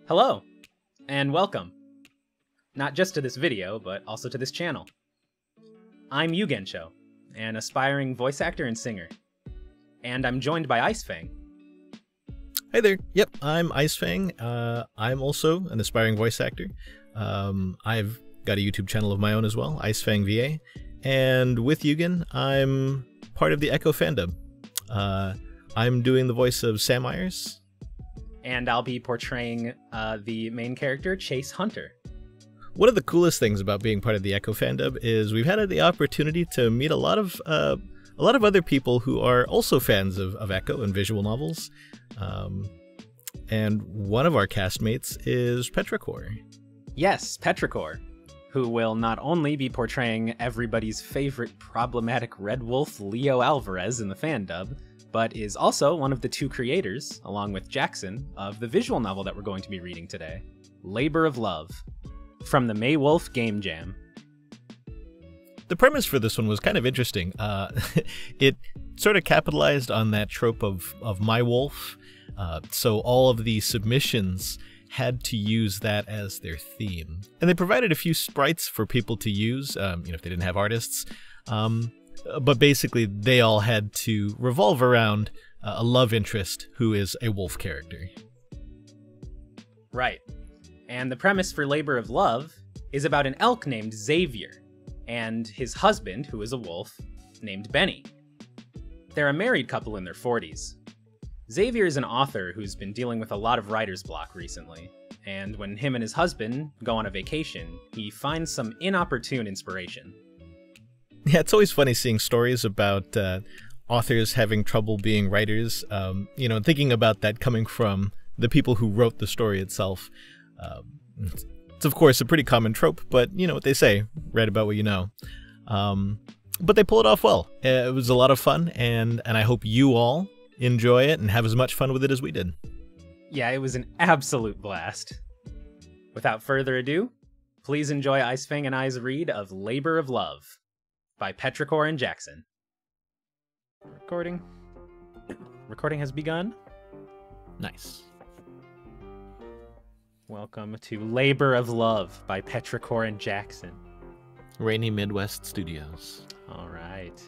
Hello, and welcome. Not just to this video, but also to this channel. I'm Yugensho, an aspiring voice actor and singer. And I'm joined by Icefang. Hey there. Yep, I'm Icefang. I'm also an aspiring voice actor. I've got a YouTube channel of my own as well, Icefang VA. And with Yugen, I'm part of the Echo fandom. I'm doing the voice of Sam Myers. And I'll be portraying the main character, Chase Hunter. One of the coolest things about being part of the Echo fandom is we've had the opportunity to meet a lot of other people who are also fans of Echo and visual novels. And one of our castmates is Petrichor. Yes, Petrichor, who will not only be portraying everybody's favorite problematic Red Wolf Leo Alvarez in the fandub, but is also one of the two creators, along with Jackson, of the visual novel that we're going to be reading today, Labor of Love, from the May Wolf Game Jam. The premise for this one was kind of interesting. It sort of capitalized on that trope of My Wolf, so all of the submissions had to use that as their theme. And they provided a few sprites for people to use, if they didn't have artists. But basically, they all had to revolve around a love interest who is a wolf character. Right. And the premise for Labor of Love is about an elk named Xavier and his husband, who is a wolf, named Benny. They're a married couple in their 40s. Xavier is an author who's been dealing with a lot of writer's block recently, and when him and his husband go on a vacation, he finds some inopportune inspiration. Yeah, it's always funny seeing stories about authors having trouble being writers, thinking about that coming from the people who wrote the story itself. It's, of course, a pretty common trope, but you know what they say, write about what you know. But they pull it off well. It was a lot of fun, and I hope you all enjoy it and have as much fun with it as we did. Yeah, it was an absolute blast. Without further ado, please enjoy Icefang and I's read of Labor of Love by Petrichor and Jackson. Recording has begun. Nice. Welcome to Labor of Love by Petrichor and Jackson. Rainy Midwest Studios. All right.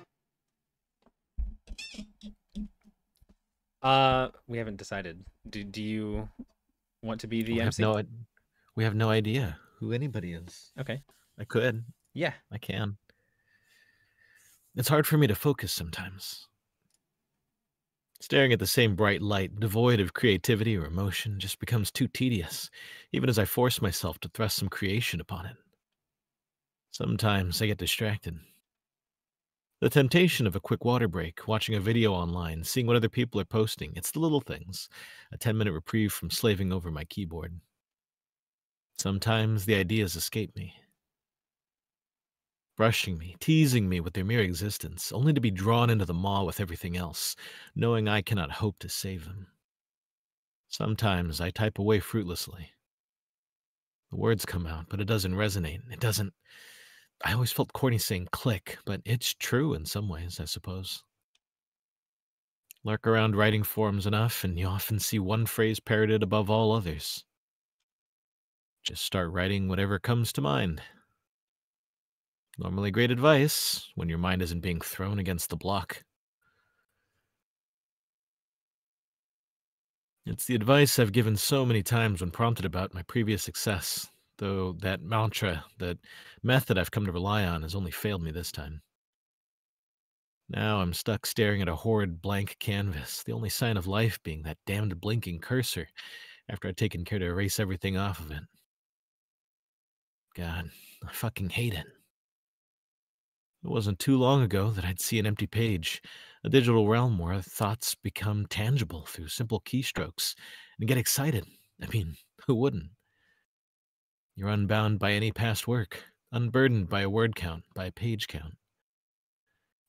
We haven't decided. Do you want to be the MC? We have no idea who anybody is. Okay. I could. Yeah. I can. It's hard for me to focus sometimes. Staring at the same bright light, devoid of creativity or emotion, just becomes too tedious, even as I force myself to thrust some creation upon it. Sometimes I get distracted. The temptation of a quick water break, watching a video online, seeing what other people are posting, it's the little things, a 10-minute reprieve from slaving over my keyboard. Sometimes the ideas escape me, brushing me, teasing me with their mere existence, only to be drawn into the maw with everything else, knowing I cannot hope to save them. Sometimes I type away fruitlessly. The words come out, but it doesn't resonate. I always felt corny saying click, but it's true in some ways, I suppose. Lurk around writing forums enough, and you often see one phrase parroted above all others. Just start writing whatever comes to mind. Normally great advice when your mind isn't being thrown against the block. It's the advice I've given so many times when prompted about my previous success, though that mantra, that method I've come to rely on, has only failed me this time. Now I'm stuck staring at a horrid blank canvas, the only sign of life being that damned blinking cursor, after I'd taken care to erase everything off of it. God, I fucking hate it. It wasn't too long ago that I'd see an empty page, a digital realm where thoughts become tangible through simple keystrokes, and get excited. I mean, who wouldn't? You're unbound by any past work, unburdened by a word count, by a page count.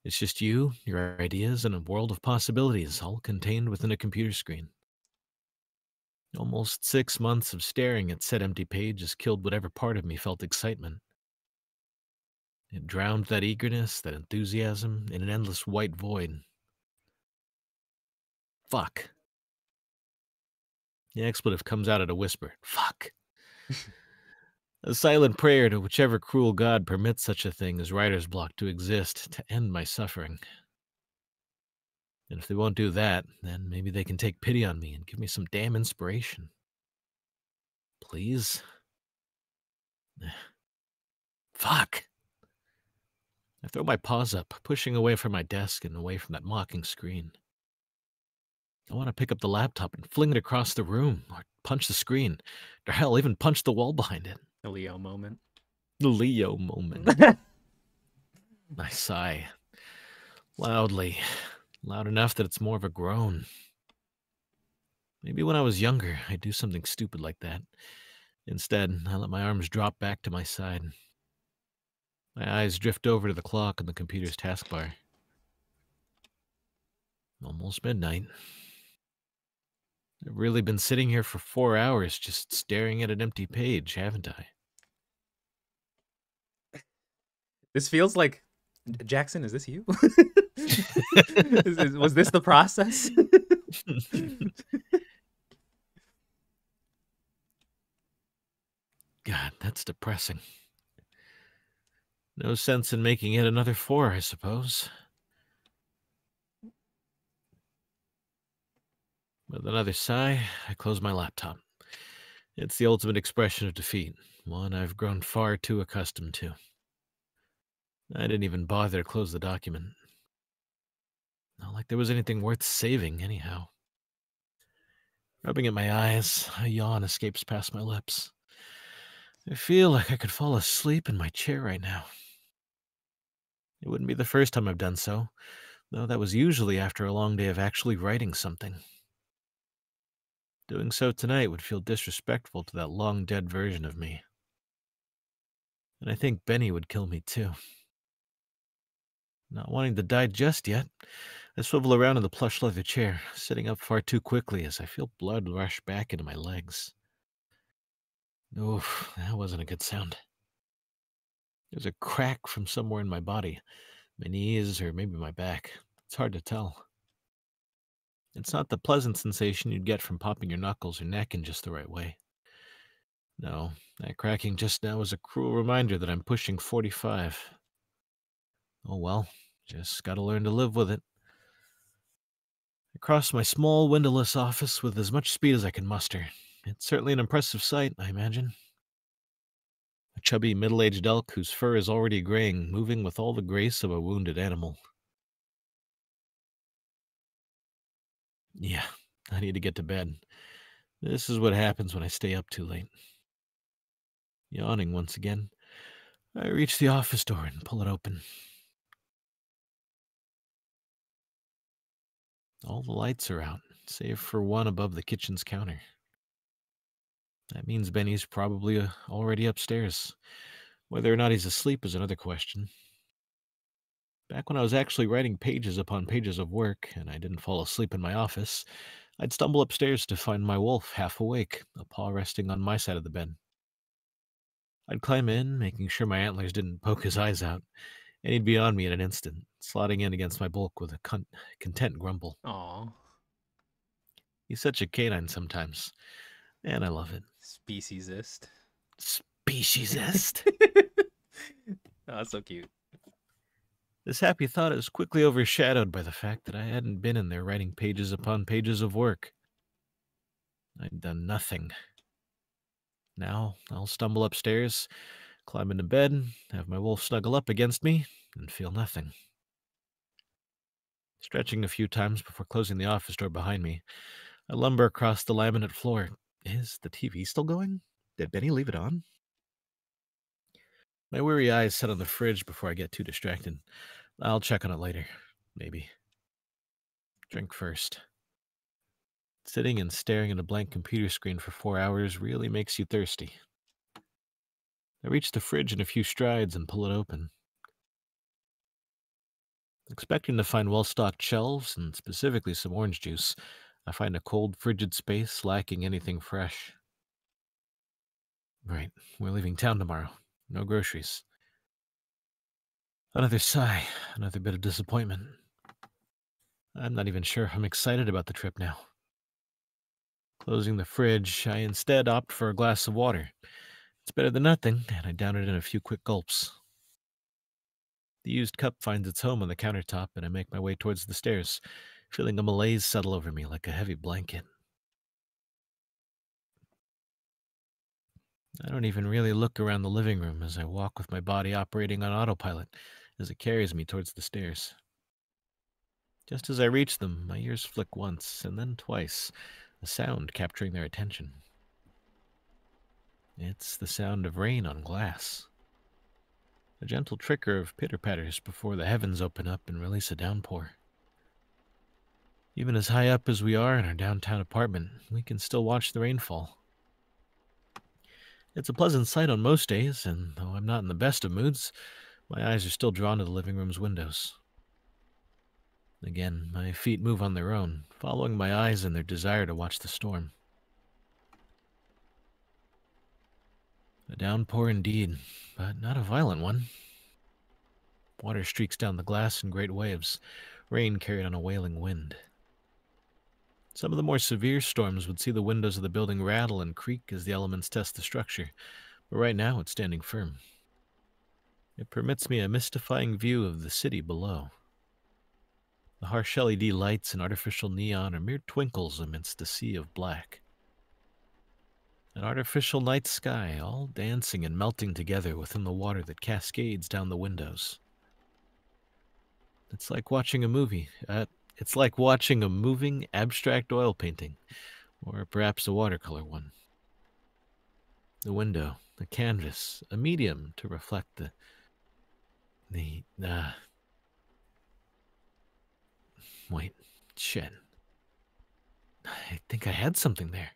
It's just you, your ideas, and a world of possibilities, all contained within a computer screen. Almost 6 months of staring at said empty page has killed whatever part of me felt excitement. It drowned that eagerness, that enthusiasm, in an endless white void. Fuck. The expletive comes out at a whisper. Fuck. A silent prayer to whichever cruel god permits such a thing as writer's block to exist to end my suffering. And if they won't do that, then maybe they can take pity on me and give me some damn inspiration. Please? Fuck. I throw my paws up, pushing away from my desk and away from that mocking screen. I want to pick up the laptop and fling it across the room, or punch the screen, or hell, even punch the wall behind it. The Leo moment. The Leo moment. I sigh. Loudly. Loud enough that it's more of a groan. Maybe when I was younger, I'd do something stupid like that. Instead, I let my arms drop back to my side. My eyes drift over to the clock on the computer's taskbar. Almost midnight. I've really been sitting here for 4 hours just staring at an empty page, haven't I? This feels like... Jackson, is this you? Was this the process? God, that's depressing. No sense in making it another 4, I suppose. With another sigh, I close my laptop. It's the ultimate expression of defeat, one I've grown far too accustomed to. I didn't even bother to close the document. Not like there was anything worth saving, anyhow. Rubbing at my eyes, a yawn escapes past my lips. I feel like I could fall asleep in my chair right now. It wouldn't be the first time I've done so, though that was usually after a long day of actually writing something. Doing so tonight would feel disrespectful to that long-dead version of me. And I think Benny would kill me too. Not wanting to die just yet, I swivel around in the plush leather chair, sitting up far too quickly as I feel blood rush back into my legs. Oof, that wasn't a good sound. There's a crack from somewhere in my body, my knees or maybe my back. It's hard to tell. It's not the pleasant sensation you'd get from popping your knuckles or neck in just the right way. No, that cracking just now is a cruel reminder that I'm pushing 45. Oh well, just gotta learn to live with it. I cross my small, windowless office with as much speed as I can muster. It's certainly an impressive sight, I imagine. A chubby, middle-aged elk whose fur is already graying, moving with all the grace of a wounded animal. Yeah, I need to get to bed. This is what happens when I stay up too late. Yawning once again, I reach the office door and pull it open. All the lights are out, save for one above the kitchen's counter. That means Benny's probably already upstairs. Whether or not he's asleep is another question. Back when I was actually writing pages upon pages of work, and I didn't fall asleep in my office, I'd stumble upstairs to find my wolf half awake, a paw resting on my side of the bed. I'd climb in, making sure my antlers didn't poke his eyes out, and he'd be on me in an instant, slotting in against my bulk with a content grumble. Aw. He's such a canine sometimes, and I love it. Speciesist. Speciesist? Oh, that's so cute. This happy thought is quickly overshadowed by the fact that I hadn't been in there writing pages upon pages of work. I'd done nothing. Now I'll stumble upstairs, climb into bed, have my wolf snuggle up against me, and feel nothing. Stretching a few times before closing the office door behind me, I lumber across the laminate floor. Is the TV still going? Did Benny leave it on? My weary eyes set on the fridge before I get too distracted. I'll check on it later. Maybe. Drink first. Sitting and staring at a blank computer screen for 4 hours really makes you thirsty. I reach the fridge in a few strides and pull it open. Expecting to find well-stocked shelves, and specifically some orange juice, I find a cold, frigid space lacking anything fresh. Right, we're leaving town tomorrow. No groceries. Another sigh, another bit of disappointment. I'm not even sure I'm excited about the trip now. Closing the fridge, I instead opt for a glass of water. It's better than nothing, and I down it in a few quick gulps. The used cup finds its home on the countertop, and I make my way towards the stairs, feeling a malaise settle over me like a heavy blanket. I don't even really look around the living room as I walk with my body operating on autopilot as it carries me towards the stairs. Just as I reach them, my ears flick once and then twice, a sound capturing their attention. It's the sound of rain on glass. A gentle tricker of pitter-patters before the heavens open up and release a downpour. Even as high up as we are in our downtown apartment, we can still watch the rainfall. It's a pleasant sight on most days, and though I'm not in the best of moods, my eyes are still drawn to the living room's windows. Again, my feet move on their own, following my eyes in their desire to watch the storm. A downpour indeed, but not a violent one. Water streaks down the glass in great waves, rain carried on a wailing wind. Some of the more severe storms would see the windows of the building rattle and creak as the elements test the structure, but right now it's standing firm. It permits me a mystifying view of the city below. The harsh LED lights and artificial neon are mere twinkles amidst a sea of black. An artificial night sky, all dancing and melting together within the water that cascades down the windows. It's like watching a movie. It's like watching a moving, abstract oil painting, or perhaps a watercolor one. The window, the canvas, a medium to reflect wait, shit. I think I had something there.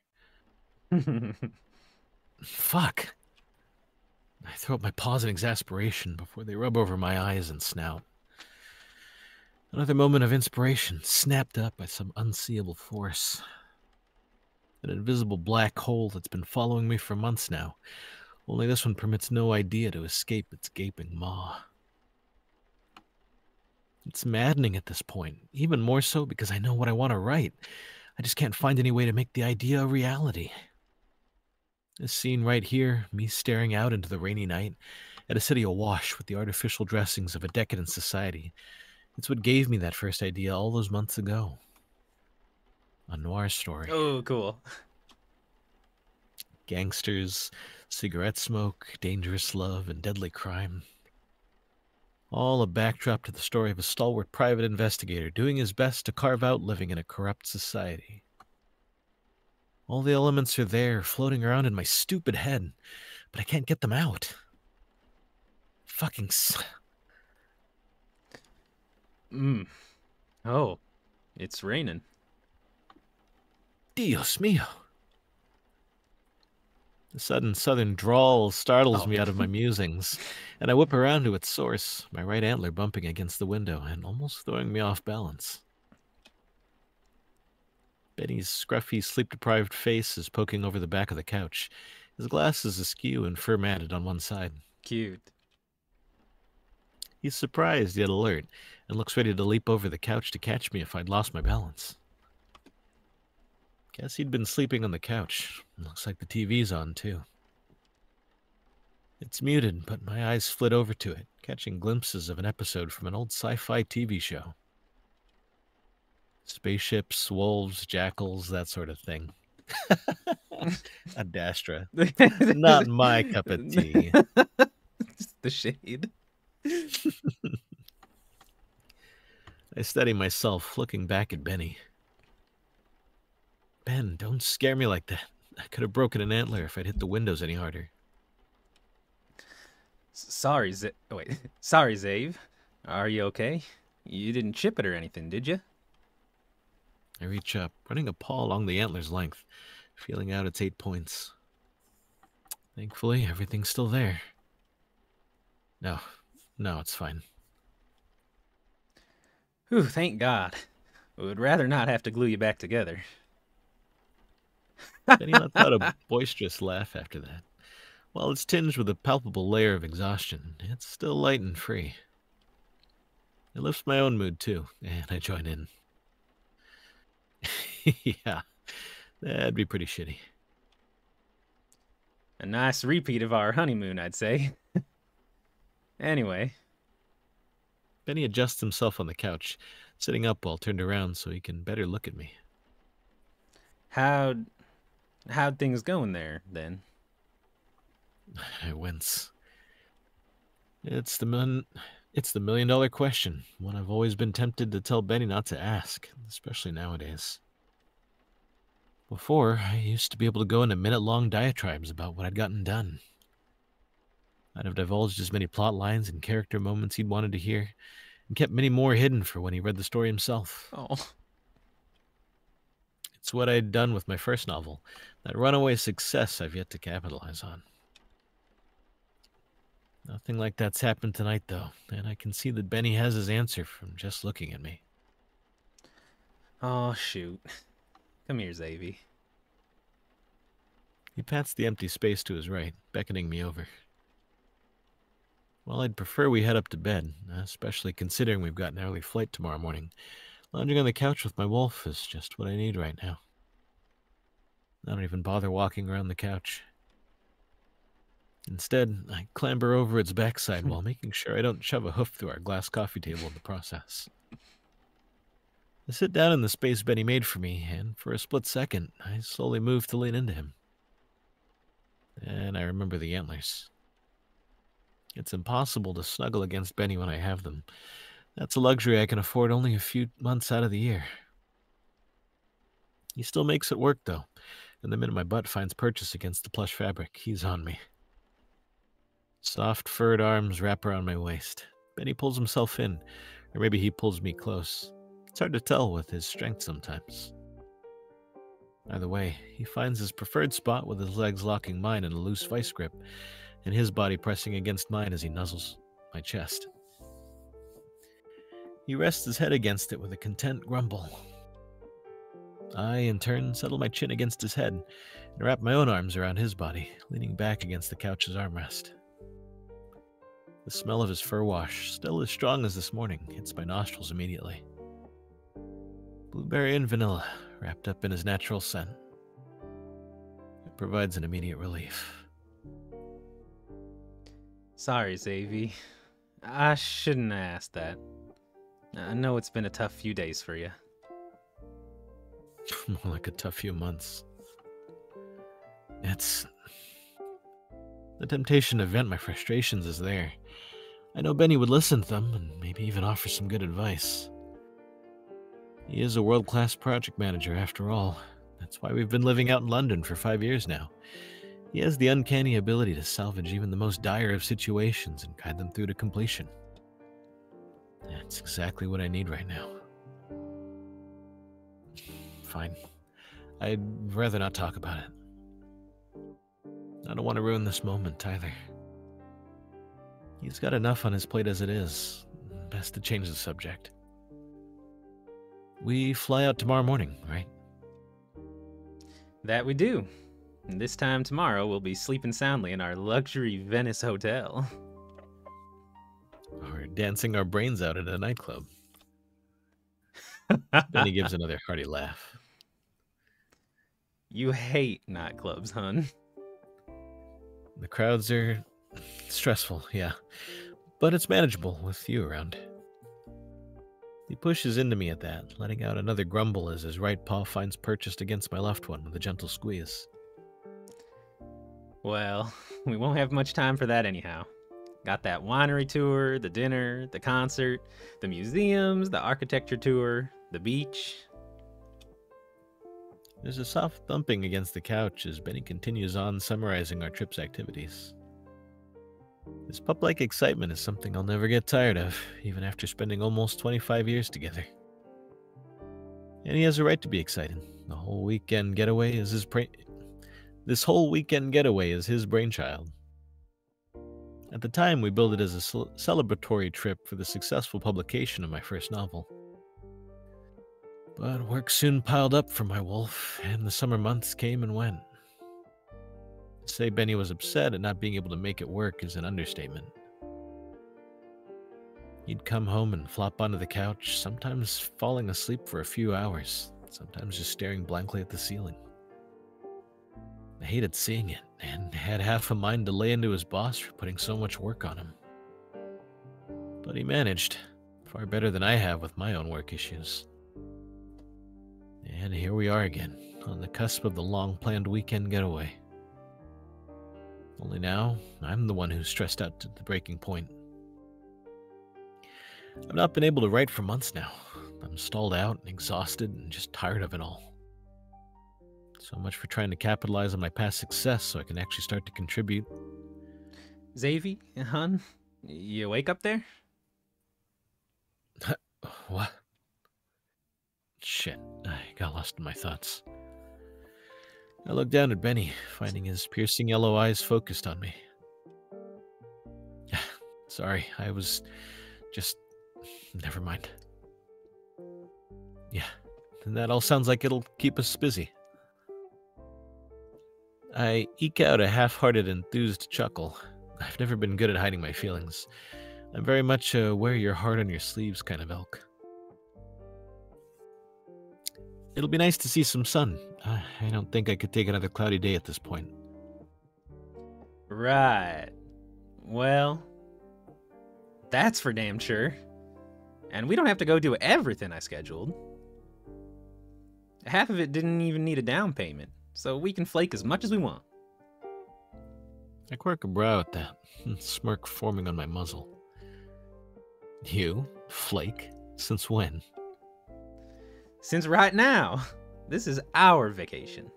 Fuck. I throw up my paws in exasperation before they rub over my eyes and snout. Another moment of inspiration, snapped up by some unseeable force. An invisible black hole that's been following me for months now. Only this one permits no idea to escape its gaping maw. It's maddening at this point, even more so because I know what I want to write. I just can't find any way to make the idea a reality. This scene right here, me staring out into the rainy night, at a city awash with the artificial dressings of a decadent society. It's what gave me that first idea all those months ago. A noir story. Oh, cool. Gangsters, cigarette smoke, dangerous love, and deadly crime. All a backdrop to the story of a stalwart private investigator doing his best to carve out living in a corrupt society. All the elements are there, floating around in my stupid head, but I can't get them out. Fucking Oh, it's raining. Dios mío. The sudden southern drawl startles me out of my musings, and I whip around to its source, my right antler bumping against the window and almost throwing me off balance. Benny's scruffy, sleep-deprived face is poking over the back of the couch. His glasses askew and fur-matted on one side. Cute. He's surprised yet alert, and looks ready to leap over the couch to catch me if I'd lost my balance. Guess he'd been sleeping on the couch. Looks like the TV's on, too. It's muted, but my eyes flit over to it, catching glimpses of an episode from an old sci-fi TV show. Spaceships, wolves, jackals, that sort of thing. Ad Astra. Not my cup of tea. Just the shade. I steady myself, looking back at Benny. Ben, don't scare me like that. I could have broken an antler if I'd hit the windows any harder. Sorry, Sorry, Zave. Are you okay? You didn't chip it or anything, did you? I reach up, running a paw along the antler's length, feeling out its 8 points. Thankfully, everything's still there. No, it's fine. Whew, thank God. Would rather not have to glue you back together. Benny lets out a boisterous laugh after that. While it's tinged with a palpable layer of exhaustion, it's still light and free. It lifts my own mood, too, and I join in. Yeah, That'd be pretty shitty. A nice repeat of our honeymoon, I'd say. Anyway. Benny adjusts himself on the couch, sitting up while turned around so he can better look at me. How'd things going there, then? I wince. It's the million-dollar question, one I've always been tempted to tell Benny not to ask, especially nowadays. Before, I used to be able to go into minute-long diatribes about what I'd gotten done. I'd have divulged as many plot lines and character moments he'd wanted to hear, and kept many more hidden for when he read the story himself. Oh. It's what I'd done with my first novel, that runaway success I've yet to capitalize on. Nothing like that's happened tonight, though, and I can see that Benny has his answer from just looking at me. Oh, shoot. Come here, Xavi. He pats the empty space to his right, beckoning me over. Well, I'd prefer we head up to bed, especially considering we've got an early flight tomorrow morning. Lounging on the couch with my wolf is just what I need right now. I don't even bother walking around the couch. Instead, I clamber over its backside while making sure I don't shove a hoof through our glass coffee table in the process. I sit down in the space Benny made for me, and for a split second, I slowly move to lean into him. And I remember the antlers. It's impossible to snuggle against Benny when I have them. That's a luxury I can afford only a few months out of the year. He still makes it work, though, and the minute my butt finds purchase against the plush fabric, he's on me. Soft furred arms wrap around my waist. Benny pulls himself in, or maybe he pulls me close. It's hard to tell with his strength sometimes. Either way, he finds his preferred spot with his legs locking mine in a loose vice grip, and his body pressing against mine as he nuzzles my chest. He rests his head against it with a content grumble. I, in turn, settle my chin against his head and wrap my own arms around his body, leaning back against the couch's armrest. The smell of his fur wash, still as strong as this morning, hits my nostrils immediately. Blueberry and vanilla, wrapped up in his natural scent. It provides an immediate relief. Sorry, Xavi. I shouldn't have asked that. I know it's been a tough few days for you. More like a tough few months. It's... The temptation to vent my frustrations is there. I know Benny would listen to them and maybe even offer some good advice. He is a world-class project manager, after all. That's why we've been living out in London for 5 years now. He has the uncanny ability to salvage even the most dire of situations and guide them through to completion. That's exactly what I need right now. Fine. I'd rather not talk about it. I don't want to ruin this moment, either. He's got enough on his plate as it is. Best to change the subject. We fly out tomorrow morning, right? That we do. And this time tomorrow, we'll be sleeping soundly in our luxury Venice hotel. Or dancing our brains out at a nightclub. Benny gives another hearty laugh. You hate nightclubs, hun. The crowds are stressful, yeah. But it's manageable with you around. He pushes into me at that, letting out another grumble as his right paw finds purchased against my left one with a gentle squeeze. Well, we won't have much time for that anyhow. Got that winery tour, the dinner, the concert, the museums, the architecture tour, the beach. There's a soft thumping against the couch as Benny continues on summarizing our trip's activities. His pup-like excitement is something I'll never get tired of, even after spending almost 25 years together. And he has a right to be excited. This whole weekend getaway is his brainchild. At the time, we billed it as a celebratory trip for the successful publication of my first novel. But work soon piled up for my wolf, and the summer months came and went. To say Benny was upset at not being able to make it work is an understatement. He'd come home and flop onto the couch, sometimes falling asleep for a few hours, sometimes just staring blankly at the ceiling. I hated seeing it, and had half a mind to lay into his boss for putting so much work on him. But he managed, far better than I have with my own work issues. And here we are again, on the cusp of the long-planned weekend getaway. Only now, I'm the one who's stressed out to the breaking point. I've not been able to write for months now. I'm stalled out and exhausted and just tired of it all. So much for trying to capitalize on my past success so I can actually start to contribute. Xavi, hon, you awake up there? What? Shit, I got lost in my thoughts. I looked down at Benny, finding his piercing yellow eyes focused on me. Sorry, I was just... Never mind. Yeah, and that all sounds like it'll keep us busy. I eke out a half-hearted, enthused chuckle. I've never been good at hiding my feelings. I'm very much a wear your heart on your sleeves kind of elk. It'll be nice to see some sun. I don't think I could take another cloudy day at this point. Right. Well, that's for damn sure. And we don't have to go do everything I scheduled. Half of it didn't even need a down payment, so we can flake as much as we want. I quirk a brow at that, smirk forming on my muzzle. You? Flake? Since when? Since right now, this is our vacation.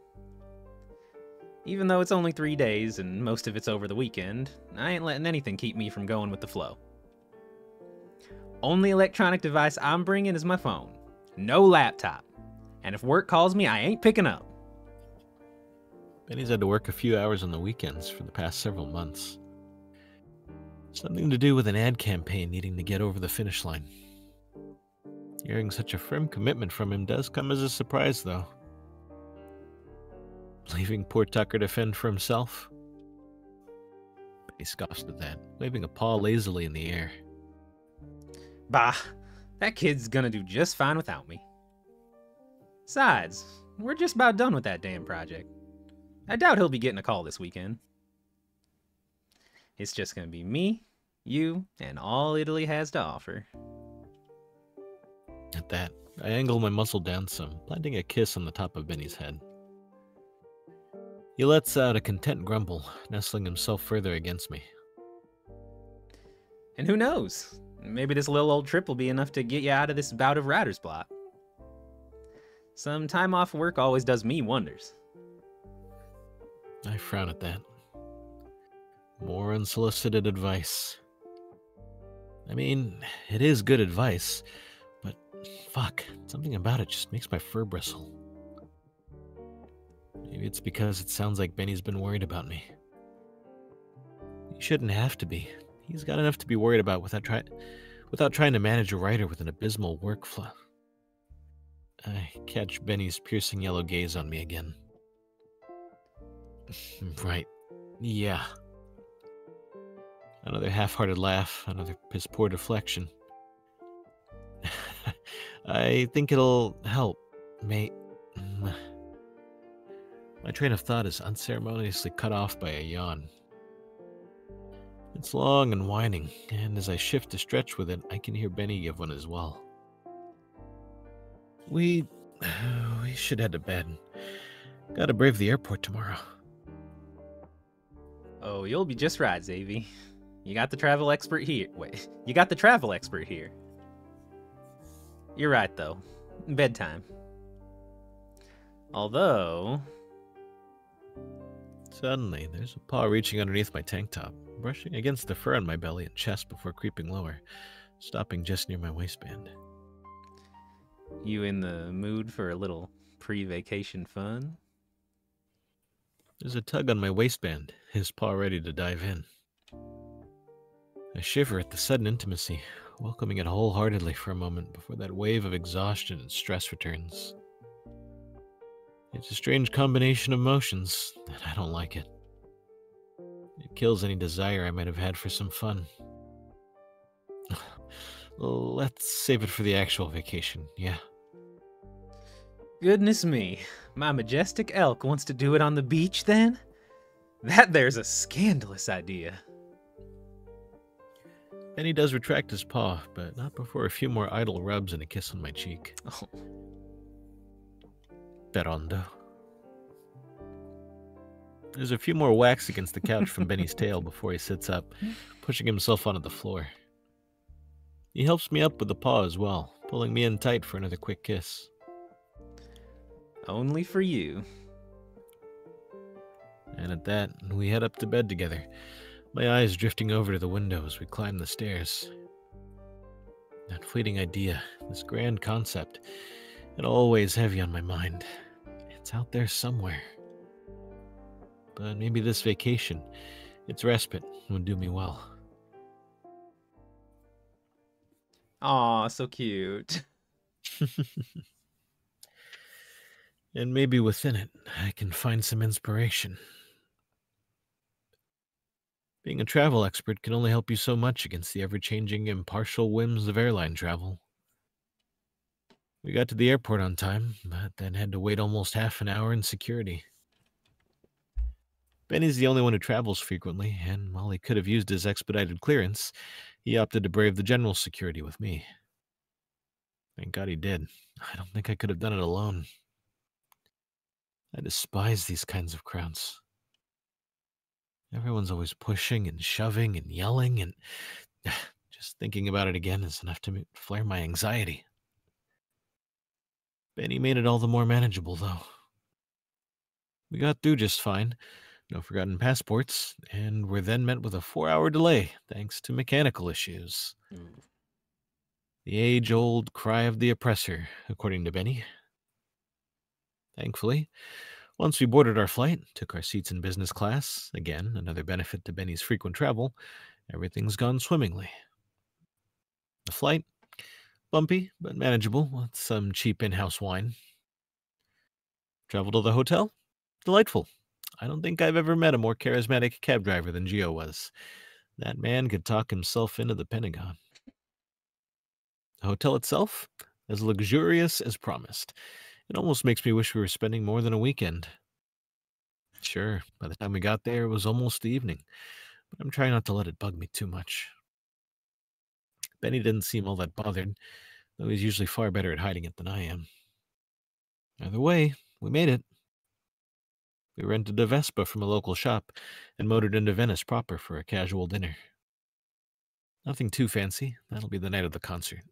Even though it's only 3 days and most of it's over the weekend, I ain't letting anything keep me from going with the flow. Only electronic device I'm bringing is my phone. No laptop. And if work calls me, I ain't picking up. Benny's had to work a few hours on the weekends for the past several months. Something to do with an ad campaign needing to get over the finish line. Hearing such a firm commitment from him does come as a surprise, though. Leaving poor Tucker to fend for himself? Benny scoffs at that, waving a paw lazily in the air. Bah, that kid's gonna do just fine without me. Besides, we're just about done with that damn project. I doubt he'll be getting a call this weekend. It's just gonna be me, you, and all Italy has to offer. At that, I angle my muzzle down some, planting a kiss on the top of Benny's head. He lets out a content grumble, nestling himself further against me. And who knows? Maybe this little old trip will be enough to get you out of this bout of writer's block. Some time off work always does me wonders. I frown at that. More unsolicited advice. I mean, it is good advice, but fuck, something about it just makes my fur bristle. Maybe it's because it sounds like Benny's been worried about me. He shouldn't have to be. He's got enough to be worried about without trying to manage a writer with an abysmal workflow. I catch Benny's piercing yellow gaze on me again. Right. Yeah. Another half-hearted laugh, another piss-poor deflection. I think it'll help, mate. My train of thought is unceremoniously cut off by a yawn. It's long and whining, and as I shift to stretch with it, I can hear Benny give one as well. We should head to bed. Gotta brave the airport tomorrow. Oh, you'll be just right, Xavi. You got the travel expert here. Wait, you got the travel expert here. You're right, though. Bedtime. Although... Suddenly, there's a paw reaching underneath my tank top, brushing against the fur on my belly and chest before creeping lower, stopping just near my waistband. You in the mood for a little pre-vacation fun? There's a tug on my waistband, his paw ready to dive in. I shiver at the sudden intimacy, welcoming it wholeheartedly for a moment before that wave of exhaustion and stress returns. It's a strange combination of emotions, and I don't like it. It kills any desire I might have had for some fun. Let's save it for the actual vacation, yeah. Goodness me, my majestic elk wants to do it on the beach then? That there's a scandalous idea. Benny does retract his paw, but not before a few more idle rubs and a kiss on my cheek. Oh. Perondo. There's a few more whacks against the couch from Benny's tail before he sits up, pushing himself onto the floor. He helps me up with the paw as well, pulling me in tight for another quick kiss. Only for you. And at that, we head up to bed together, my eyes drifting over to the window as we climb the stairs. That fleeting idea, this grand concept, it always heavy on my mind. It's out there somewhere. But maybe this vacation, its respite, would do me well. Aw, so cute. And maybe within it, I can find some inspiration. Being a travel expert can only help you so much against the ever-changing, impartial whims of airline travel. We got to the airport on time, but then had to wait almost half an hour in security. Benny's the only one who travels frequently, and while he could have used his expedited clearance, he opted to brave the general security with me. Thank God he did. I don't think I could have done it alone. I despise these kinds of crowds. Everyone's always pushing and shoving and yelling, and just thinking about it again is enough to flare my anxiety. Benny made it all the more manageable, though. We got through just fine, no forgotten passports, and were then met with a 4-hour delay thanks to mechanical issues. The age-old cry of the oppressor, according to Benny. Thankfully, once we boarded our flight, took our seats in business class, again, another benefit to Benny's frequent travel, everything's gone swimmingly. The flight, bumpy but manageable with some cheap in-house wine. Travel to the hotel? Delightful. I don't think I've ever met a more charismatic cab driver than Gio was. That man could talk himself into the Pentagon. The hotel itself? As luxurious as promised. It almost makes me wish we were spending more than a weekend. Sure, by the time we got there, it was almost the evening, but I'm trying not to let it bug me too much. Benny didn't seem all that bothered, though he's usually far better at hiding it than I am. Either way, we made it. We rented a Vespa from a local shop and motored into Venice proper for a casual dinner. Nothing too fancy. That'll be the night of the concert.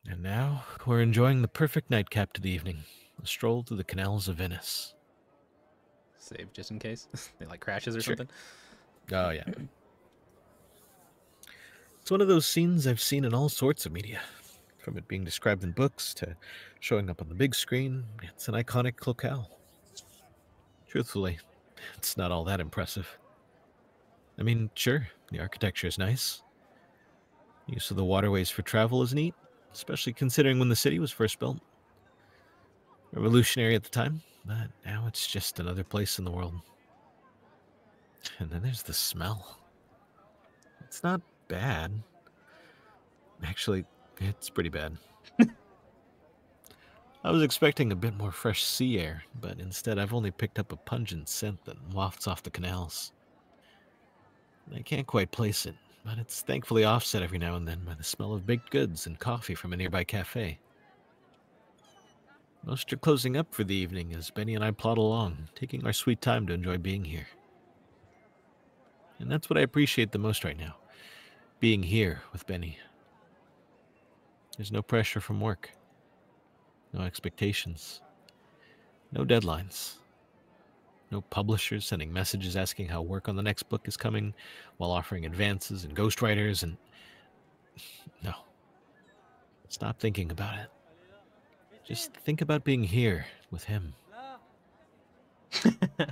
And now, we're enjoying the perfect nightcap to the evening, a stroll through the canals of Venice. Save just in case. It like crashes or Sure. something. Oh, yeah. It's one of those scenes I've seen in all sorts of media. From it being described in books to showing up on the big screen, it's an iconic locale. Truthfully, it's not all that impressive. I mean, sure, the architecture is nice. Use of the waterways for travel is neat, especially considering when the city was first built. Revolutionary at the time, but now it's just another place in the world. And then there's the smell. It's not bad. Actually, it's pretty bad. I was expecting a bit more fresh sea air, but instead I've only picked up a pungent scent that wafts off the canals. I can't quite place it, but it's thankfully offset every now and then by the smell of baked goods and coffee from a nearby cafe. Most are closing up for the evening as Benny and I plod along, taking our sweet time to enjoy being here. And that's what I appreciate the most right now, being here with Benny. There's no pressure from work, no expectations, no deadlines, no publishers sending messages asking how work on the next book is coming while offering advances and ghostwriters and... No. Stop thinking about it. Just think about being here with him.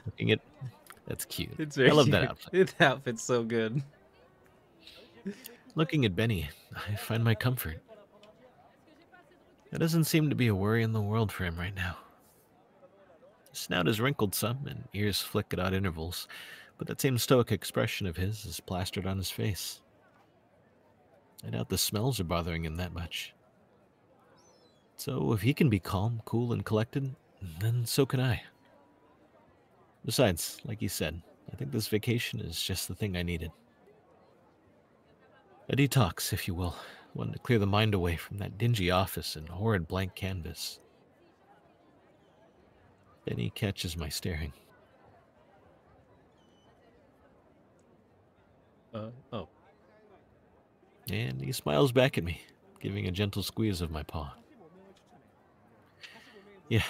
Looking at... That's cute. It's very I love cute. that outfit. The outfit's so good. Looking at Benny, I find my comfort. There doesn't seem to be a worry in the world for him right now. His snout is wrinkled some, and ears flick at odd intervals, but that same stoic expression of his is plastered on his face. I doubt the smells are bothering him that much. So if he can be calm, cool, and collected, then so can I. Besides, like you said, I think this vacation is just the thing I needed. A detox, if you will. One to clear the mind away from that dingy office and horrid blank canvas. Then he catches my staring. Oh. And he smiles back at me, giving a gentle squeeze of my paw. Yeah,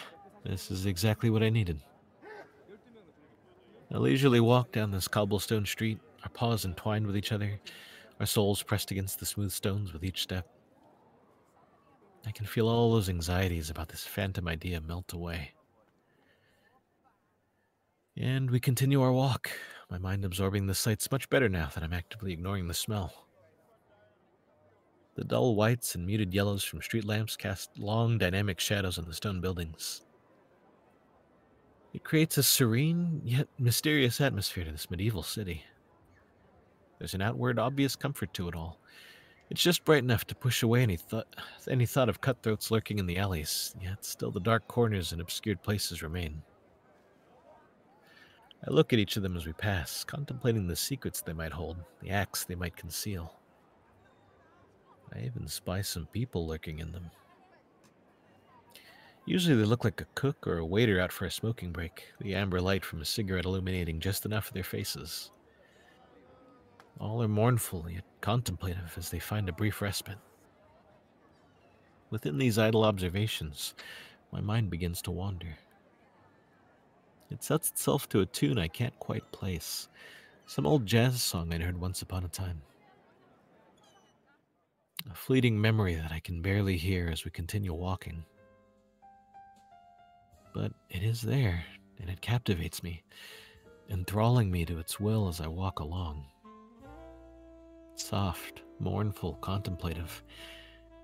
this is exactly what I needed. A leisurely walk down this cobblestone street, our paws entwined with each other, our soles pressed against the smooth stones with each step. I can feel all those anxieties about this phantom idea melt away. And we continue our walk, my mind absorbing the sights much better now that I'm actively ignoring the smell. The dull whites and muted yellows from street lamps cast long, dynamic shadows on the stone buildings. It creates a serene, yet mysterious atmosphere to this medieval city. There's an outward, obvious comfort to it all. It's just bright enough to push away any thought of cutthroats lurking in the alleys, yet still the dark corners and obscured places remain. I look at each of them as we pass, contemplating the secrets they might hold, the acts they might conceal. I even spy some people lurking in them. Usually they look like a cook or a waiter out for a smoking break, the amber light from a cigarette illuminating just enough of their faces. All are mournful yet contemplative as they find a brief respite. Within these idle observations, my mind begins to wander. It sets itself to a tune I can't quite place, some old jazz song I'd heard once upon a time. A fleeting memory that I can barely hear as we continue walking. But it is there, and it captivates me, enthralling me to its will as I walk along. Soft, mournful, contemplative,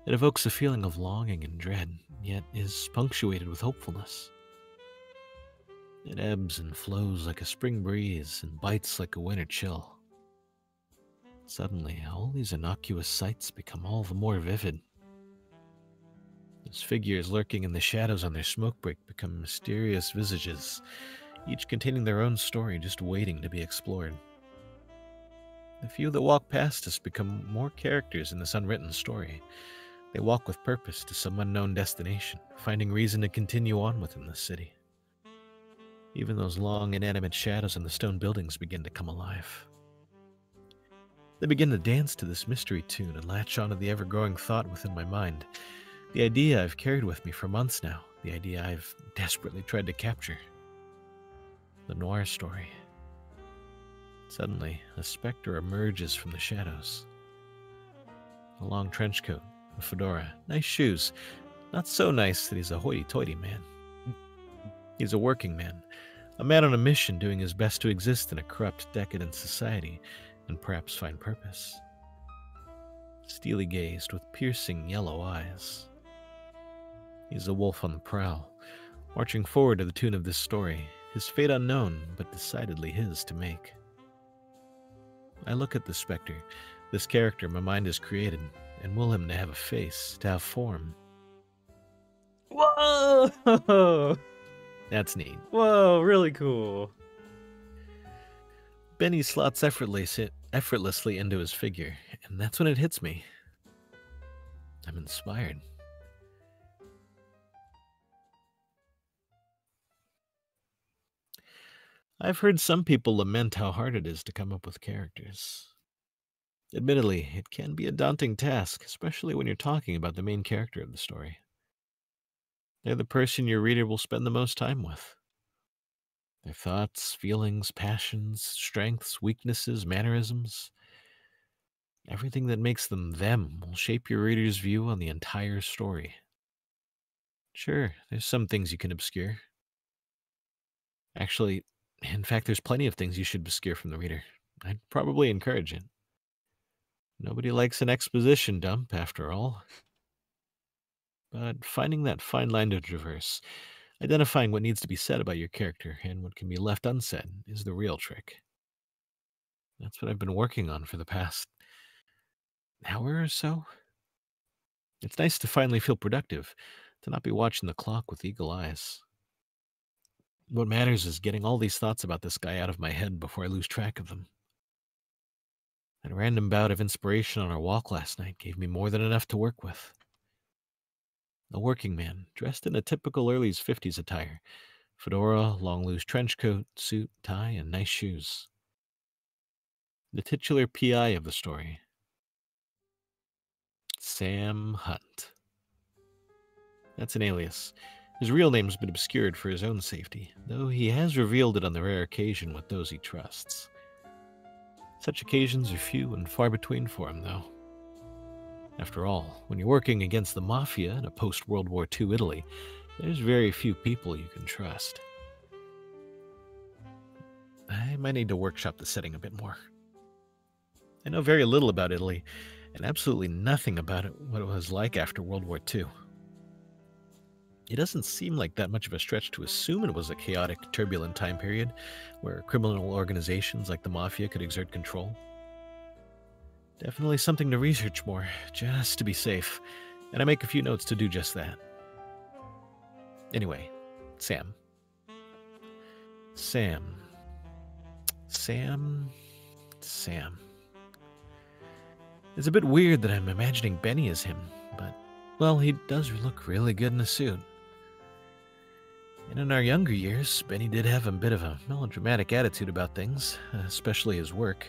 it evokes a feeling of longing and dread, yet is punctuated with hopefulness. It ebbs and flows like a spring breeze and bites like a winter chill. Suddenly, all these innocuous sights become all the more vivid. As figures lurking in the shadows on their smoke break become mysterious visages, each containing their own story just waiting to be explored. The few that walk past us become more characters in this unwritten story. They walk with purpose to some unknown destination, finding reason to continue on within the city. Even those long, inanimate shadows in the stone buildings begin to come alive. They begin to dance to this mystery tune and latch onto the ever-growing thought within my mind. The idea I've carried with me for months now. The idea I've desperately tried to capture. The noir story. Suddenly, a specter emerges from the shadows. A long trench coat, a fedora, nice shoes. Not so nice that he's a hoity-toity man. He's a working man. A man on a mission doing his best to exist in a corrupt, decadent society and perhaps find purpose. Steely-gazed with piercing yellow eyes. He's a wolf on the prowl, marching forward to the tune of this story, his fate unknown, but decidedly his to make. I look at the specter, this character my mind has created, and will him to have a face, to have form. Whoa! That's neat. Whoa, really cool. Benny slots effortlessly into his figure, and that's when it hits me. I'm inspired. I've heard some people lament how hard it is to come up with characters. Admittedly, it can be a daunting task, especially when you're talking about the main character of the story. They're the person your reader will spend the most time with. Their thoughts, feelings, passions, strengths, weaknesses, mannerisms. Everything that makes them will shape your reader's view on the entire story. Sure, there's some things you can obscure. Actually, in fact, there's plenty of things you should obscure from the reader. I'd probably encourage it. Nobody likes an exposition dump, after all. But finding that fine line to traverse, identifying what needs to be said about your character and what can be left unsaid, is the real trick. That's what I've been working on for the past hour or so. It's nice to finally feel productive, to not be watching the clock with eagle eyes. What matters is getting all these thoughts about this guy out of my head before I lose track of them. That random bout of inspiration on our walk last night gave me more than enough to work with. A working man, dressed in a typical early 50s attire. Fedora, long loose trench coat, suit, tie, and nice shoes. The titular PI of the story. Sam Hunt. That's an alias. His real name's been obscured for his own safety, though he has revealed it on the rare occasion with those he trusts. Such occasions are few and far between for him, though. After all, when you're working against the Mafia in a post-World War II Italy, there's very few people you can trust. I might need to workshop the setting a bit more. I know very little about Italy, and absolutely nothing about what it was like after World War II. It doesn't seem like that much of a stretch to assume it was a chaotic, turbulent time period where criminal organizations like the Mafia could exert control. Definitely something to research more, just to be safe, and I make a few notes to do just that. Anyway, Sam. It's a bit weird that I'm imagining Benny as him, but, well, he does look really good in a suit. And in our younger years, Benny did have a bit of a melodramatic attitude about things, especially his work.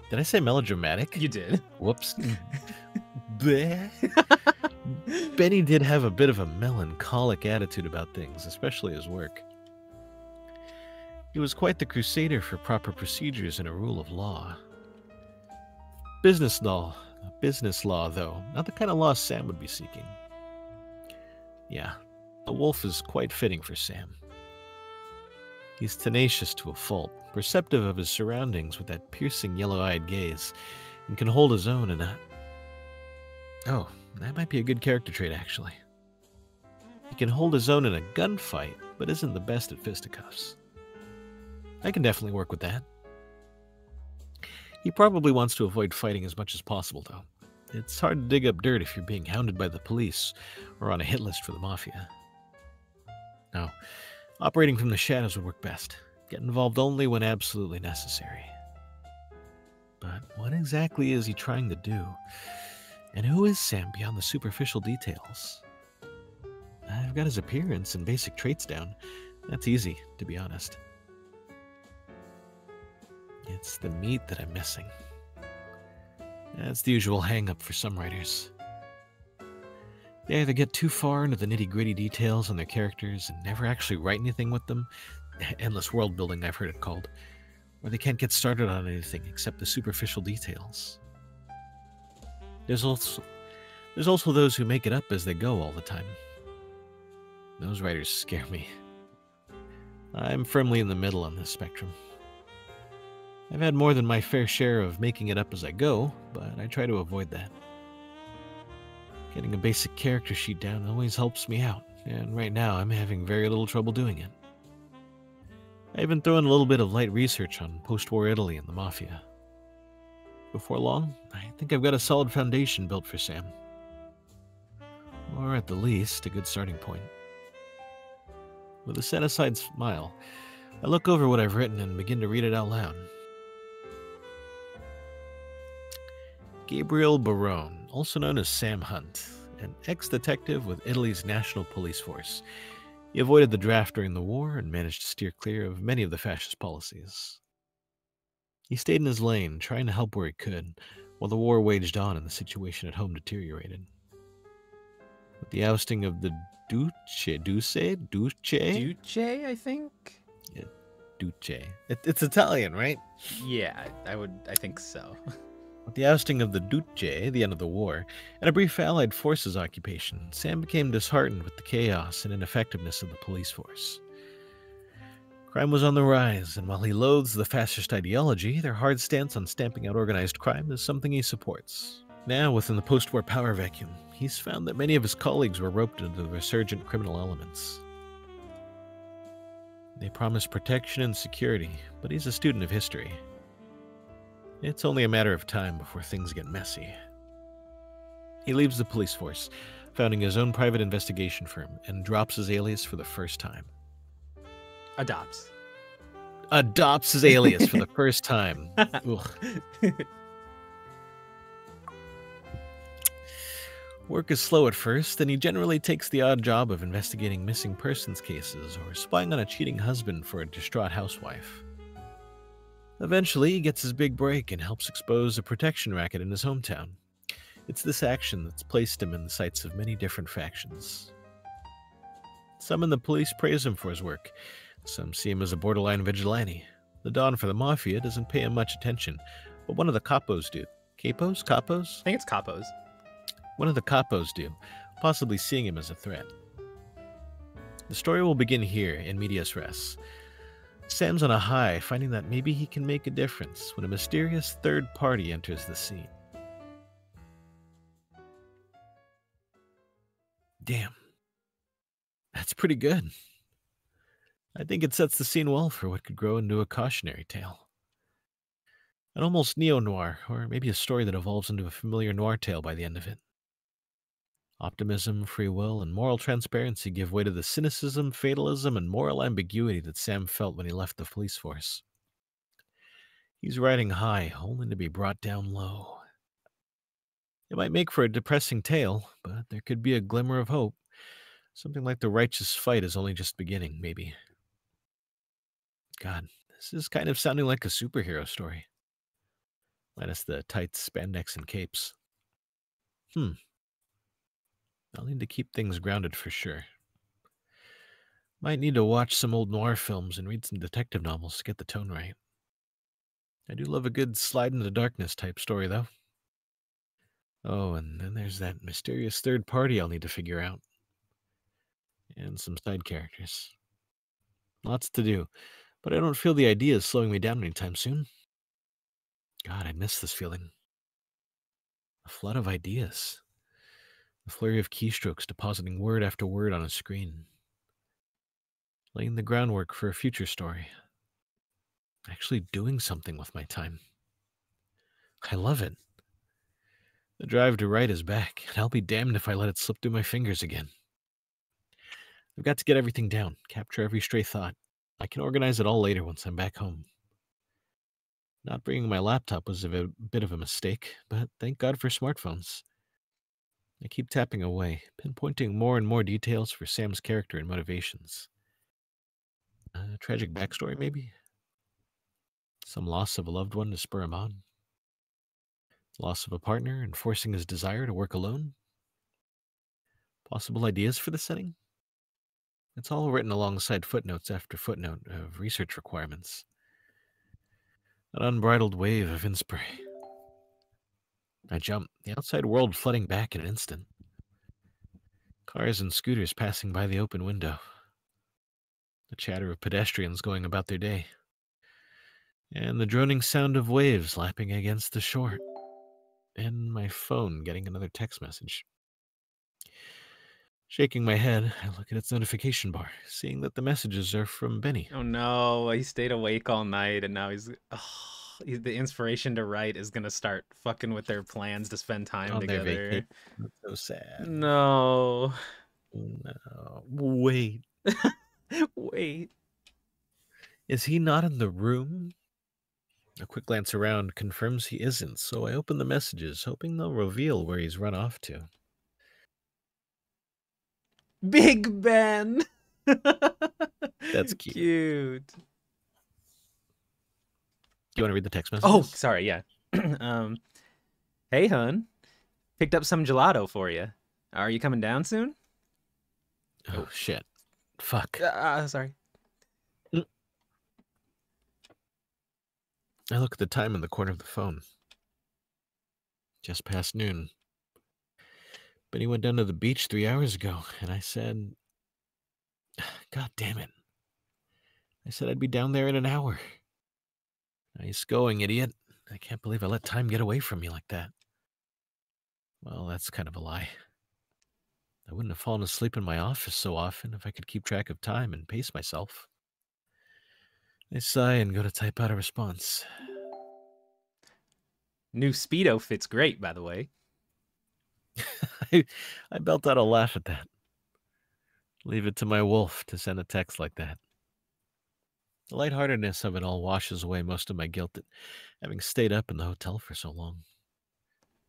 Did I say melodramatic? You did. Whoops. Benny did have a bit of a melancholic attitude about things, especially his work. He was quite the crusader for proper procedures and a rule of law. Business law, though, not the kind of law Sam would be seeking. Yeah, a wolf is quite fitting for Sam. He's tenacious to a fault, perceptive of his surroundings with that piercing yellow-eyed gaze, and can hold his own in a... Oh, that might be a good character trait, actually. He can hold his own in a gunfight, but isn't the best at fisticuffs. I can definitely work with that. He probably wants to avoid fighting as much as possible, though. It's hard to dig up dirt if you're being hounded by the police or on a hit list for the Mafia. No, operating from the shadows would work best. Get involved only when absolutely necessary. But what exactly is he trying to do? And who is Sam beyond the superficial details? I've got his appearance and basic traits down. That's easy, to be honest. It's the meat that I'm missing. That's the usual hang-up for some writers. They either get too far into the nitty-gritty details on their characters and never actually write anything with them, endless world building I've heard it called, or they can't get started on anything except the superficial details. There's also those who make it up as they go all the time. Those writers scare me. I'm firmly in the middle on this spectrum. I've had more than my fair share of making it up as I go, but I try to avoid that. Getting a basic character sheet down always helps me out, and right now I'm having very little trouble doing it. I even throw in a little bit of light research on post-war Italy and the Mafia. Before long, I think I've got a solid foundation built for Sam. Or at the least, a good starting point. With a set-aside smile, I look over what I've written and begin to read it out loud. Gabriel Barone, also known as Sam Hunt, an ex-detective with Italy's National Police Force. He avoided the draft during the war and managed to steer clear of many of the fascist policies. He stayed in his lane, trying to help where he could, while the war waged on and the situation at home deteriorated. With the ousting of the Duce, I think? Yeah, Duce. It's Italian, right? Yeah, I think so. With the ousting of the Duce, the end of the war, and a brief Allied forces occupation, Sam became disheartened with the chaos and ineffectiveness of the police force. Crime was on the rise, and while he loathes the fascist ideology, their hard stance on stamping out organized crime is something he supports. Now, within the post-war power vacuum, he's found that many of his colleagues were roped into the resurgent criminal elements. They promise protection and security, but he's a student of history. It's only a matter of time before things get messy. He leaves the police force, founding his own private investigation firm, and drops his alias for the first time. Adopts. Adopts his alias for the first time. Ugh. Work is slow at first, and he generally takes the odd job of investigating missing persons cases or spying on a cheating husband for a distraught housewife. Eventually, he gets his big break and helps expose a protection racket in his hometown. It's this action that's placed him in the sights of many different factions. Some in the police praise him for his work. Some see him as a borderline vigilante. The Don for the Mafia doesn't pay him much attention, but one of the capos do. Capos? Capos? I think it's capos. One of the capos do, possibly seeing him as a threat. The story will begin here, in medias res. Sam's on a high, finding that maybe he can make a difference when a mysterious third party enters the scene. Damn. That's pretty good. I think it sets the scene well for what could grow into a cautionary tale. An almost neo-noir, or maybe a story that evolves into a familiar noir tale by the end of it. Optimism, free will, and moral transparency give way to the cynicism, fatalism, and moral ambiguity that Sam felt when he left the police force. He's riding high, only to be brought down low. It might make for a depressing tale, but there could be a glimmer of hope. Something like the righteous fight is only just beginning, maybe. God, this is kind of sounding like a superhero story. Minus the tight spandex and capes. I'll need to keep things grounded for sure. Might need to watch some old noir films and read some detective novels to get the tone right. I do love a good slide into darkness type story, though. Oh, and then there's that mysterious third party I'll need to figure out. And some side characters. Lots to do, but I don't feel the ideas slowing me down anytime soon. God, I miss this feeling. A flood of ideas. A flurry of keystrokes depositing word after word on a screen. Laying the groundwork for a future story. Actually doing something with my time. I love it. The drive to write is back, and I'll be damned if I let it slip through my fingers again. I've got to get everything down, capture every stray thought. I can organize it all later once I'm back home. Not bringing my laptop was a bit of a mistake, but thank God for smartphones. I keep tapping away, pinpointing more and more details for Sam's character and motivations. A tragic backstory, maybe? Some loss of a loved one to spur him on? Loss of a partner and forcing his desire to work alone? Possible ideas for the setting? It's all written alongside footnotes after footnote of research requirements. An unbridled wave of inspiration. I jump, the outside world flooding back in an instant. Cars and scooters passing by the open window. The chatter of pedestrians going about their day. And the droning sound of waves lapping against the shore. And my phone getting another text message. Shaking my head, I look at its notification bar, seeing that the messages are from Benny. Oh no, he stayed awake all night and now the inspiration to write is gonna start fucking with their plans to spend time On their together. vacation. That's so sad. No. No. Wait. Wait. Is he not in the room? A quick glance around confirms he isn't, so I open the messages, hoping they'll reveal where he's run off to. Big Ben. That's cute. Cute. Do you want to read the text Oh, messages? sorry, yeah. Hey, hun. Picked up some gelato for you. Are you coming down soon? Oh, shit. Fuck. Sorry. I look at the time in the corner of the phone. Just past noon. Benny went down to the beach 3 hours ago, and I said, God damn it. I said I'd be down there in an hour. Nice going, idiot. I can't believe I let time get away from me like that. Well, that's kind of a lie. I wouldn't have fallen asleep in my office so often if I could keep track of time and pace myself. I sigh and go to type out a response. New Speedo fits great, by the way. I belt out a laugh at that. Leave it to my wolf to send a text like that. The lightheartedness of it all washes away most of my guilt at having stayed up in the hotel for so long.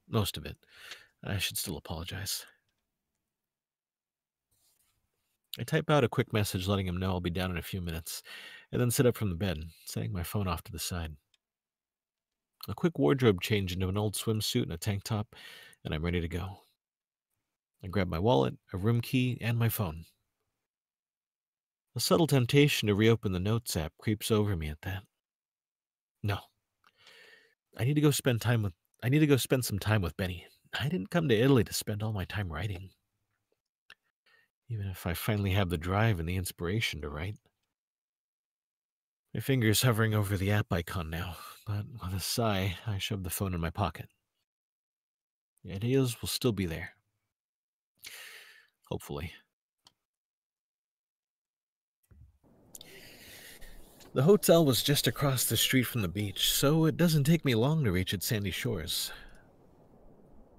Most of it. I should still apologize. I type out a quick message letting him know I'll be down in a few minutes, and then sit up from the bed, setting my phone off to the side. A quick wardrobe change into an old swimsuit and a tank top, and I'm ready to go. I grab my wallet, a room key, and my phone. A subtle temptation to reopen the Notes app creeps over me at that. No. I need to go spend some time with Benny. I didn't come to Italy to spend all my time writing. Even if I finally have the drive and the inspiration to write. My fingers hovering over the app icon now, but with a sigh, I shove the phone in my pocket. The ideas will still be there. Hopefully. The hotel was just across the street from the beach, so it doesn't take me long to reach its sandy shores.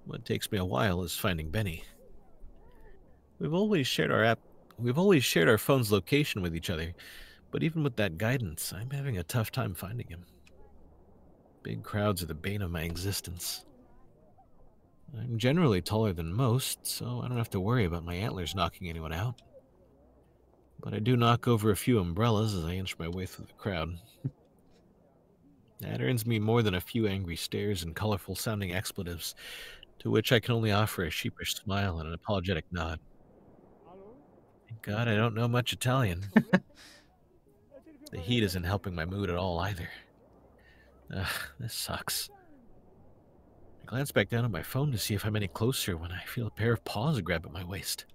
What takes me a while is finding Benny. We've always shared our phone's location with each other, but even with that guidance, I'm having a tough time finding him. Big crowds are the bane of my existence. I'm generally taller than most, so I don't have to worry about my antlers knocking anyone out. But I do knock over a few umbrellas as I inch my way through the crowd. That earns me more than a few angry stares and colorful-sounding expletives, to which I can only offer a sheepish smile and an apologetic nod. Thank God I don't know much Italian. The heat isn't helping my mood at all either. This sucks. I glance back down at my phone to see if I'm any closer when I feel a pair of paws grab at my waist.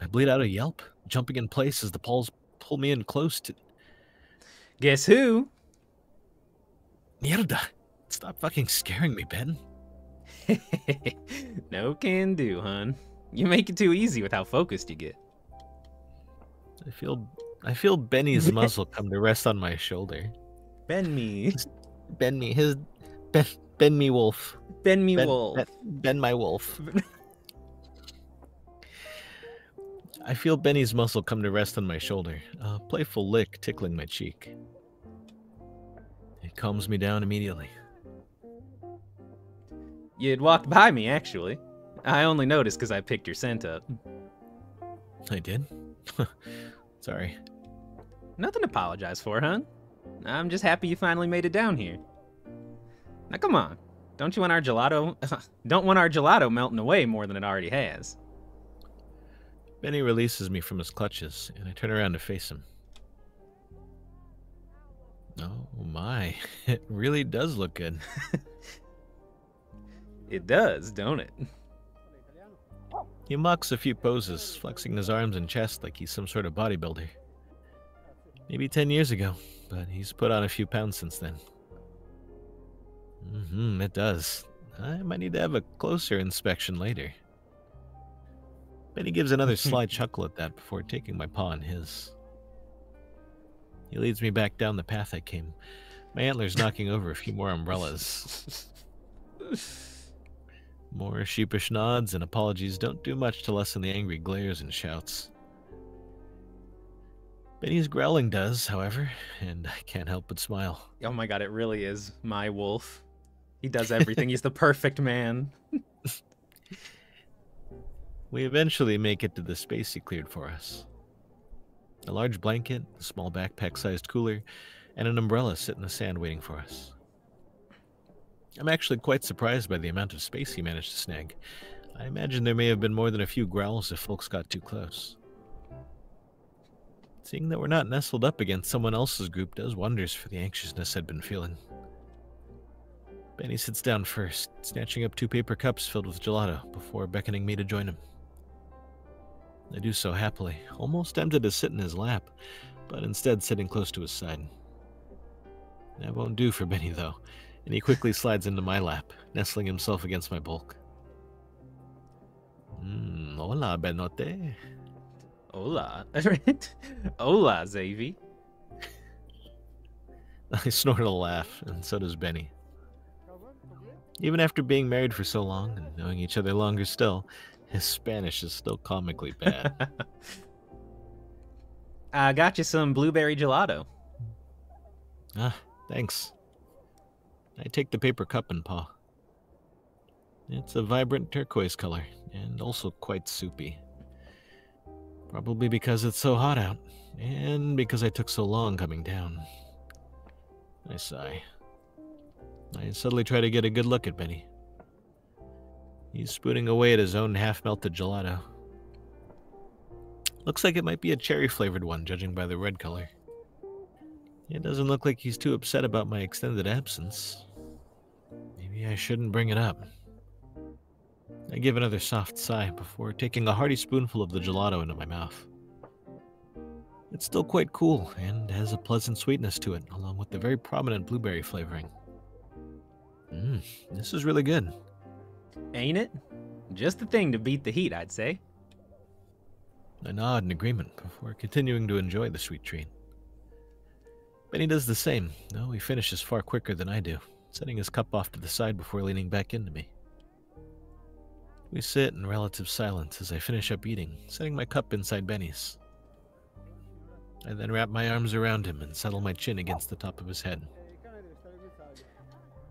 I bleed out a yelp, jumping in place as the paws pull me in close to... Guess who? Mierda! Stop fucking scaring me, Ben. No can do, hun. You make it too easy with how focused you get. I feel Benny's muzzle come to rest on my shoulder. Ben me. Ben me wolf. Ben me wolf. Ben my wolf. I feel Benny's muscle come to rest on my shoulder, a playful lick tickling my cheek. It calms me down immediately. You'd walked by me, actually. I only noticed because I picked your scent up. I did? Sorry. Nothing to apologize for, huh? I'm just happy you finally made it down here. Now come on. Don't want our gelato melting away more than it already has. Benny releases me from his clutches, and I turn around to face him. Oh my, it really does look good. It does, don't it? He mocks a few poses, flexing his arms and chest like he's some sort of bodybuilder. Maybe 10 years ago, but he's put on a few pounds since then. It does. I might need to have a closer inspection later. Benny gives another sly chuckle at that before taking my paw in his. He leads me back down the path I came, my antlers knocking over a few more umbrellas. More sheepish nods and apologies don't do much to lessen the angry glares and shouts. Benny's growling does, however, and I can't help but smile. Oh my god, it really is my wolf. He does everything. He's the perfect man. We eventually make it to the space he cleared for us. A large blanket, a small backpack-sized cooler, and an umbrella sit in the sand waiting for us. I'm actually quite surprised by the amount of space he managed to snag. I imagine there may have been more than a few growls if folks got too close. Seeing that we're not nestled up against someone else's group does wonders for the anxiousness I'd been feeling. Benny sits down first, snatching up 2 paper cups filled with gelato before beckoning me to join him. I do so happily, almost tempted to sit in his lap, but instead sitting close to his side. That won't do for Benny, though, and he quickly slides into my lap, nestling himself against my bulk. Hola, Benote. Hola. Hola, Xavi. I snorted a laugh, and so does Benny. Even after being married for so long and knowing each other longer still, his Spanish is still comically bad. I got you some blueberry gelato. Ah, thanks. I take the paper cup and paw. It's a vibrant turquoise color, and also quite soupy. Probably because it's so hot out, and because I took so long coming down. I sigh. I suddenly try to get a good look at Benny. He's spooning away at his own half-melted gelato. Looks like it might be a cherry-flavored one, judging by the red color. It doesn't look like he's too upset about my extended absence. Maybe I shouldn't bring it up. I give another soft sigh before taking a hearty spoonful of the gelato into my mouth. It's still quite cool and has a pleasant sweetness to it, along with the very prominent blueberry flavoring. This is really good. Ain't it? Just the thing to beat the heat, I'd say. I nod in agreement before continuing to enjoy the sweet treat. Benny does the same, though he finishes far quicker than I do, setting his cup off to the side before leaning back into me. We sit in relative silence as I finish up eating, setting my cup inside Benny's. I then wrap my arms around him and settle my chin against the top of his head.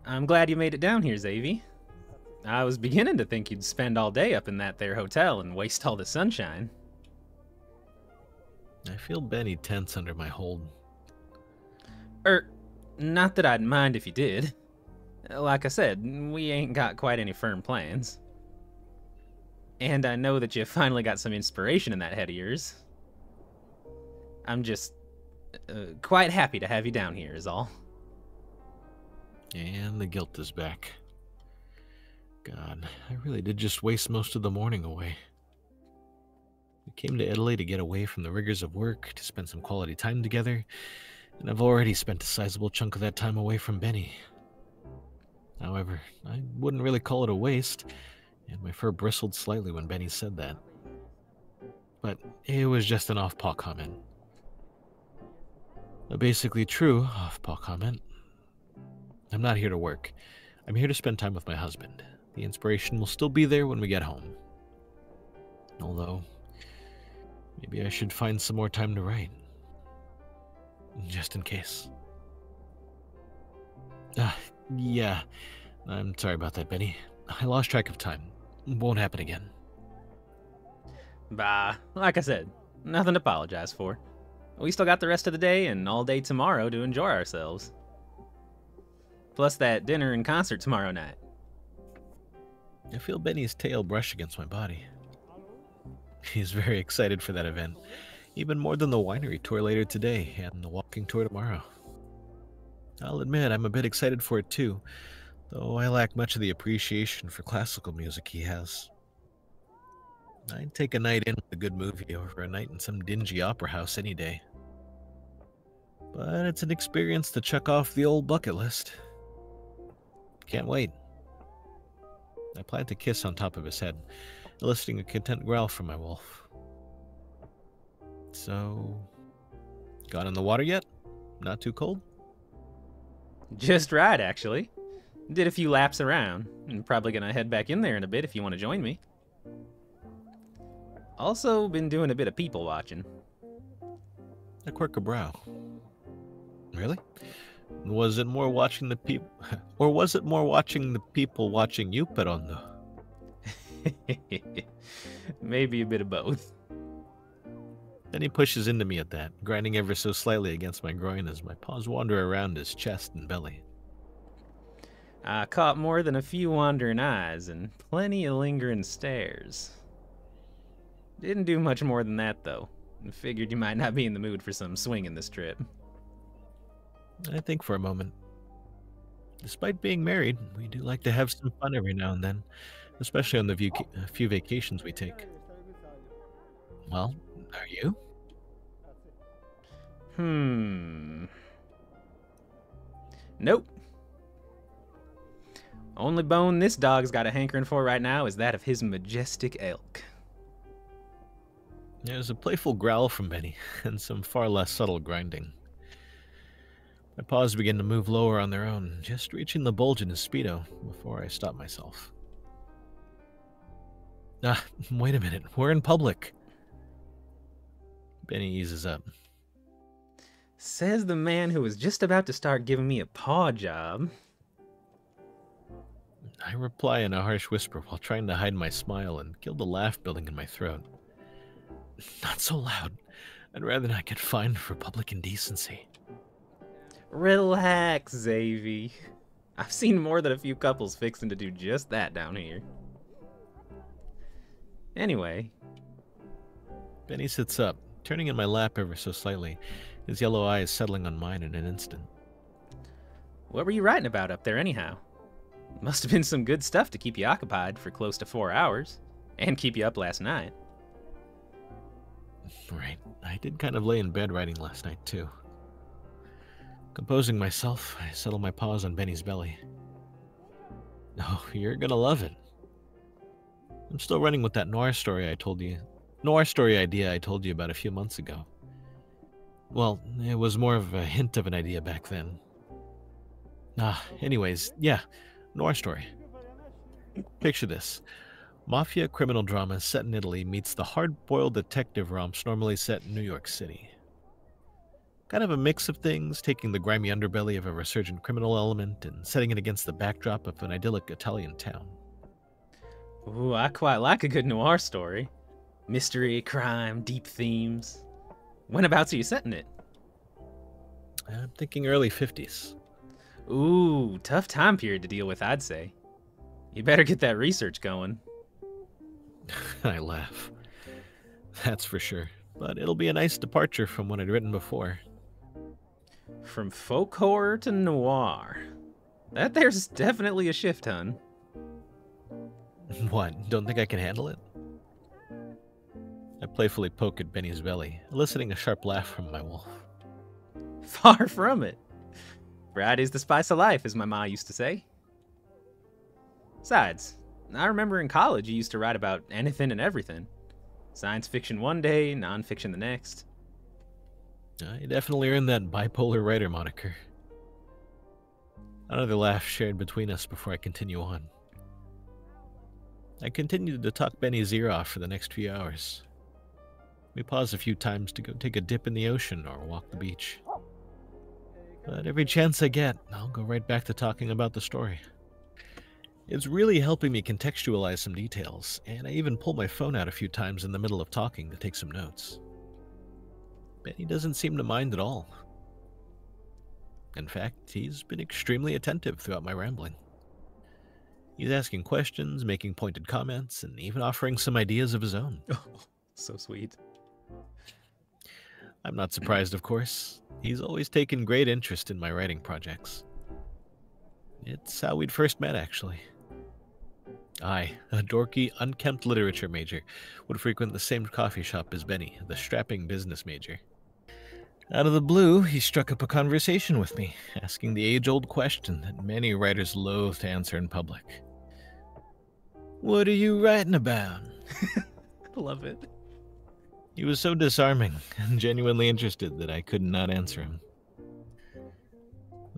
I'm glad you made it down here, Xavi. I was beginning to think you'd spend all day up in that there hotel and waste all the sunshine. I feel Benny tense under my hold. Not that I'd mind if you did. Like I said, we ain't got quite any firm plans. And I know that you finally got some inspiration in that head of yours. I'm just quite happy to have you down here, is all. And the guilt is back. God, I really did just waste most of the morning away. We came to Italy to get away from the rigors of work, to spend some quality time together, and I've already spent a sizable chunk of that time away from Benny. However, I wouldn't really call it a waste, and my fur bristled slightly when Benny said that. But it was just an off-paw comment. A basically true off-paw comment. I'm not here to work. I'm here to spend time with my husband. The inspiration will still be there when we get home. Although, maybe I should find some more time to write. Just in case. Yeah. I'm sorry about that, Benny. I lost track of time. Won't happen again. Bah, like I said, nothing to apologize for. We still got the rest of the day and all day tomorrow to enjoy ourselves. Plus that dinner and concert tomorrow night. I feel Benny's tail brush against my body. He's very excited for that event, even more than the winery tour later today and the walking tour tomorrow. I'll admit I'm a bit excited for it too, though I lack much of the appreciation for classical music he has. I'd take a night in with a good movie over a night in some dingy opera house any day. But it's an experience to check off the old bucket list. Can't wait. I plant a kiss on top of his head, eliciting a content growl from my wolf. So, gone in the water yet? Not too cold? Just right, actually. Did a few laps around, and probably gonna head back in there in a bit if you want to join me. Also been doing a bit of people watching. I quirk a brow. Really? Was it more watching the people, or was it more watching the people watching you, Perondo? Maybe a bit of both. Then he pushes into me at that, grinding ever so slightly against my groin as my paws wander around his chest and belly. I caught more than a few wandering eyes and plenty of lingering stares. Didn't do much more than that, though. Figured you might not be in the mood for some swinging this trip. I think for a moment. Despite being married, we do like to have some fun every now and then, especially on the few vacations we take. Well, are you? Nope. Only bone this dog's got a hankering for right now is that of his majestic elk. There's a playful growl from Benny, and some far less subtle grinding. My paws begin to move lower on their own, just reaching the bulge in his Speedo before I stop myself. Ah, wait a minute. We're in public. Benny eases up. Says the man who was just about to start giving me a paw job. I reply in a harsh whisper while trying to hide my smile and kill the laugh building in my throat. Not so loud. I'd rather not get fined for public indecency. Relax, Xavier. I've seen more than a few couples fixing to do just that down here. Anyway. Benny sits up, turning in my lap ever so slightly, his yellow eyes settling on mine in an instant. What were you writing about up there anyhow? Must have been some good stuff to keep you occupied for close to 4 hours, and keep you up last night. Right, I did kind of lay in bed writing last night, too. Composing myself, I settle my paws on Benny's belly. Oh, you're gonna love it. I'm still running with that noir story idea I told you about a few months ago. Well, it was more of a hint of an idea back then. Anyways, yeah, noir story. Picture this. Mafia criminal drama set in Italy meets the hard-boiled detective romps normally set in New York City. Kind of a mix of things, taking the grimy underbelly of a resurgent criminal element and setting it against the backdrop of an idyllic Italian town. Ooh, I quite like a good noir story. Mystery, crime, deep themes. Whenabouts are you setting it? I'm thinking early 50s. Ooh, tough time period to deal with, I'd say. You better get that research going. I laugh. That's for sure. But it'll be a nice departure from what I'd written before. From folk horror to noir. That there's definitely a shift, hun. What, don't think I can handle it? I playfully poke at Benny's belly, eliciting a sharp laugh from my wolf. Far from it. Variety's the spice of life, as my ma used to say. Besides, I remember in college you used to write about anything and everything. Science fiction one day, non-fiction the next. I definitely earned that bipolar writer moniker. Another laugh shared between us before I continue on. I continued to talk Benny's ear off for the next few hours. We paused a few times to go take a dip in the ocean or walk the beach. But every chance I get, I'll go right back to talking about the story. It's really helping me contextualize some details, and I even pull my phone out a few times in the middle of talking to take some notes. Benny doesn't seem to mind at all. In fact, he's been extremely attentive throughout my rambling. He's asking questions, making pointed comments, and even offering some ideas of his own. Oh, so sweet. I'm not surprised, of course. He's always taken great interest in my writing projects. It's how we'd first met, actually. I, a dorky, unkempt literature major, would frequent the same coffee shop as Benny, the strapping business major. Out of the blue, he struck up a conversation with me, asking the age-old question that many writers loathe to answer in public. What are you writing about? I love it. He was so disarming and genuinely interested that I could not answer him.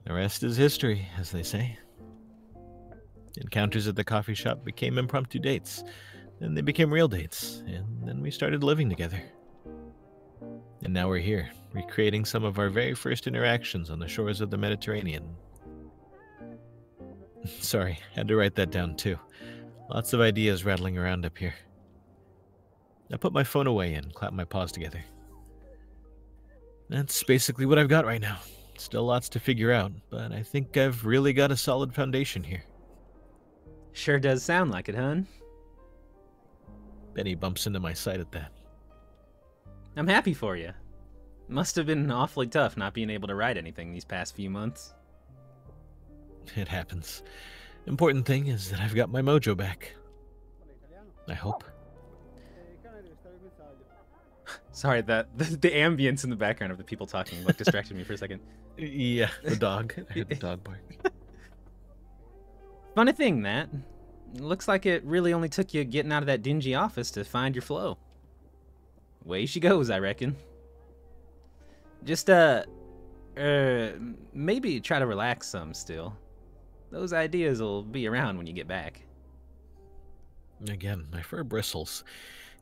The rest is history, as they say. Encounters at the coffee shop became impromptu dates, then they became real dates, and then we started living together. And now we're here, recreating some of our very first interactions on the shores of the Mediterranean. Sorry, had to write that down too. Lots of ideas rattling around up here. I put my phone away and clapped my paws together. That's basically what I've got right now. Still lots to figure out, but I think I've really got a solid foundation here. Sure does sound like it, hun. Benny bumps into my side at that. I'm happy for you. Must have been awfully tough not being able to write anything these past few months. It happens. Important thing is that I've got my mojo back. I hope. Sorry, the ambience in the background of the people talking distracted me for a second. Yeah, the dog. I heard the dog bark. Funny thing, that. Looks like it really only took you getting out of that dingy office to find your flow. Way she goes, I reckon. Just, Maybe try to relax some still. Those ideas will be around when you get back. Again, my fur bristles,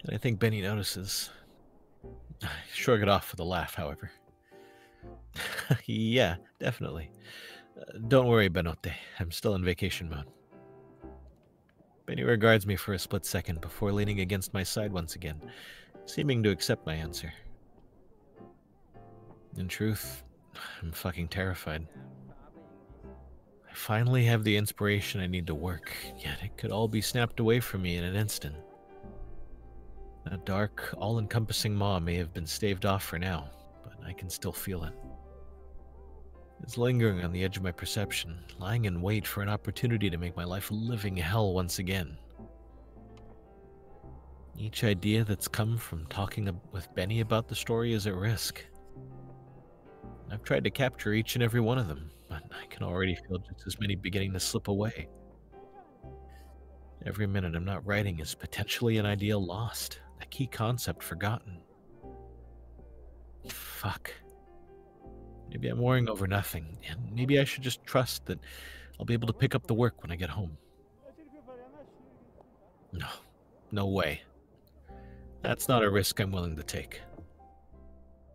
and I think Benny notices. I shrug it off with a laugh, however. Yeah, definitely. Don't worry, Benote. I'm still in vacation mode. Benny regards me for a split second before leaning against my side once again, seeming to accept my answer. In truth, I'm fucking terrified. I finally have the inspiration I need to work, yet it could all be snapped away from me in an instant. That dark, all-encompassing maw may have been staved off for now, but I can still feel it. It's lingering on the edge of my perception, lying in wait for an opportunity to make my life a living hell once again. Each idea that's come from talking with Benny about the story is at risk. I've tried to capture each and every one of them, but I can already feel just as many beginning to slip away. Every minute I'm not writing is potentially an idea lost, a key concept forgotten. Fuck. Maybe I'm worrying over nothing, and maybe I should just trust that I'll be able to pick up the work when I get home. No, no way. That's not a risk I'm willing to take.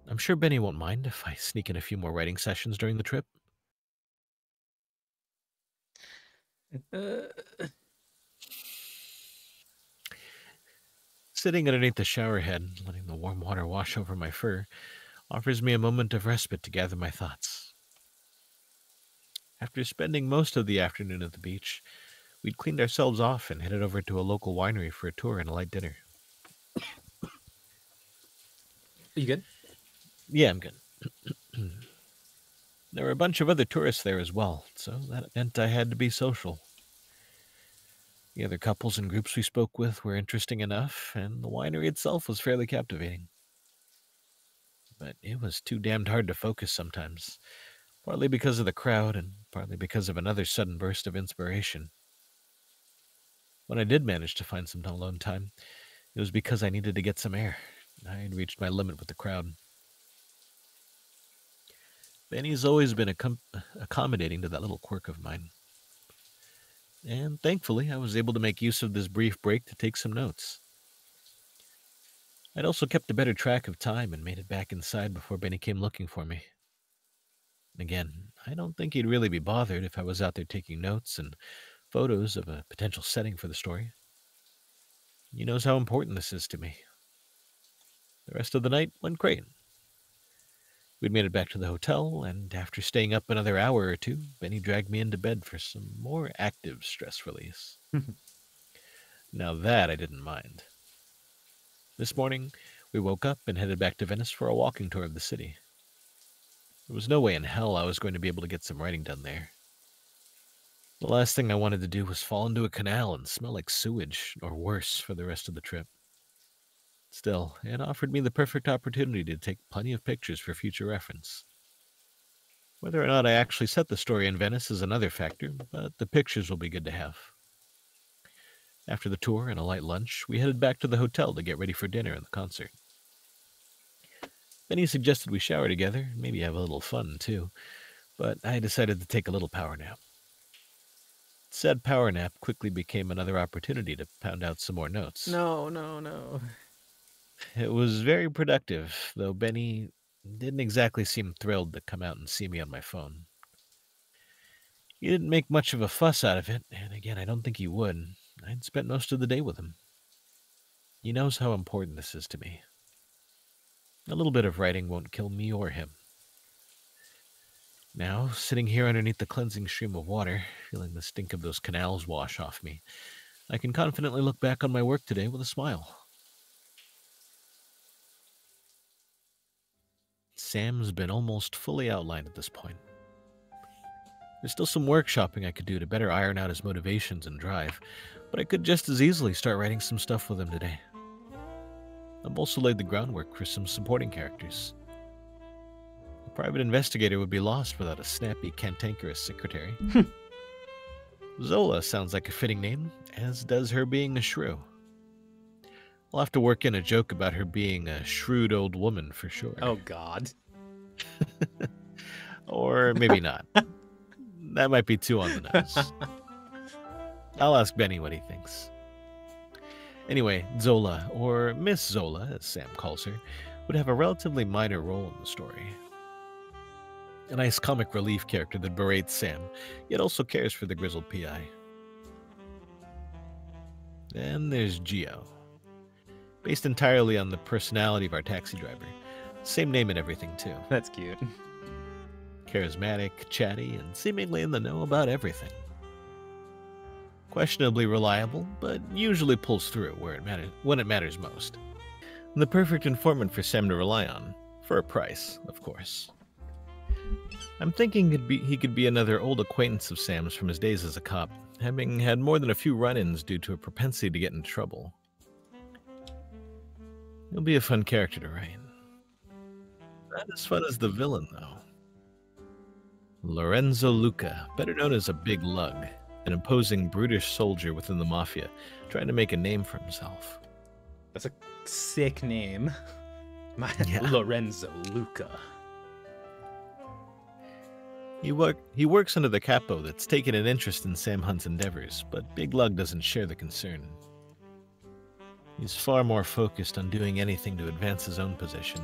I'm sure Benny won't mind if I sneak in a few more writing sessions during the trip. Sitting underneath the shower head, letting the warm water wash over my fur, offers me a moment of respite to gather my thoughts. After spending most of the afternoon at the beach, we'd cleaned ourselves off and headed over to a local winery for a tour and a light dinner. You good? Yeah, I'm good. There were a bunch of other tourists there as well, so that meant I had to be social. The other couples and groups we spoke with were interesting enough, and the winery itself was fairly captivating. But it was too damned hard to focus sometimes, partly because of the crowd and partly because of another sudden burst of inspiration. When I did manage to find some alone time, it was because I needed to get some air. I had reached my limit with the crowd. Benny's always been accommodating to that little quirk of mine. And thankfully, I was able to make use of this brief break to take some notes. I'd also kept a better track of time and made it back inside before Benny came looking for me. Again, I don't think he'd really be bothered if I was out there taking notes and photos of a potential setting for the story. He knows how important this is to me. The rest of the night went great. We'd made it back to the hotel, and after staying up another hour or two, Benny dragged me into bed for some more active stress release. Now that I didn't mind. This morning, we woke up and headed back to Venice for a walking tour of the city. There was no way in hell I was going to be able to get some writing done there. The last thing I wanted to do was fall into a canal and smell like sewage, or worse, for the rest of the trip. Still, it offered me the perfect opportunity to take plenty of pictures for future reference. Whether or not I actually set the story in Venice is another factor, but the pictures will be good to have. After the tour and a light lunch, we headed back to the hotel to get ready for dinner and the concert. Then he suggested we shower together, maybe have a little fun too, but I decided to take a little power nap. Said power nap quickly became another opportunity to pound out some more notes. No. It was very productive, though Benny didn't exactly seem thrilled to come out and see me on my phone. He didn't make much of a fuss out of it, and again, I don't think he would. I'd spent most of the day with him. He knows how important this is to me. A little bit of writing won't kill me or him. Now, sitting here underneath the cleansing stream of water, feeling the stink of those canals wash off me, I can confidently look back on my work today with a smile. Sam's been almost fully outlined at this point. There's still some workshopping I could do to better iron out his motivations and drive, but I could just as easily start writing some stuff with him today. I've also laid the groundwork for some supporting characters. A private investigator would be lost without a snappy, cantankerous secretary. Zola sounds like a fitting name, as does her being a shrew. I'll have to work in a joke about her being a shrewd old woman for sure. Oh, God. Or maybe not. That might be too on the nose. I'll ask Benny what he thinks. Anyway, Zola, or Miss Zola, as Sam calls her, would have a relatively minor role in the story. A nice comic relief character that berates Sam, yet also cares for the grizzled PI. Then there's Gio. Based entirely on the personality of our taxi driver. Same name and everything, too. That's cute. Charismatic, chatty, and seemingly in the know about everything. Questionably reliable, but usually pulls through when it matters most. The perfect informant for Sam to rely on, for a price, of course. I'm thinking he could be another old acquaintance of Sam's from his days as a cop, having had more than a few run-ins due to a propensity to get into trouble. He'll be a fun character to write. Not as fun as the villain, though. Lorenzo Luca, better known as a Big Lug, an imposing, brutish soldier within the Mafia, trying to make a name for himself. That's a sick name. Yeah. Lorenzo Luca. He works under the capo that's taken an interest in Sam Hunt's endeavors, but Big Lug doesn't share the concern. He's far more focused on doing anything to advance his own position.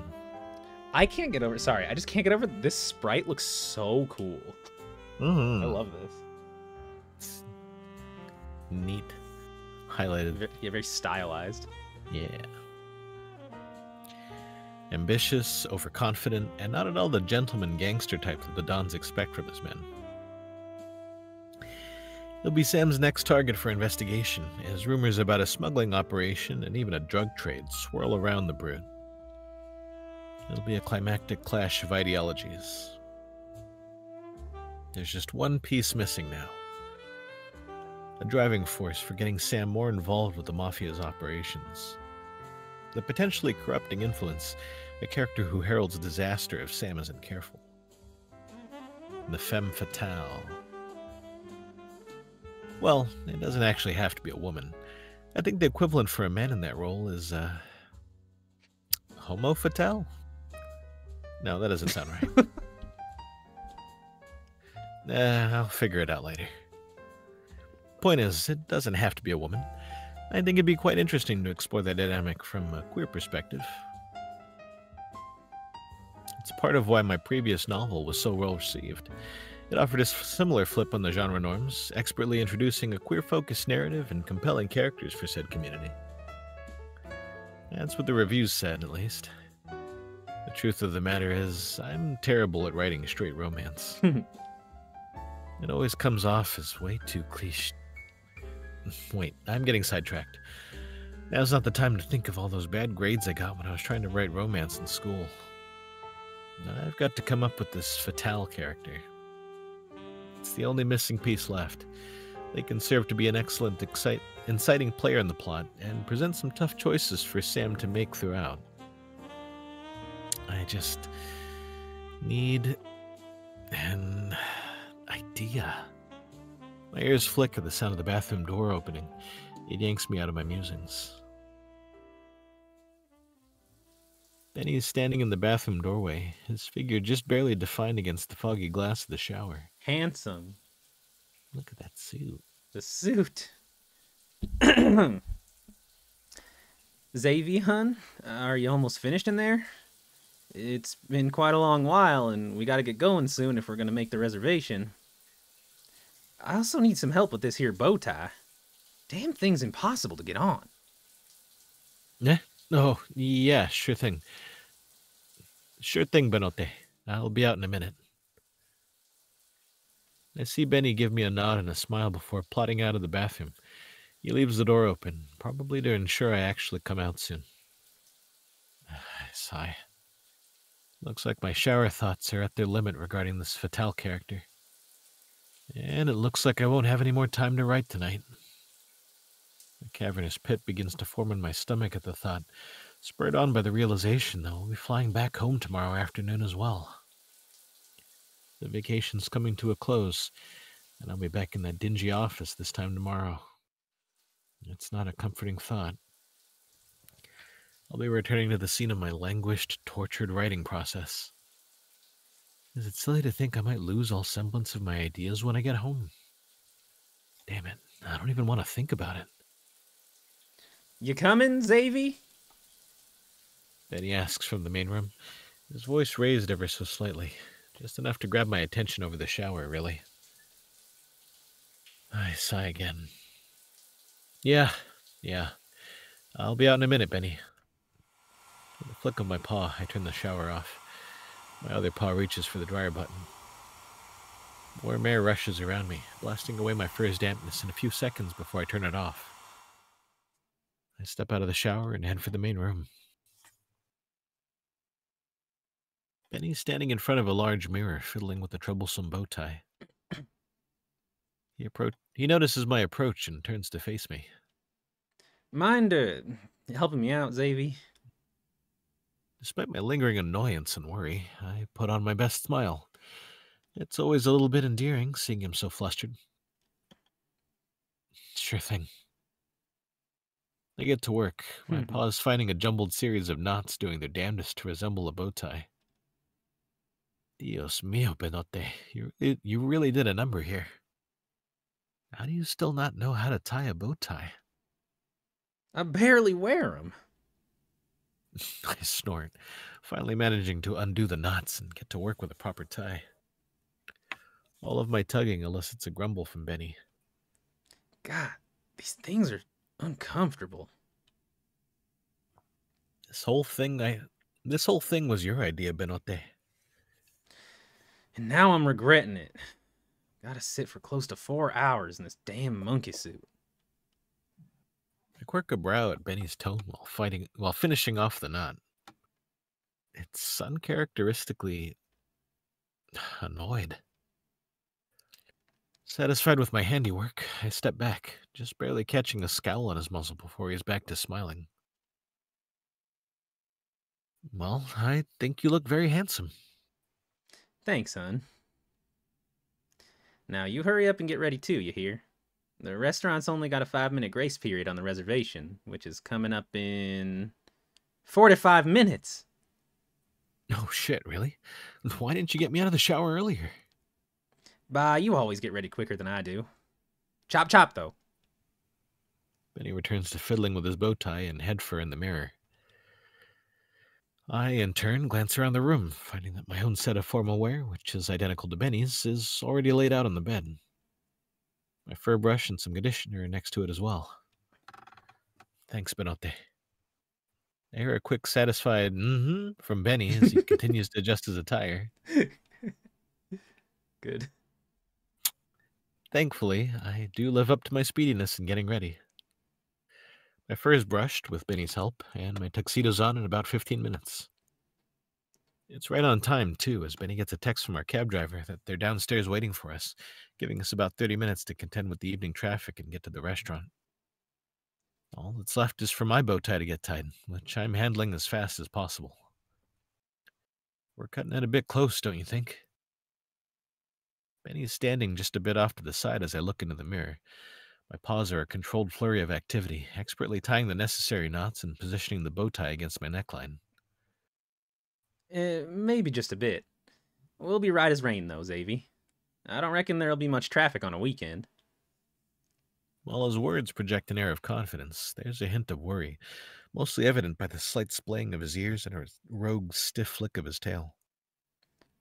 I just can't get over this sprite looks so cool. Mm-hmm. I love this. It's neat. Highlighted. Yeah, very stylized. Yeah. Ambitious, overconfident, and not at all the gentleman gangster type that the Dons expect from his men. He'll be Sam's next target for investigation, as rumors about a smuggling operation and even a drug trade swirl around the brute. It'll be a climactic clash of ideologies. There's just one piece missing now. A driving force for getting Sam more involved with the Mafia's operations. The potentially corrupting influence, a character who heralds disaster if Sam isn't careful. The femme fatale. Well, it doesn't actually have to be a woman. I think the equivalent for a man in that role is, homo fatale? No, that doesn't sound right. I'll figure it out later. Point is, it doesn't have to be a woman. I think it'd be quite interesting to explore that dynamic from a queer perspective. It's part of why my previous novel was so well received. It offered a similar flip on the genre norms, expertly introducing a queer-focused narrative and compelling characters for said community. That's what the reviews said, at least. The truth of the matter is, I'm terrible at writing straight romance. It always comes off as way too cliché. Wait, I'm getting sidetracked. Now's not the time to think of all those bad grades I got when I was trying to write romance in school. I've got to come up with this fatale character. It's the only missing piece left. They can serve to be an excellent, inciting player in the plot, and present some tough choices for Sam to make throughout. I just need an idea. My ears flick at the sound of the bathroom door opening. It yanks me out of my musings. Benny is standing in the bathroom doorway, his figure just barely defined against the foggy glass of the shower. Handsome. Look at that suit. The suit. Xavier, hun, are you almost finished in there? It's been quite a long while, and we gotta get going soon if we're gonna make the reservation. I also need some help with this here bow tie. Damn thing's impossible to get on. Eh? Oh, yeah, sure thing. Sure thing, Benote. I'll be out in a minute. I see Benny give me a nod and a smile before plodding out of the bathroom. He leaves the door open, probably to ensure I actually come out soon. I sigh. Looks like my shower thoughts are at their limit regarding this fatale character. And it looks like I won't have any more time to write tonight. A cavernous pit begins to form in my stomach at the thought, spurred on by the realization that we'll be flying back home tomorrow afternoon as well. The vacation's coming to a close, and I'll be back in that dingy office this time tomorrow. It's not a comforting thought. I'll be returning to the scene of my languished, tortured writing process. Is it silly to think I might lose all semblance of my ideas when I get home? Damn it, I don't even want to think about it. You coming, Xavi? Benny asks from the main room, his voice raised ever so slightly, just enough to grab my attention over the shower, really. I sigh again. Yeah. I'll be out in a minute, Benny. With a flick of my paw, I turn the shower off. My other paw reaches for the dryer button. Warm air rushes around me, blasting away my fur's dampness in a few seconds before I turn it off. I step out of the shower and head for the main room. Benny's standing in front of a large mirror, fiddling with a troublesome bow tie. He notices my approach and turns to face me. Mind helping me out, Xavi? Despite my lingering annoyance and worry, I put on my best smile. It's always a little bit endearing seeing him so flustered. Sure thing. I get to work, my paws finding a jumbled series of knots doing their damnedest to resemble a bow tie. Dios mío, Benote, you really did a number here. How do you still not know how to tie a bow tie? I barely wear them. I snort, finally managing to undo the knots and get to work with a proper tie. All of my tugging elicits a grumble from Benny. God, these things are uncomfortable. This whole thing was your idea, Benote. And now I'm regretting it. Gotta sit for close to 4 hours in this damn monkey suit. I quirk a brow at Benny's tone while finishing off the knot. It's uncharacteristically annoyed. Satisfied with my handiwork, I step back, just barely catching a scowl on his muzzle before he's back to smiling. Well, I think you look very handsome. Thanks, son. Now you hurry up and get ready too, you hear? The restaurant's only got a 5-minute grace period on the reservation, which is coming up in 45 minutes. Oh shit, really? Why didn't you get me out of the shower earlier? Bah, you always get ready quicker than I do. Chop chop, though. Benny returns to fiddling with his bow tie and head fur in the mirror. I, in turn, glance around the room, finding that my own set of formal wear, which is identical to Benny's, is already laid out on the bed. My fur brush and some conditioner are next to it as well. Thanks, Benote. I hear a quick, satisfied from Benny as he continues to adjust his attire. Good. Thankfully, I do live up to my speediness in getting ready. My fur is brushed with Benny's help, and my tuxedo's on in about 15 minutes. It's right on time, too, as Benny gets a text from our cab driver that they're downstairs waiting for us, giving us about 30 minutes to contend with the evening traffic and get to the restaurant. All that's left is for my bow tie to get tied, which I'm handling as fast as possible. We're cutting it a bit close, don't you think? Benny's standing just a bit off to the side as I look into the mirror. My paws are a controlled flurry of activity, expertly tying the necessary knots and positioning the bow tie against my neckline. Maybe just a bit. We'll be right as rain, though, Xavi. I don't reckon there'll be much traffic on a weekend. While his words project an air of confidence, there's a hint of worry, mostly evident by the slight splaying of his ears and a rogue, stiff flick of his tail.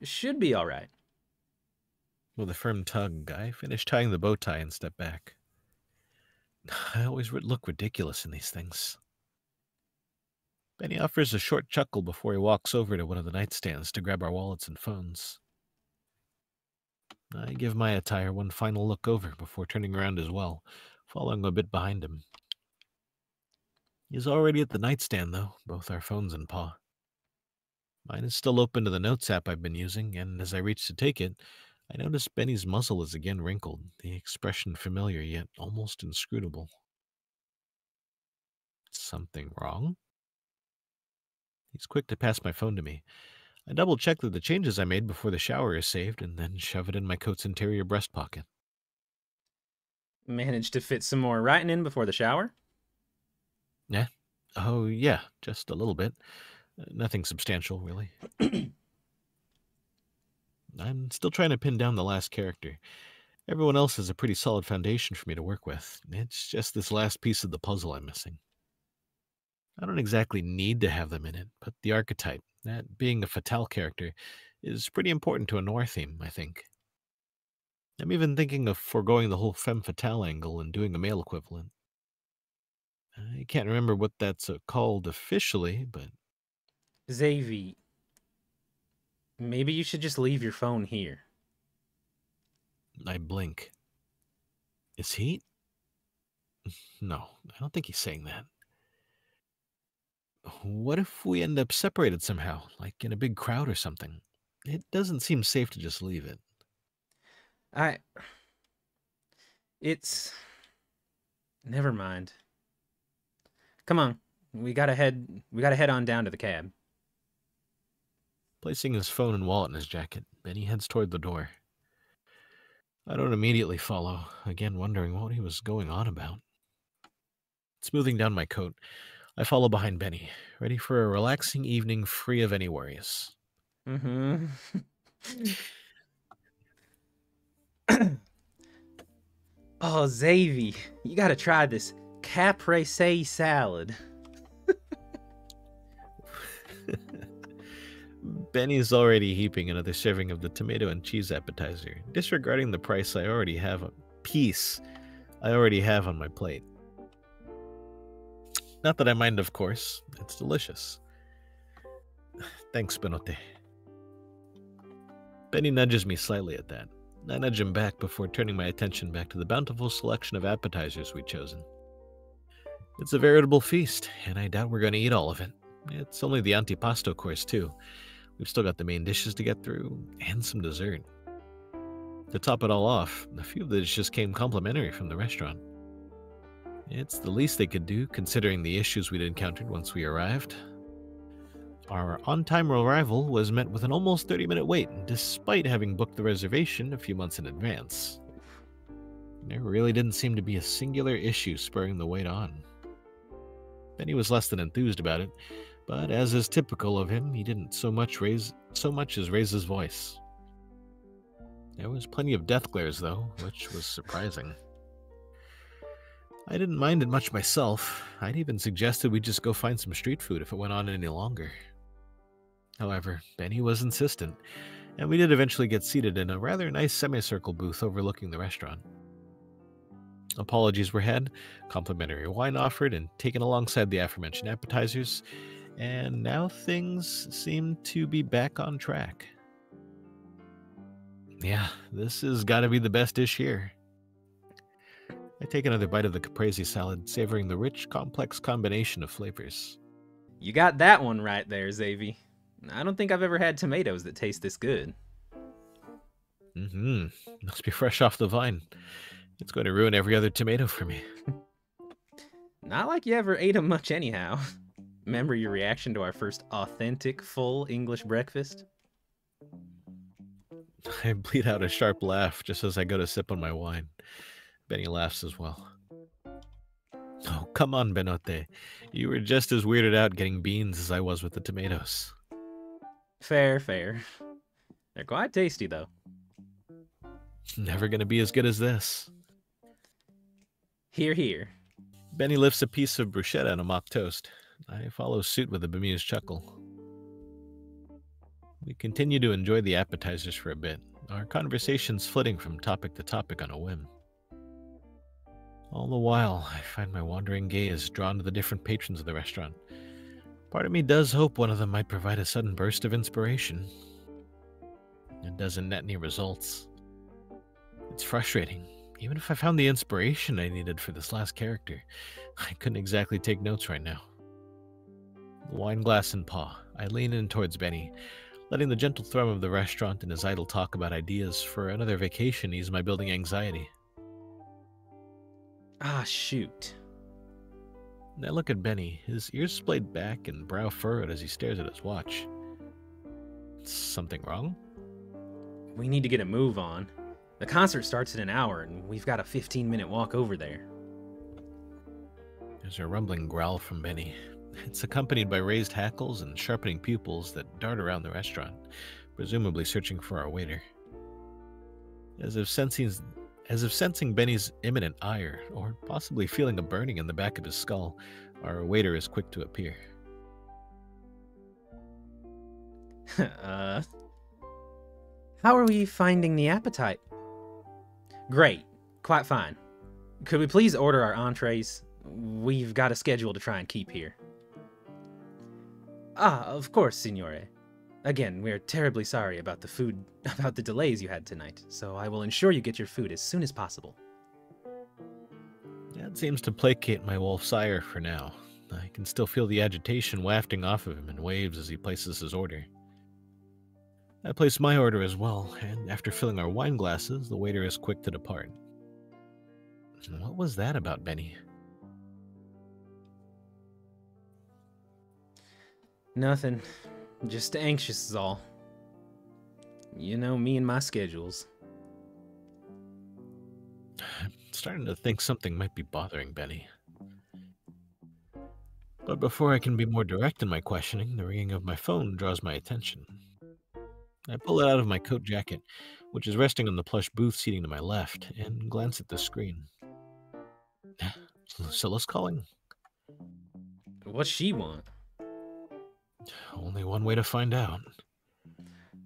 Should be all right. With a firm tug, I finish tying the bow tie and step back. I always look ridiculous in these things. Benny offers a short chuckle before he walks over to one of the nightstands to grab our wallets and phones. I give my attire one final look over before turning around as well, following a bit behind him. He's already at the nightstand, though, both our phones in paw. Mine is still open to the notes app I've been using, and as I reach to take it, I notice Benny's muzzle is again wrinkled, the expression familiar yet almost inscrutable. Something wrong? He's quick to pass my phone to me. I double-check that the changes I made before the shower are saved, and then shove it in my coat's interior breast pocket. Managed to fit some more writing in before the shower? Yeah? Oh, yeah, just a little bit. Nothing substantial, really. I'm still trying to pin down the last character. Everyone else has a pretty solid foundation for me to work with. It's just this last piece of the puzzle I'm missing. I don't exactly need to have them in it, but the archetype, that being a fatale character, is pretty important to a noir theme, I think. I'm even thinking of foregoing the whole femme fatale angle and doing a male equivalent. I can't remember what that's called officially, but Xavi, maybe you should just leave your phone here. I blink. Is he? No, I don't think he's saying that. What if we end up separated somehow, like in a big crowd or something? It doesn't seem safe to just leave it. I. It's. Never mind. Come on. We gotta head on down to the cab. Placing his phone and wallet in his jacket, Benny heads toward the door. I don't immediately follow, again wondering what he was going on about. Smoothing down my coat, I follow behind Benny, ready for a relaxing evening free of any worries. Mm-hmm. Oh, Xavi, you gotta try this caprese salad. Benny's already heaping another serving of the tomato and cheese appetizer, disregarding the piece I already have on my plate. Not that I mind, of course. It's delicious. Thanks, Benote. Benny nudges me slightly at that. I nudge him back before turning my attention back to the bountiful selection of appetizers we'd chosen. It's a veritable feast, and I doubt we're going to eat all of it. It's only the antipasto course, too. We've still got the main dishes to get through, and some dessert. To top it all off, a few of the dishes came complimentary from the restaurant. It's the least they could do, considering the issues we'd encountered once we arrived. Our on-time arrival was met with an almost 30-minute wait, despite having booked the reservation a few months in advance. There really didn't seem to be a singular issue spurring the wait on. Benny was less than enthused about it, but as is typical of him, he didn't so much as raise his voice. There was plenty of death glares, though, which was surprising. I didn't mind it much myself. I'd even suggested we just go find some street food if it went on any longer. However, Benny was insistent, and we did eventually get seated in a rather nice semicircle booth overlooking the restaurant. Apologies were had, complimentary wine offered and taken alongside the aforementioned appetizers, and now things seem to be back on track. Yeah, this has got to be the best dish here. I take another bite of the caprese salad, savoring the rich, complex combination of flavors. You got that one right there, Xavi. I don't think I've ever had tomatoes that taste this good. Must be fresh off the vine. It's going to ruin every other tomato for me. Not like you ever ate them much anyhow. Remember your reaction to our first authentic, full English breakfast? I bleed out a sharp laugh just as I go to sip on my wine. Benny laughs as well. Oh, come on, Benote. You were just as weirded out getting beans as I was with the tomatoes. Fair, fair. They're quite tasty, though. Never gonna be as good as this. Here, here. Benny lifts a piece of bruschetta and a mock toast. I follow suit with a bemused chuckle. We continue to enjoy the appetizers for a bit, our conversations flitting from topic to topic on a whim. All the while, I find my wandering gaze drawn to the different patrons of the restaurant. Part of me does hope one of them might provide a sudden burst of inspiration. It doesn't net any results. It's frustrating. Even if I found the inspiration I needed for this last character, I couldn't exactly take notes right now. The wine glass in paw, I lean in towards Benny, letting the gentle thrum of the restaurant and his idle talk about ideas for another vacation ease my building anxiety. Ah, shoot. I look at Benny, his ears splayed back and brow furrowed as he stares at his watch. Something wrong? We need to get a move on. The concert starts in an hour, and we've got a 15-minute walk over there. There's a rumbling growl from Benny. It's accompanied by raised hackles and sharpening pupils that dart around the restaurant, presumably searching for our waiter. As if sensing Benny's imminent ire, or possibly feeling a burning in the back of his skull, our waiter is quick to appear. How are we finding the appetite? Great. Quite fine. Could we please order our entrees? We've got a schedule to try and keep here. Ah, of course, signore. Again, we're terribly sorry about the delays you had tonight, so I will ensure you get your food as soon as possible. That seems to placate my wolf's ire for now. I can still feel the agitation wafting off of him in waves as he places his order. I place my order as well, and after filling our wine glasses, the waiter is quick to depart. What was that about Benny? Nothing. Just anxious is all. You know me and my schedules. I'm starting to think something might be bothering Benny. But before I can be more direct in my questioning, the ringing of my phone draws my attention. I pull it out of my coat jacket, which is resting on the plush booth seating to my left, and glance at the screen. Lucilla's calling? What's she want? Only one way to find out.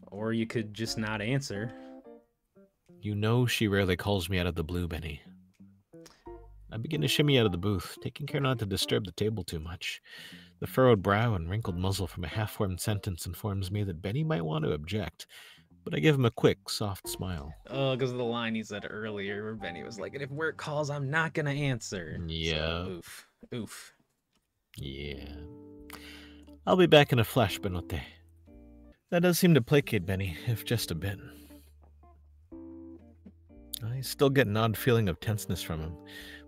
Or you could just not answer. You know she rarely calls me out of the blue, Benny. I begin to shimmy out of the booth, taking care not to disturb the table too much. The furrowed brow and wrinkled muzzle from a half-formed sentence informs me that Benny might want to object, but I give him a quick, soft smile. Oh, because of the line he said earlier where Benny was like, if work calls, I'm not gonna answer. Yeah. So, oof. Yeah. I'll be back in a flash, Benote. That does seem to placate Benny, if just a bit. I still get an odd feeling of tenseness from him,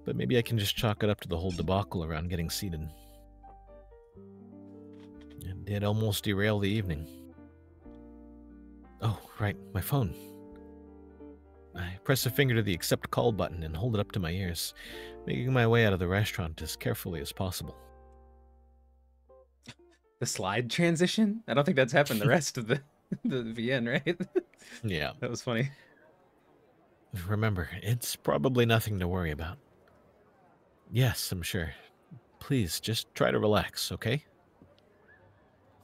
but maybe I can just chalk it up to the whole debacle around getting seated. It did almost derail the evening. Oh, right, my phone. I press a finger to the accept call button and hold it up to my ears, making my way out of the restaurant as carefully as possible. The slide transition? I don't think that's happened the rest of the VN, right? Yeah. That was funny. Remember, it's probably nothing to worry about. Yes, I'm sure. Please, just try to relax, okay?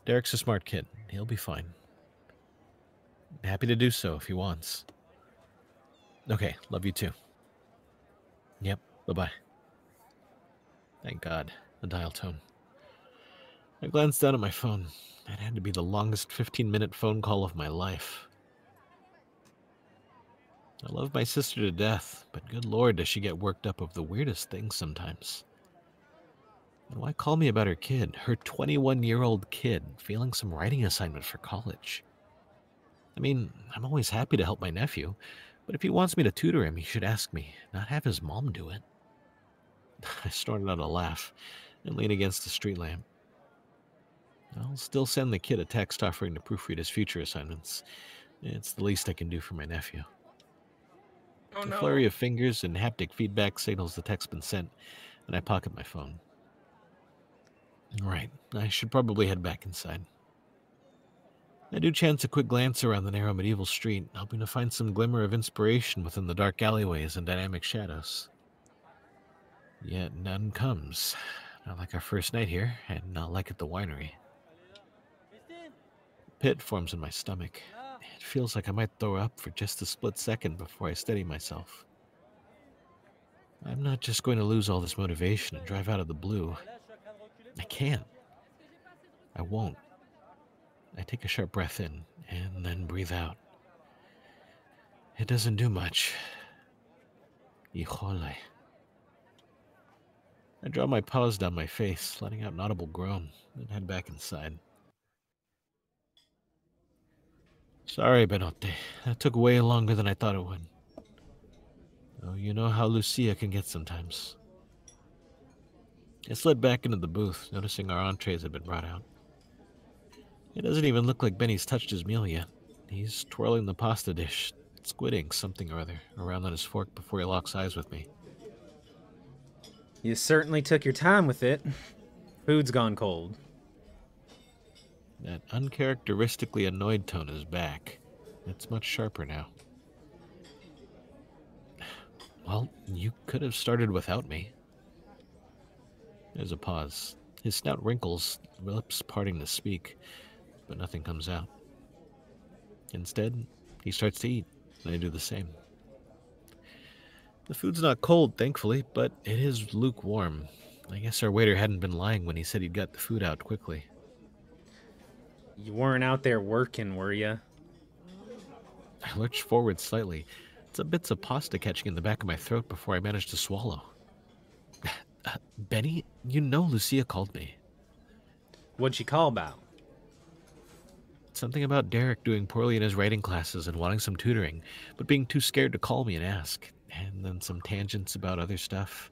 Derek's a smart kid. He'll be fine. Happy to do so if he wants. Okay, love you too. Yep, bye-bye. Thank God, the dial tone. I glanced down at my phone. That had to be the longest 15-minute phone call of my life. I love my sister to death, but good Lord, does she get worked up over the weirdest things sometimes. And why call me about her kid, her 21-year-old kid, failing some writing assignment for college? I mean, I'm always happy to help my nephew, but if he wants me to tutor him, he should ask me, not have his mom do it. I snorted out a laugh and leaned against the street lamp. I'll still send the kid a text offering to proofread his future assignments. It's the least I can do for my nephew. Oh, A no. flurry of fingers and haptic feedback signals the text been sent, and I pocket my phone. Right, I should probably head back inside. I do chance a quick glance around the narrow medieval street, hoping to find some glimmer of inspiration within the dark alleyways and dynamic shadows. Yet none comes. Not like our first night here, and not like at the winery. A pit forms in my stomach. It feels like I might throw up for just a split second before I steady myself. I'm not just going to lose all this motivation and drive out of the blue. I can't. I won't. I take a sharp breath in, and then breathe out. It doesn't do much. Híjole. I draw my paws down my face, letting out an audible groan, and head back inside. Sorry, Benote. That took way longer than I thought it would. Oh, you know how Lucia can get sometimes. I slid back into the booth, noticing our entrees had been brought out. It doesn't even look like Benny's touched his meal yet. He's twirling the pasta dish, squidding something or other around on his fork before he locks eyes with me. You certainly took your time with it. Food's gone cold. That uncharacteristically annoyed tone is back. It's much sharper now. Well, you could have started without me. There's a pause. His snout wrinkles, lips parting to speak, but nothing comes out. Instead, he starts to eat, and I do the same. The food's not cold, thankfully, but it is lukewarm. I guess our waiter hadn't been lying when he said he'd got the food out quickly. You weren't out there working, were you? I lurched forward slightly. It's a bits of pasta catching in the back of my throat before I managed to swallow. Benny, you know Lucia called me. What'd she call about? Something about Derek doing poorly in his writing classes and wanting some tutoring, but being too scared to call me and ask. And then some tangents about other stuff.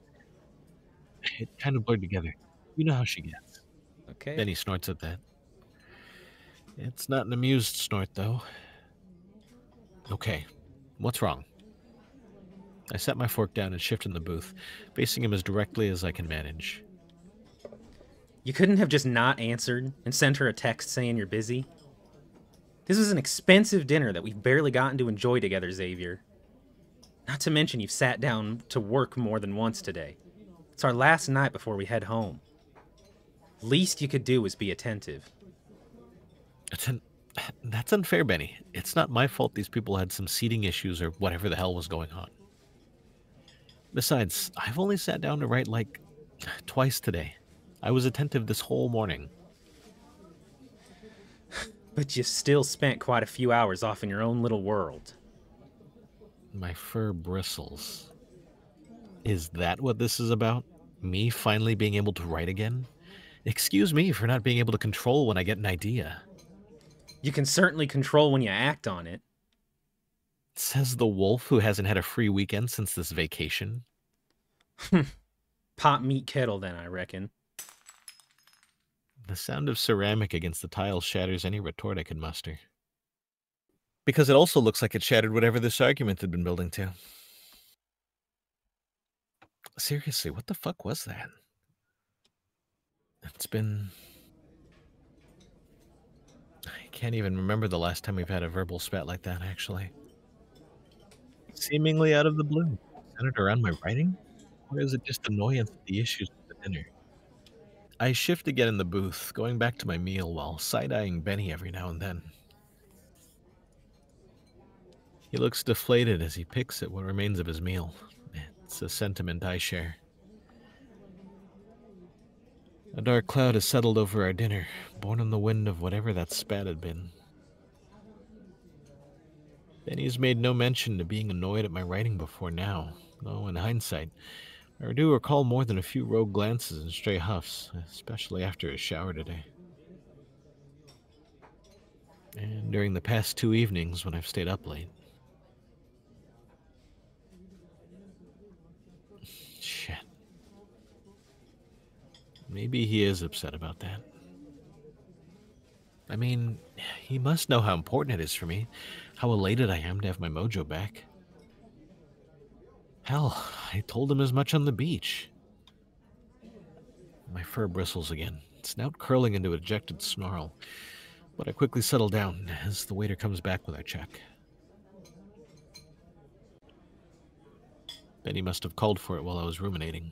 It kind of blurred together. You know how she gets. Okay. Benny snorts at that. It's not an amused snort, though. Okay, what's wrong? I set my fork down and shifted in the booth, facing him as directly as I can manage. You couldn't have just not answered and sent her a text saying you're busy? This was an expensive dinner that we've barely gotten to enjoy together, Xavier. Not to mention you've sat down to work more than once today. It's our last night before we head home. Least you could do is be attentive. That's unfair, Benny. It's not my fault these people had some seating issues or whatever the hell was going on. Besides, I've only sat down to write like twice today. I was attentive this whole morning. But you still spent quite a few hours off in your own little world. My fur bristles. Is that what this is about? Me finally being able to write again? Excuse me for not being able to control when I get an idea. You can certainly control when you act on it. Says the wolf who hasn't had a free weekend since this vacation. Pot meat kettle then, I reckon. The sound of ceramic against the tiles shatters any retort I could muster. Because it also looks like it shattered whatever this argument had been building to. Seriously, what the fuck was that? It's been... I can't even remember the last time we've had a verbal spat like that, actually. Seemingly out of the blue. Centered around my writing? Or is it just annoyance at the issues with the dinner? I shift again in the booth, going back to my meal while side-eyeing Benny every now and then. He looks deflated as he picks at what remains of his meal. It's a sentiment I share. A dark cloud has settled over our dinner, born on the wind of whatever that spat had been. Benny's made no mention to being annoyed at my writing before now, though in hindsight, I do recall more than a few rogue glances and stray huffs, especially after his shower today. And during the past 2 evenings when I've stayed up late. Shit. Maybe he is upset about that. I mean, he must know how important it is for me, how elated I am to have my mojo back. Hell, I told him as much on the beach. My fur bristles again, snout curling into a dejected snarl, but I quickly settle down as the waiter comes back with our check. Benny must have called for it while I was ruminating.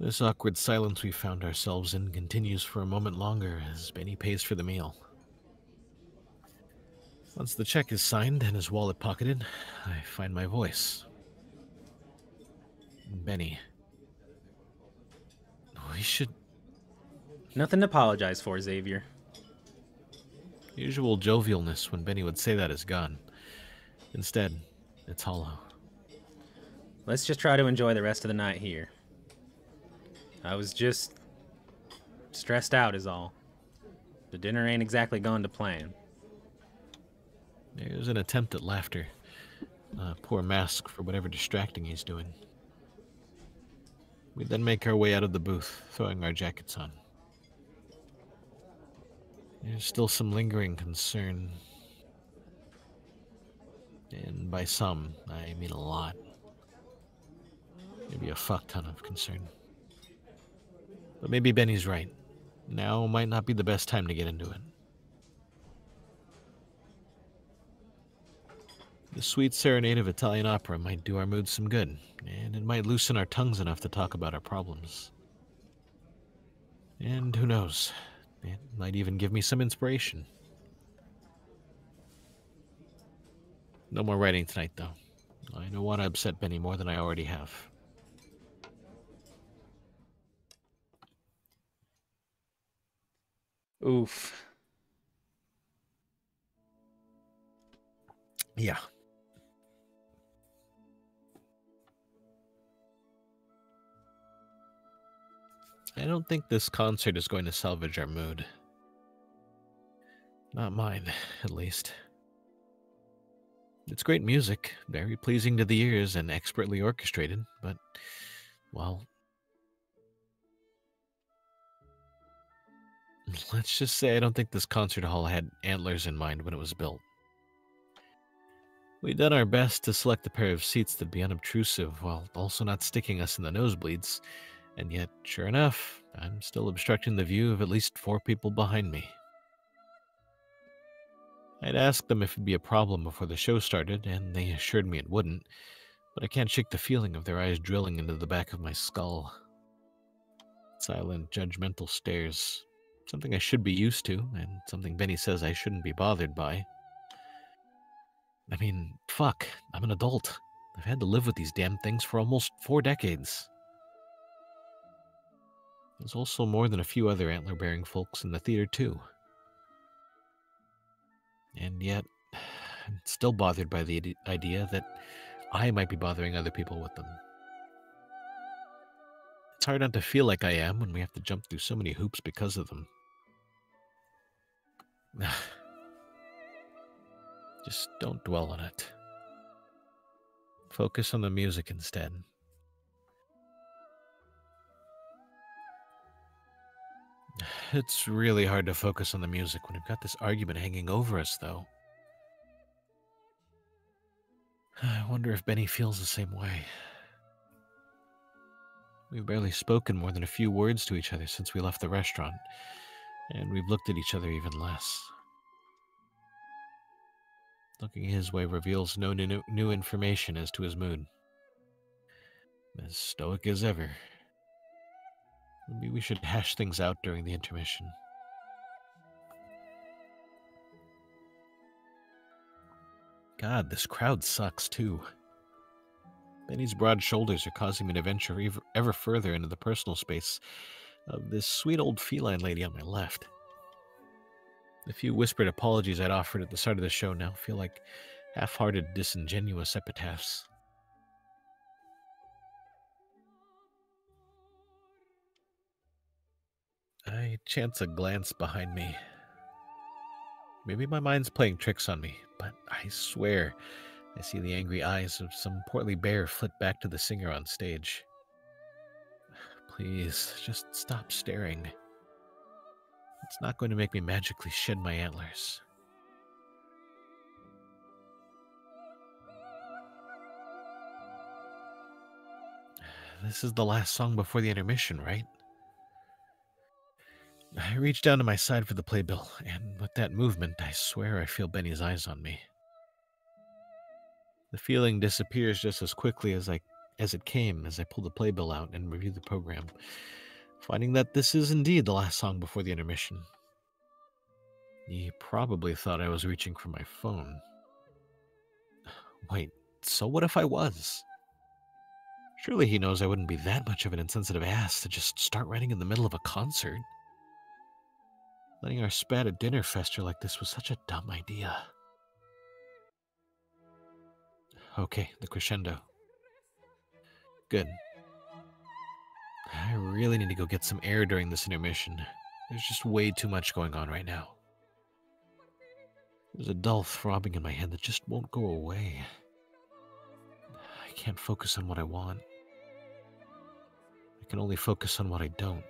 This awkward silence we found ourselves in continues for a moment longer as Benny pays for the meal. Once the check is signed and his wallet pocketed, I find my voice. Benny. We should... Nothing to apologize for, Xavier. Usual jovialness when Benny would say that is gone. Instead, it's hollow. Let's just try to enjoy the rest of the night here. I was just stressed out is all. The dinner ain't exactly gone to plan. There's an attempt at laughter. A poor mask for whatever distracting he's doing. We then make our way out of the booth, throwing our jackets on. There's still some lingering concern. And by some, I mean a lot. Maybe a fuck ton of concern. But maybe Benny's right. Now might not be the best time to get into it. The sweet serenade of Italian opera might do our mood some good, and it might loosen our tongues enough to talk about our problems. And who knows, it might even give me some inspiration. No more writing tonight, though. I don't want to upset Benny more than I already have. Oof. Yeah. I don't think this concert is going to salvage our mood. Not mine, at least. It's great music, very pleasing to the ears and expertly orchestrated, but, well, let's just say I don't think this concert hall had antlers in mind when it was built. We'd done our best to select a pair of seats that'd be unobtrusive while also not sticking us in the nosebleeds, and yet, sure enough, I'm still obstructing the view of at least 4 people behind me. I'd asked them if it'd be a problem before the show started, and they assured me it wouldn't, but I can't shake the feeling of their eyes drilling into the back of my skull. Silent, judgmental stares. Something I should be used to, and something Benny says I shouldn't be bothered by. I mean, fuck, I'm an adult. I've had to live with these damn things for almost 4 decades. There's also more than a few other antler-bearing folks in the theater, too. And yet, I'm still bothered by the idea that I might be bothering other people with them. It's hard not to feel like I am when we have to jump through so many hoops because of them. Just don't dwell on it. Focus on the music instead. It's really hard to focus on the music when we've got this argument hanging over us, though. I wonder if Benny feels the same way. We've barely spoken more than a few words to each other since we left the restaurant, and we've looked at each other even less. Looking his way reveals no new information as to his mood. As stoic as ever. Maybe we should hash things out during the intermission. God, this crowd sucks, too. Benny's broad shoulders are causing me to venture ever further into the personal space of this sweet old feline lady on my left. The few whispered apologies I'd offered at the start of the show now feel like half-hearted, disingenuous epitaphs. I chance a glance behind me. Maybe my mind's playing tricks on me, but I swear I see the angry eyes of some portly bear flit back to the singer on stage. Please, just stop staring. It's not going to make me magically shed my antlers. This is the last song before the intermission, right? I reach down to my side for the playbill, and with that movement, I swear I feel Benny's eyes on me. The feeling disappears just as quickly as it came as I pull the playbill out and review the program, finding that this is indeed the last song before the intermission. He probably thought I was reaching for my phone. Wait, so what if I was? Surely he knows I wouldn't be that much of an insensitive ass to just start writing in the middle of a concert. Letting our spat at dinner fester like this was such a dumb idea. Okay, the crescendo. Good. I really need to go get some air during this intermission. There's just way too much going on right now. There's a dull throbbing in my head that just won't go away. I can't focus on what I want. I can only focus on what I don't.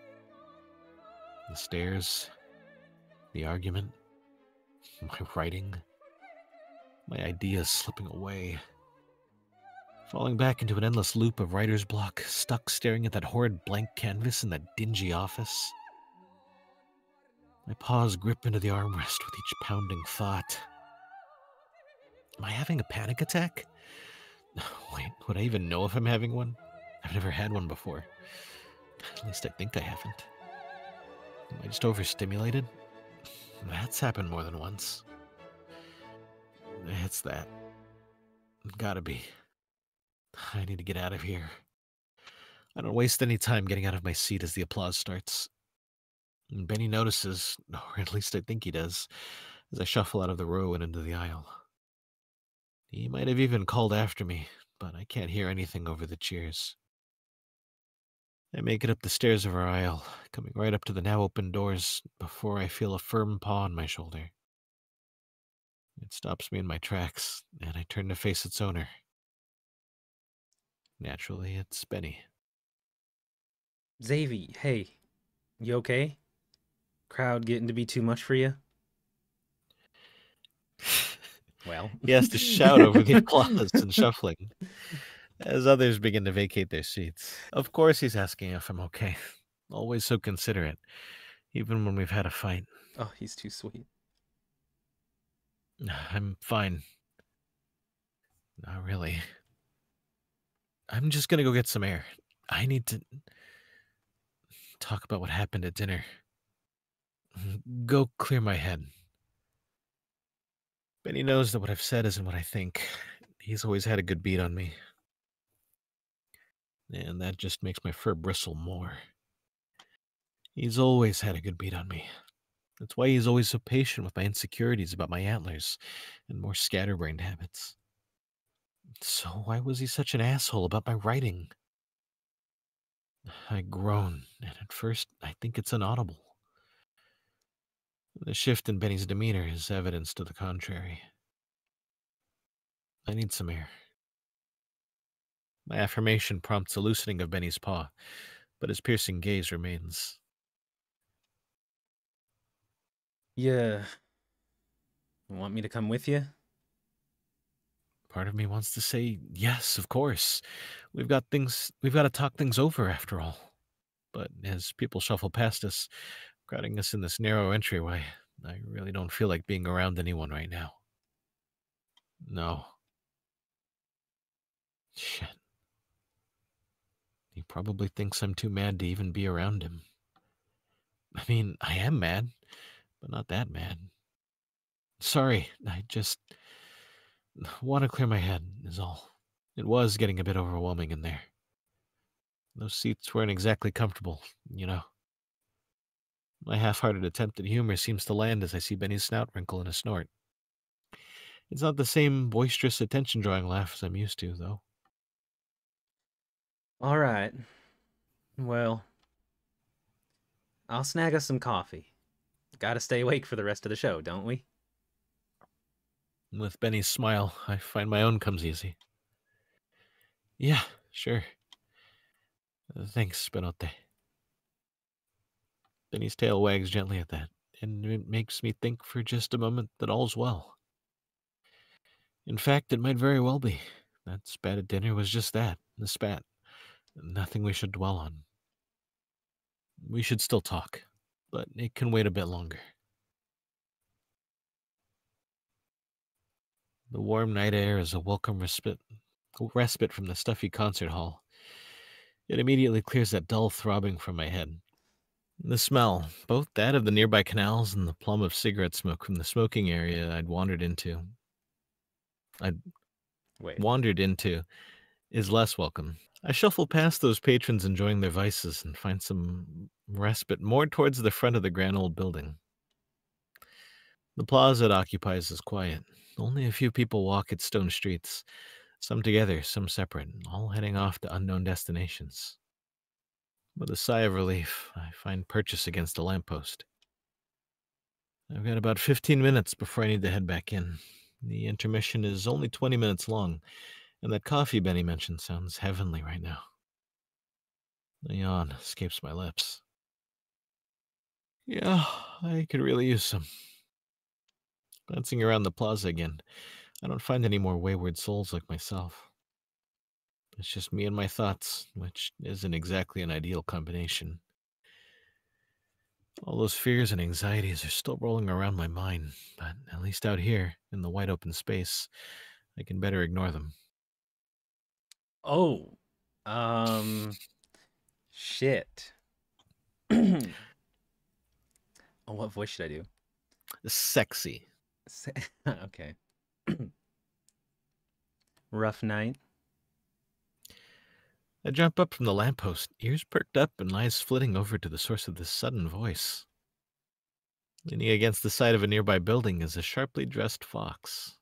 The stairs, the argument, my writing, my ideas slipping away. Falling back into an endless loop of writer's block, stuck staring at that horrid blank canvas in that dingy office. My paws grip into the armrest with each pounding thought. Am I having a panic attack? Wait, would I even know if I'm having one? I've never had one before. At least I think I haven't. Am I just overstimulated? That's happened more than once. It's that. Gotta be. I need to get out of here. I don't waste any time getting out of my seat as the applause starts. And Benny notices, or at least I think he does, as I shuffle out of the row and into the aisle. He might have even called after me, but I can't hear anything over the cheers. I make it up the stairs of our aisle, coming right up to the now open doors before I feel a firm paw on my shoulder. It stops me in my tracks, and I turn to face its owner. Naturally, it's Benny. Xavi, hey, you okay? Crowd getting to be too much for you? Well. He has to shout over the applause and shuffling as others begin to vacate their seats. Of course, he's asking if I'm okay. Always so considerate, even when we've had a fight. Oh, he's too sweet. I'm fine. Not really. I'm just gonna go get some air. I need to talk about what happened at dinner. Go clear my head. Benny knows that what I've said isn't what I think. He's always had a good beat on me. And that just makes my fur bristle more. He's always had a good beat on me. That's why he's always so patient with my insecurities about my antlers and more scatterbrained habits. So why was he such an asshole about my writing? I groan, and at first I think it's inaudible. The shift in Benny's demeanor is evidence to the contrary. I need some air. My affirmation prompts a loosening of Benny's paw, but his piercing gaze remains. Yeah. Want me to come with you? Part of me wants to say, yes, of course. We've got to talk things over after all. But as people shuffle past us, crowding us in this narrow entryway, I really don't feel like being around anyone right now. No. Shit. He probably thinks I'm too mad to even be around him. I mean, I am mad, but not that mad. Sorry, I just want to clear my head, is all. It was getting a bit overwhelming in there. Those seats weren't exactly comfortable, you know. My half-hearted attempt at humor seems to land as I see Benny's snout wrinkle in a snort. It's not the same boisterous attention-drawing laugh as I'm used to, though. All right. Well, I'll snag us some coffee. Gotta stay awake for the rest of the show, don't we? With Benny's smile, I find my own comes easy. Yeah, sure. Thanks, Spinote. Benny's tail wags gently at that, and it makes me think for just a moment that all's well. In fact, it might very well be. That spat at dinner was just that, a spat. Nothing we should dwell on. We should still talk, but it can wait a bit longer. The warm night air is a welcome respite from the stuffy concert hall. It immediately clears that dull throbbing from my head. The smell, both that of the nearby canals and the plum of cigarette smoke from the smoking area I'd Wait. wandered into, is less welcome. I shuffle past those patrons enjoying their vices and find some respite more towards the front of the grand old building. The plaza it occupies is quiet. Only a few people walk its stone streets, some together, some separate, all heading off to unknown destinations. With a sigh of relief, I find purchase against a lamppost. I've got about 15 minutes before I need to head back in. The intermission is only 20 minutes long, and that coffee Benny mentioned sounds heavenly right now. A yawn escapes my lips. Yeah, I could really use some. Glancing around the plaza again, I don't find any more wayward souls like myself. It's just me and my thoughts, which isn't exactly an ideal combination. All those fears and anxieties are still rolling around my mind, but at least out here, in the wide open space, I can better ignore them. Oh, shit. Oh, what voice should I do? Sexy. Okay. Rough night. I jump up from the lamppost, ears perked up and eyes flitting over to the source of this sudden voice. Leaning against the side of a nearby building is a sharply dressed fox.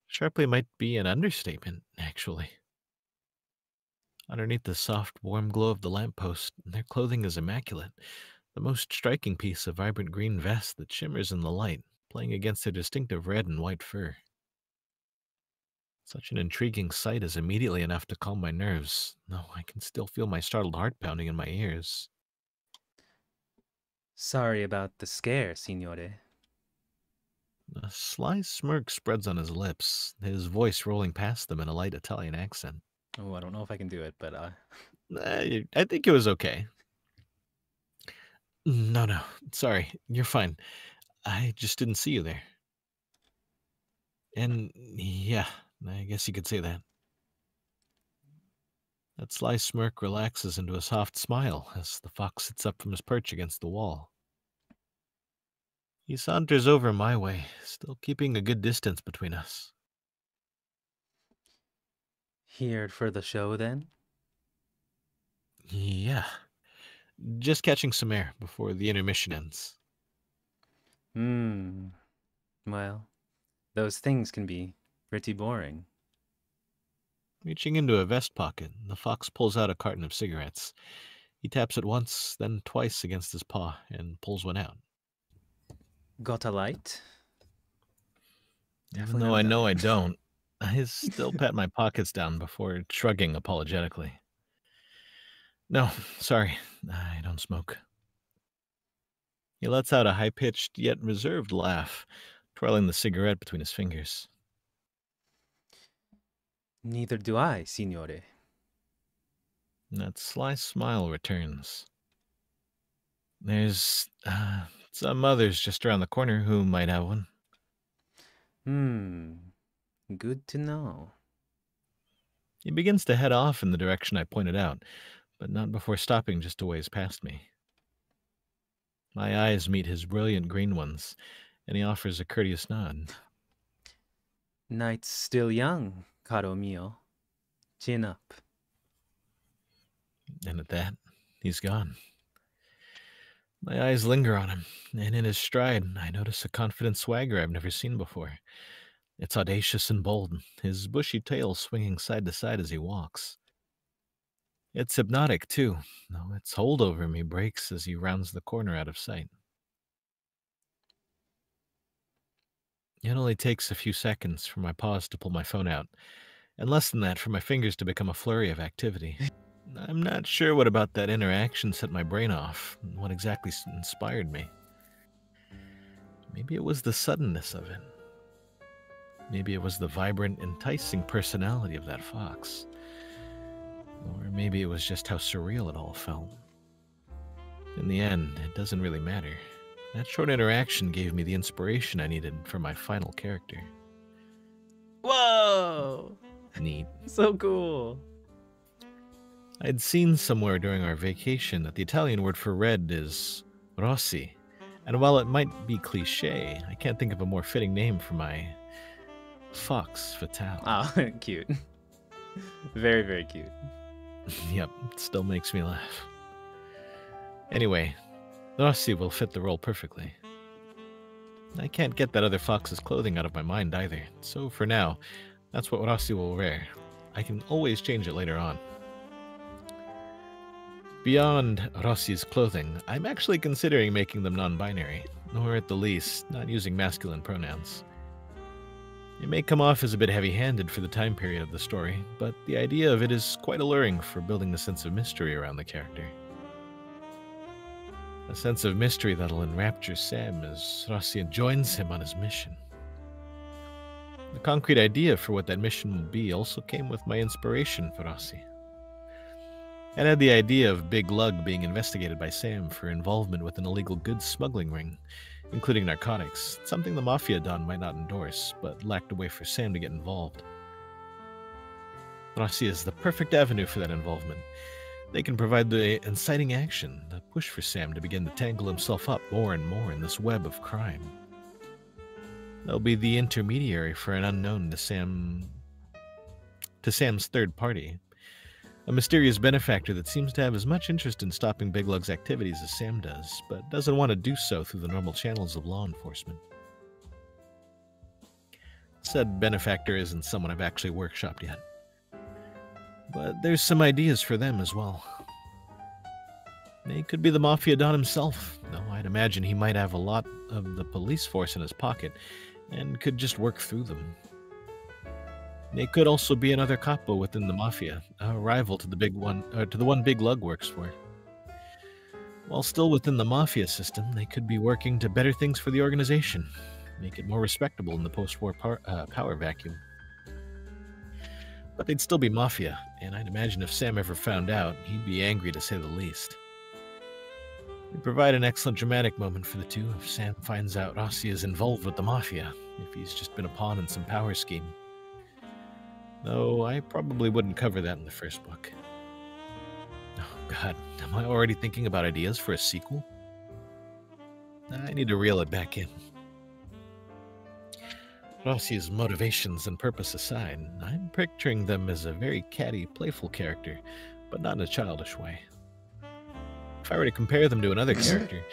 Sharply might be an understatement, actually. Underneath the soft, warm glow of the lamppost, their clothing is immaculate, the most striking piece a vibrant green vest that shimmers in the light, playing against their distinctive red and white fur. Such an intriguing sight is immediately enough to calm my nerves, though I can still feel my startled heart pounding in my ears. Sorry about the scare, signore. A sly smirk spreads on his lips, his voice rolling past them in a light Italian accent. Oh, I don't know if I can do it, but I think it was okay. No, sorry, you're fine. I just didn't see you there. And yeah, I guess you could say that. That sly smirk relaxes into a soft smile as the fox sits up from his perch against the wall. He saunters over my way, still keeping a good distance between us. here for the show then? Yeah, just catching some air before the intermission ends. Hmm. Well, those things can be pretty boring. Reaching into a vest pocket, the fox pulls out a carton of cigarettes. He taps it once, then twice against his paw, and pulls one out. Got a light? Even Definitely though not I a know I gun. don't, I still pat my pockets down before shrugging apologetically. No, sorry, I don't smoke. He lets out a high-pitched yet reserved laugh, twirling the cigarette between his fingers. Neither do I, signore. That sly smile returns. There's some others just around the corner who might have one. Hmm. Good to know. He begins to head off in the direction I pointed out, but not before stopping just a ways past me. My eyes meet his brilliant green ones, and he offers a courteous nod. Night's still young, caro mio. Chin up. And at that, he's gone. My eyes linger on him, and in his stride, I notice a confident swagger I've never seen before. It's audacious and bold, his bushy tail swinging side to side as he walks. It's hypnotic, too, though its hold over me breaks as he rounds the corner out of sight. It only takes a few seconds for my paws to pull my phone out, and less than that for my fingers to become a flurry of activity. I'm not sure what about that interaction set my brain off, and what exactly inspired me. Maybe it was the suddenness of it. Maybe it was the vibrant, enticing personality of that fox. Or maybe it was just how surreal it all felt. In the end, it doesn't really matter. That short interaction gave me the inspiration I needed for my final character. Whoa! Neat. So cool. I'd seen somewhere during our vacation that the Italian word for red is rossi, and while it might be cliche, I can't think of a more fitting name for my fox fatale. Oh, cute. Very, very cute. Yep, it still makes me laugh. Anyway, Rossi will fit the role perfectly. I can't get that other fox's clothing out of my mind either, so for now, that's what Rossi will wear. I can always change it later on. Beyond Rossi's clothing, I'm actually considering making them non-binary, or at the least, not using masculine pronouns. It may come off as a bit heavy-handed for the time period of the story, but the idea of it is quite alluring for building a sense of mystery around the character. A sense of mystery that'll enrapture Sam as Rossi joins him on his mission. The concrete idea for what that mission will be also came with my inspiration for Rossi. and had the idea of Big Lug being investigated by Sam for involvement with an illegal goods smuggling ring, including narcotics, something the Mafia Don might not endorse, but lacked a way for Sam to get involved. Rossi is the perfect avenue for that involvement. They can provide the inciting action, the push for Sam to begin to tangle himself up more and more in this web of crime. They'll be the intermediary for an unknown to Sam's third party, a mysterious benefactor that seems to have as much interest in stopping Big Lug's activities as Sam does, but doesn't want to do so through the normal channels of law enforcement. Said benefactor isn't someone I've actually workshopped yet, but there's some ideas for them as well. It could be the Mafia Don himself, though I'd imagine he might have a lot of the police force in his pocket and could just work through them. It could also be another capo within the Mafia, a rival to the one Big Lug works for. While still within the Mafia system, they could be working to better things for the organization, make it more respectable in the post-war power vacuum. But they'd still be Mafia, and I'd imagine if Sam ever found out, he'd be angry to say the least. It'd provide an excellent dramatic moment for the two if Sam finds out Rossi is involved with the Mafia, if he's just been a pawn in some power scheme. Though I probably wouldn't cover that in the first book. Oh god, am I already thinking about ideas for a sequel? I need to reel it back in. Rossi's motivations and purpose aside, I'm picturing them as a very catty, playful character, but not in a childish way. If I were to compare them to another character,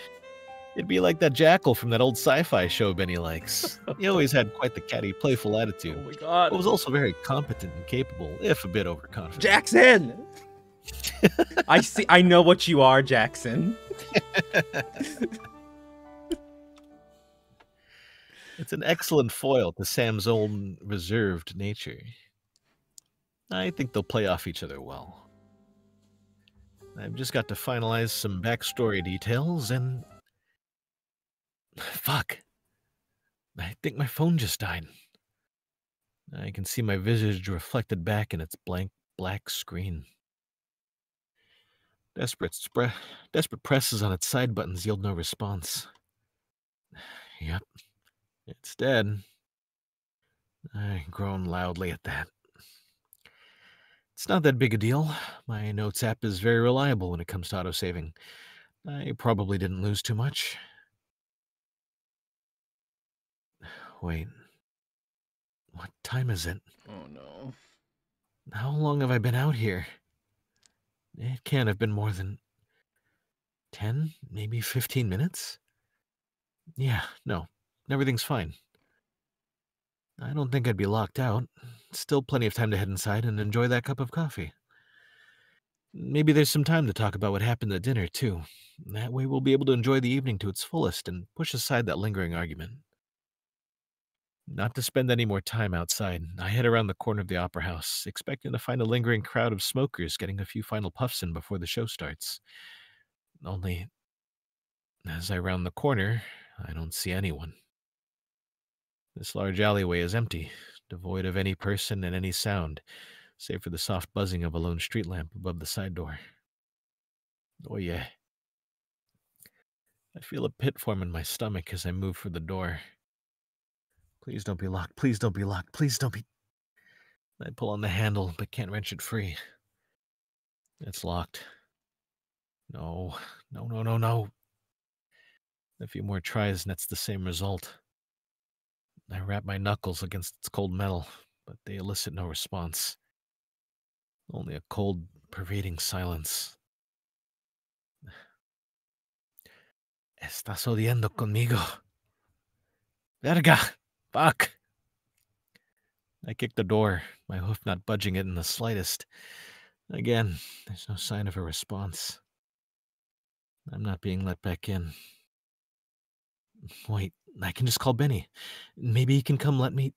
it'd be like that jackal from that old sci-fi show Benny likes. He always had quite the catty, playful attitude. Oh my god. But was also very competent and capable, if a bit overconfident. Jackson! I know what you are, Jackson. It's an excellent foil to Sam's own reserved nature. I think they'll play off each other well. I've just got to finalize some backstory details and... Fuck. I think my phone just died. I can see my visage reflected back in its blank black screen. Desperate presses on its side buttons yield no response. Yep, it's dead. I groan loudly at that. It's not that big a deal. My notes app is very reliable when it comes to autosaving. I probably didn't lose too much. Wait. What time is it? Oh no. How long have I been out here? It can't have been more than 10, maybe 15 minutes? Yeah, no. Everything's fine. I don't think I'd be locked out. Still plenty of time to head inside and enjoy that cup of coffee. Maybe there's some time to talk about what happened at dinner, too. That way we'll be able to enjoy the evening to its fullest and push aside that lingering argument. Not to spend any more time outside, I head around the corner of the Opera House, expecting to find a lingering crowd of smokers getting a few final puffs in before the show starts. Only, as I round the corner, I don't see anyone. This large alleyway is empty, devoid of any person and any sound, save for the soft buzzing of a lone street lamp above the side door. Oh yeah. I feel a pit form in my stomach as I move for the door. Please don't be locked, please don't be locked, please don't be... I pull on the handle, but can't wrench it free. It's locked. No. A few more tries and it's the same result. I wrap my knuckles against its cold metal, but they elicit no response. Only a cold, pervading silence. Estás odiando conmigo. Verga! Fuck! I kick the door, my hoof not budging it in the slightest. Again, there's no sign of a response. I'm not being let back in. Wait, I can just call Benny. Maybe he can come let me...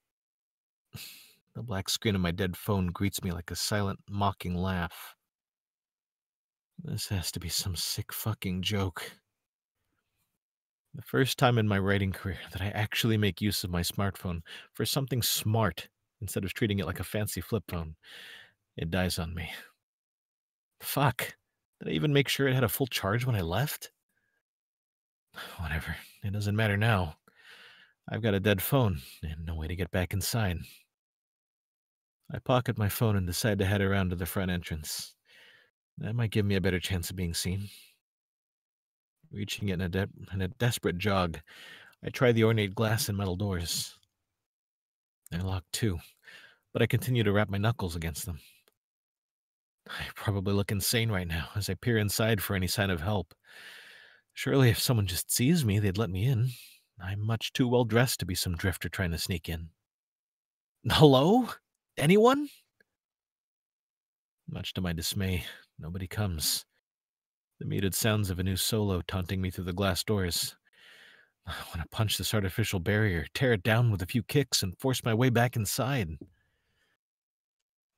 The black screen of my dead phone greets me like a silent, mocking laugh. This has to be some sick fucking joke. The first time in my writing career that I actually make use of my smartphone for something smart instead of treating it like a fancy flip phone. It dies on me. Fuck. Did I even make sure it had a full charge when I left? Whatever. It doesn't matter now. I've got a dead phone and no way to get back inside. I pocket my phone and decide to head around to the front entrance. That might give me a better chance of being seen. Reaching it in a desperate jog, I try the ornate glass and metal doors. They're locked too, but I continue to wrap my knuckles against them. I probably look insane right now as I peer inside for any sign of help. Surely if someone just sees me, they'd let me in. I'm much too well dressed to be some drifter trying to sneak in. Hello? Anyone? Much to my dismay, nobody comes. The muted sounds of a new solo taunting me through the glass doors. I want to punch this artificial barrier, tear it down with a few kicks, and force my way back inside.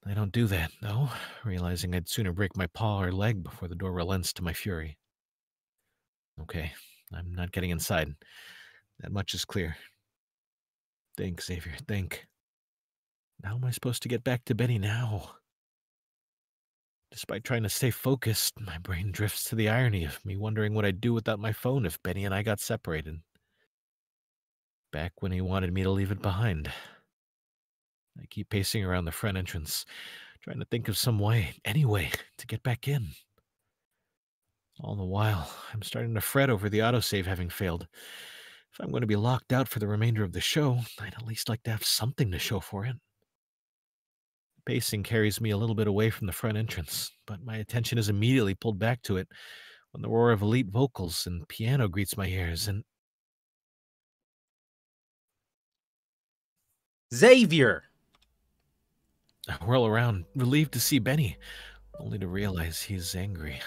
I don't do that, though, realizing I'd sooner break my paw or leg before the door relents to my fury. Okay, I'm not getting inside. That much is clear. Think, Xavier, think. How am I supposed to get back to Betty now? Despite trying to stay focused, my brain drifts to the irony of me wondering what I'd do without my phone if Betty and I got separated. Back when he wanted me to leave it behind. I keep pacing around the front entrance, trying to think of some way, any way, to get back in. All the while, I'm starting to fret over the autosave having failed. If I'm going to be locked out for the remainder of the show, I'd at least like to have something to show for it. Pacing carries me a little bit away from the front entrance, but my attention is immediately pulled back to it when the roar of elite vocals and piano greets my ears, and Xavier! I whirl around, relieved to see Benny, only to realize he's angry.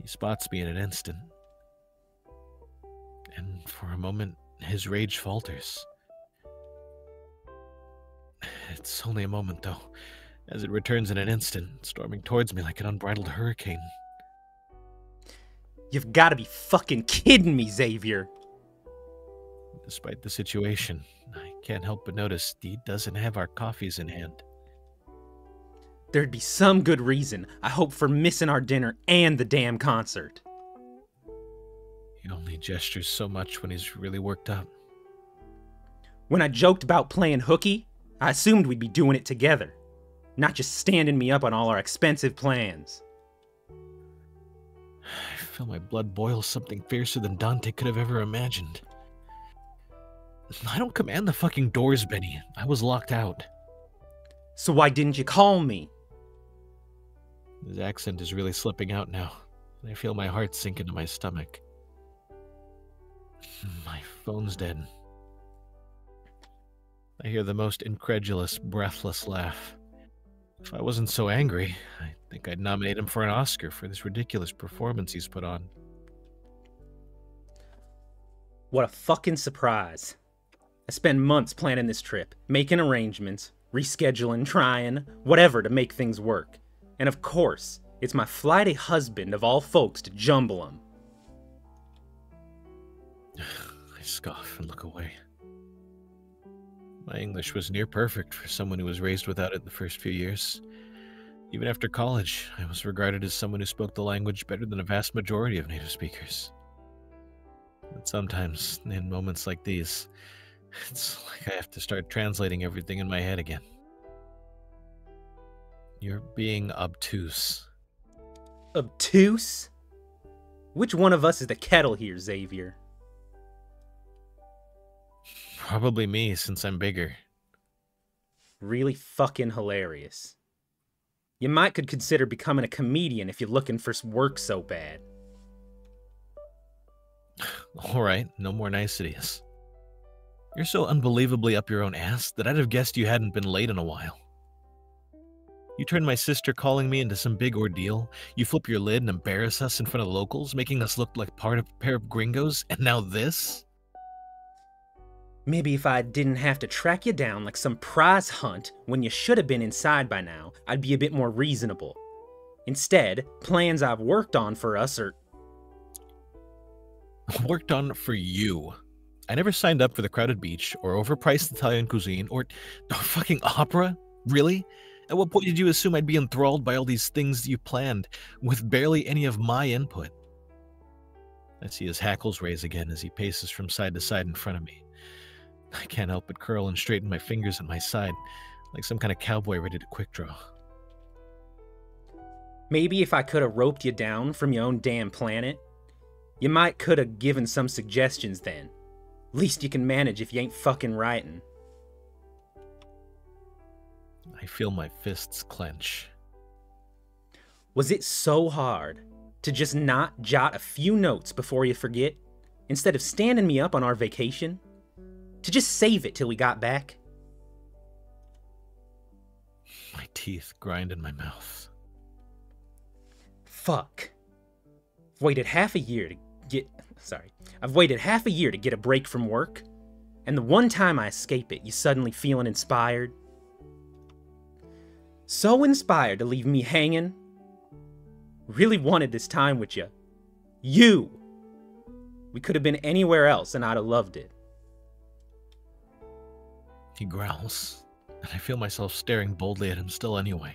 He spots me in an instant, and for a moment, his rage falters. It's only a moment, though, as it returns in an instant, storming towards me like an unbridled hurricane. You've gotta be fucking kidding me, Xavier! Despite the situation, I can't help but notice he doesn't have our coffees in hand. There'd be some good reason, I hope, for missing our dinner and the damn concert. He only gestures so much when he's really worked up. When I joked about playing hooky, I assumed we'd be doing it together, not just standing me up on all our expensive plans. I feel my blood boil something fiercer than Dante could have ever imagined. I don't command the fucking doors, Benny. I was locked out. So why didn't you call me? His accent is really slipping out now, and I feel my heart sink into my stomach. My phone's dead. I hear the most incredulous, breathless laugh. If I wasn't so angry, I think I'd nominate him for an Oscar for this ridiculous performance he's put on. What a fucking surprise. I spent months planning this trip, making arrangements, rescheduling, trying, whatever to make things work. And of course, it's my flighty husband of all folks to jumble them. I scoff and look away. My English was near perfect for someone who was raised without it the first few years. Even after college, I was regarded as someone who spoke the language better than a vast majority of native speakers. But sometimes, in moments like these, it's like I have to start translating everything in my head again. You're being obtuse. Obtuse? Which one of us is the kettle here, Xavier? Probably me, since I'm bigger. Really fucking hilarious. You might could consider becoming a comedian if you're looking for work so bad. Alright, no more niceties. You're so unbelievably up your own ass that I'd have guessed you hadn't been late in a while. You turn my sister calling me into some big ordeal, you flip your lid and embarrass us in front of the locals, making us look like a pair of gringos, and now this? Maybe if I didn't have to track you down like some prize hunt when you should have been inside by now, I'd be a bit more reasonable. Instead, plans I've worked on for us are... Worked on for you. I never signed up for the crowded beach, or overpriced Italian cuisine, or fucking opera? Really? At what point did you assume I'd be enthralled by all these things you planned, with barely any of my input? I see his hackles raise again as he paces from side to side in front of me. I can't help but curl and straighten my fingers at my side, like some kind of cowboy ready to quick draw. Maybe if I could have roped you down from your own damn planet, you might could have given some suggestions then. Least you can manage if you ain't fucking writing. I feel my fists clench. Was it so hard to just not jot a few notes before you forget, instead of standing me up on our vacation? To just save it till we got back? My teeth grind in my mouth. Fuck. I've waited half a year to get a break from work, and the one time I escape it, you suddenly feeling inspired. So inspired to leave me hanging. Really wanted this time with you. You! We could have been anywhere else and I'd have loved it. He growls, and I feel myself staring boldly at him still anyway.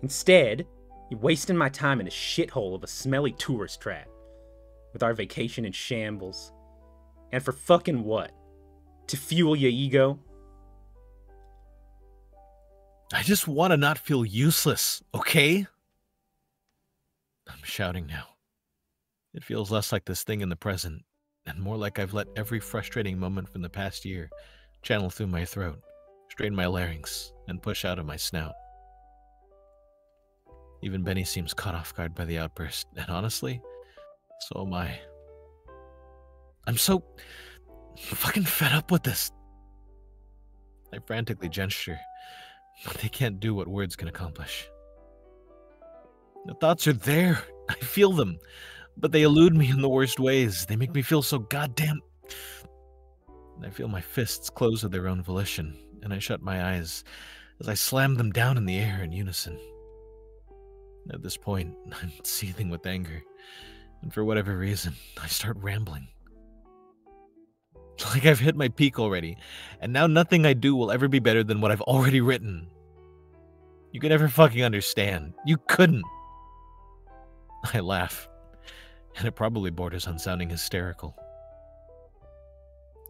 Instead, you're wasting my time in a shithole of a smelly tourist trap, with our vacation in shambles. And for fucking what? To fuel your ego? I just want to not feel useless, okay? I'm shouting now. It feels less like this thing in the present, and more like I've let every frustrating moment from the past year channel through my throat, strain my larynx, and push out of my snout. Even Benny seems caught off guard by the outburst, and honestly, so am I. I'm so fucking fed up with this. I frantically gesture, but they can't do what words can accomplish. The thoughts are there. I feel them, but they elude me in the worst ways. They make me feel so goddamn... I feel my fists close of their own volition, and I shut my eyes as I slam them down in the air in unison. At this point, I'm seething with anger, and for whatever reason, I start rambling. Like I've hit my peak already, and now nothing I do will ever be better than what I've already written. You could never fucking understand. You couldn't. I laugh, and it probably borders on sounding hysterical.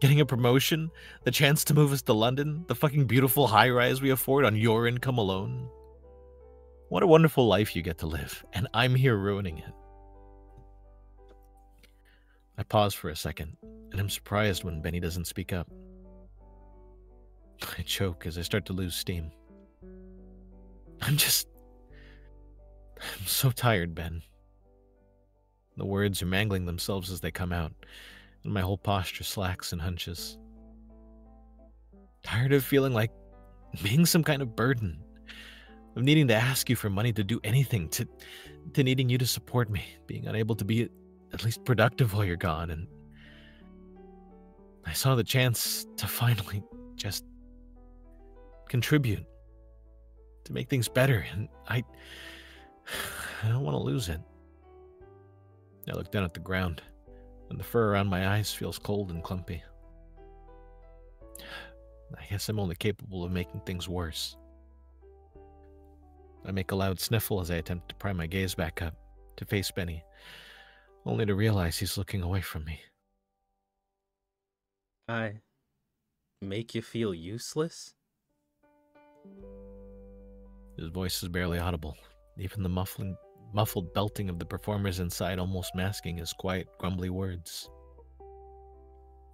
Getting a promotion, the chance to move us to London, the fucking beautiful high-rise we afford on your income alone. What a wonderful life you get to live, and I'm here ruining it. I pause for a second, and I'm surprised when Benny doesn't speak up. I choke as I start to lose steam. I'm so tired, Ben. The words are mangling themselves as they come out, and my whole posture slacks and hunches. Tired of feeling like being some kind of burden, of needing to ask you for money to do anything, to needing you to support me, being unable to be at least productive while you're gone, and I saw the chance to finally just contribute, to make things better, and I don't want to lose it. I look down at the ground, and the fur around my eyes feels cold and clumpy. I guess I'm only capable of making things worse. I make a loud sniffle as I attempt to pry my gaze back up, to face Benny, only to realize he's looking away from me. I make you feel useless? His voice is barely audible, even the muffled belting of the performers inside almost masking his quiet, grumbly words.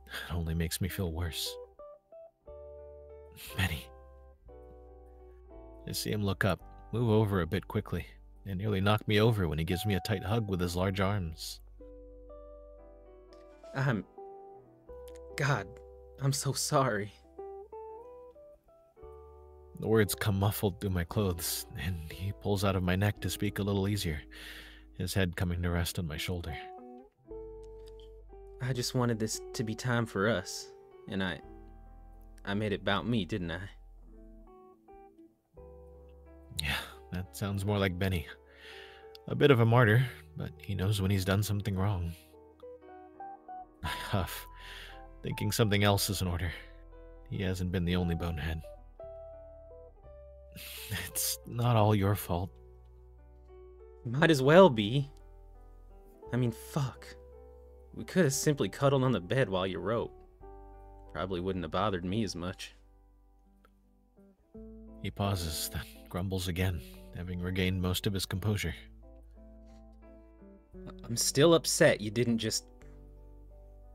It only makes me feel worse. Benny. I see him look up, move over a bit quickly, and nearly knock me over when he gives me a tight hug with his large arms. God, I'm so sorry. The words come muffled through my clothes, and he pulls out of my neck to speak a little easier, his head coming to rest on my shoulder. I just wanted this to be time for us, and I made it about me, didn't I? Yeah, that sounds more like Benny. A bit of a martyr, but he knows when he's done something wrong. I huff, thinking something else is in order. He hasn't been the only bonehead. It's not all your fault. Might as well be. I mean, fuck. We could have simply cuddled on the bed while you wrote. Probably wouldn't have bothered me as much. He pauses, then grumbles again, having regained most of his composure. I'm still upset you didn't just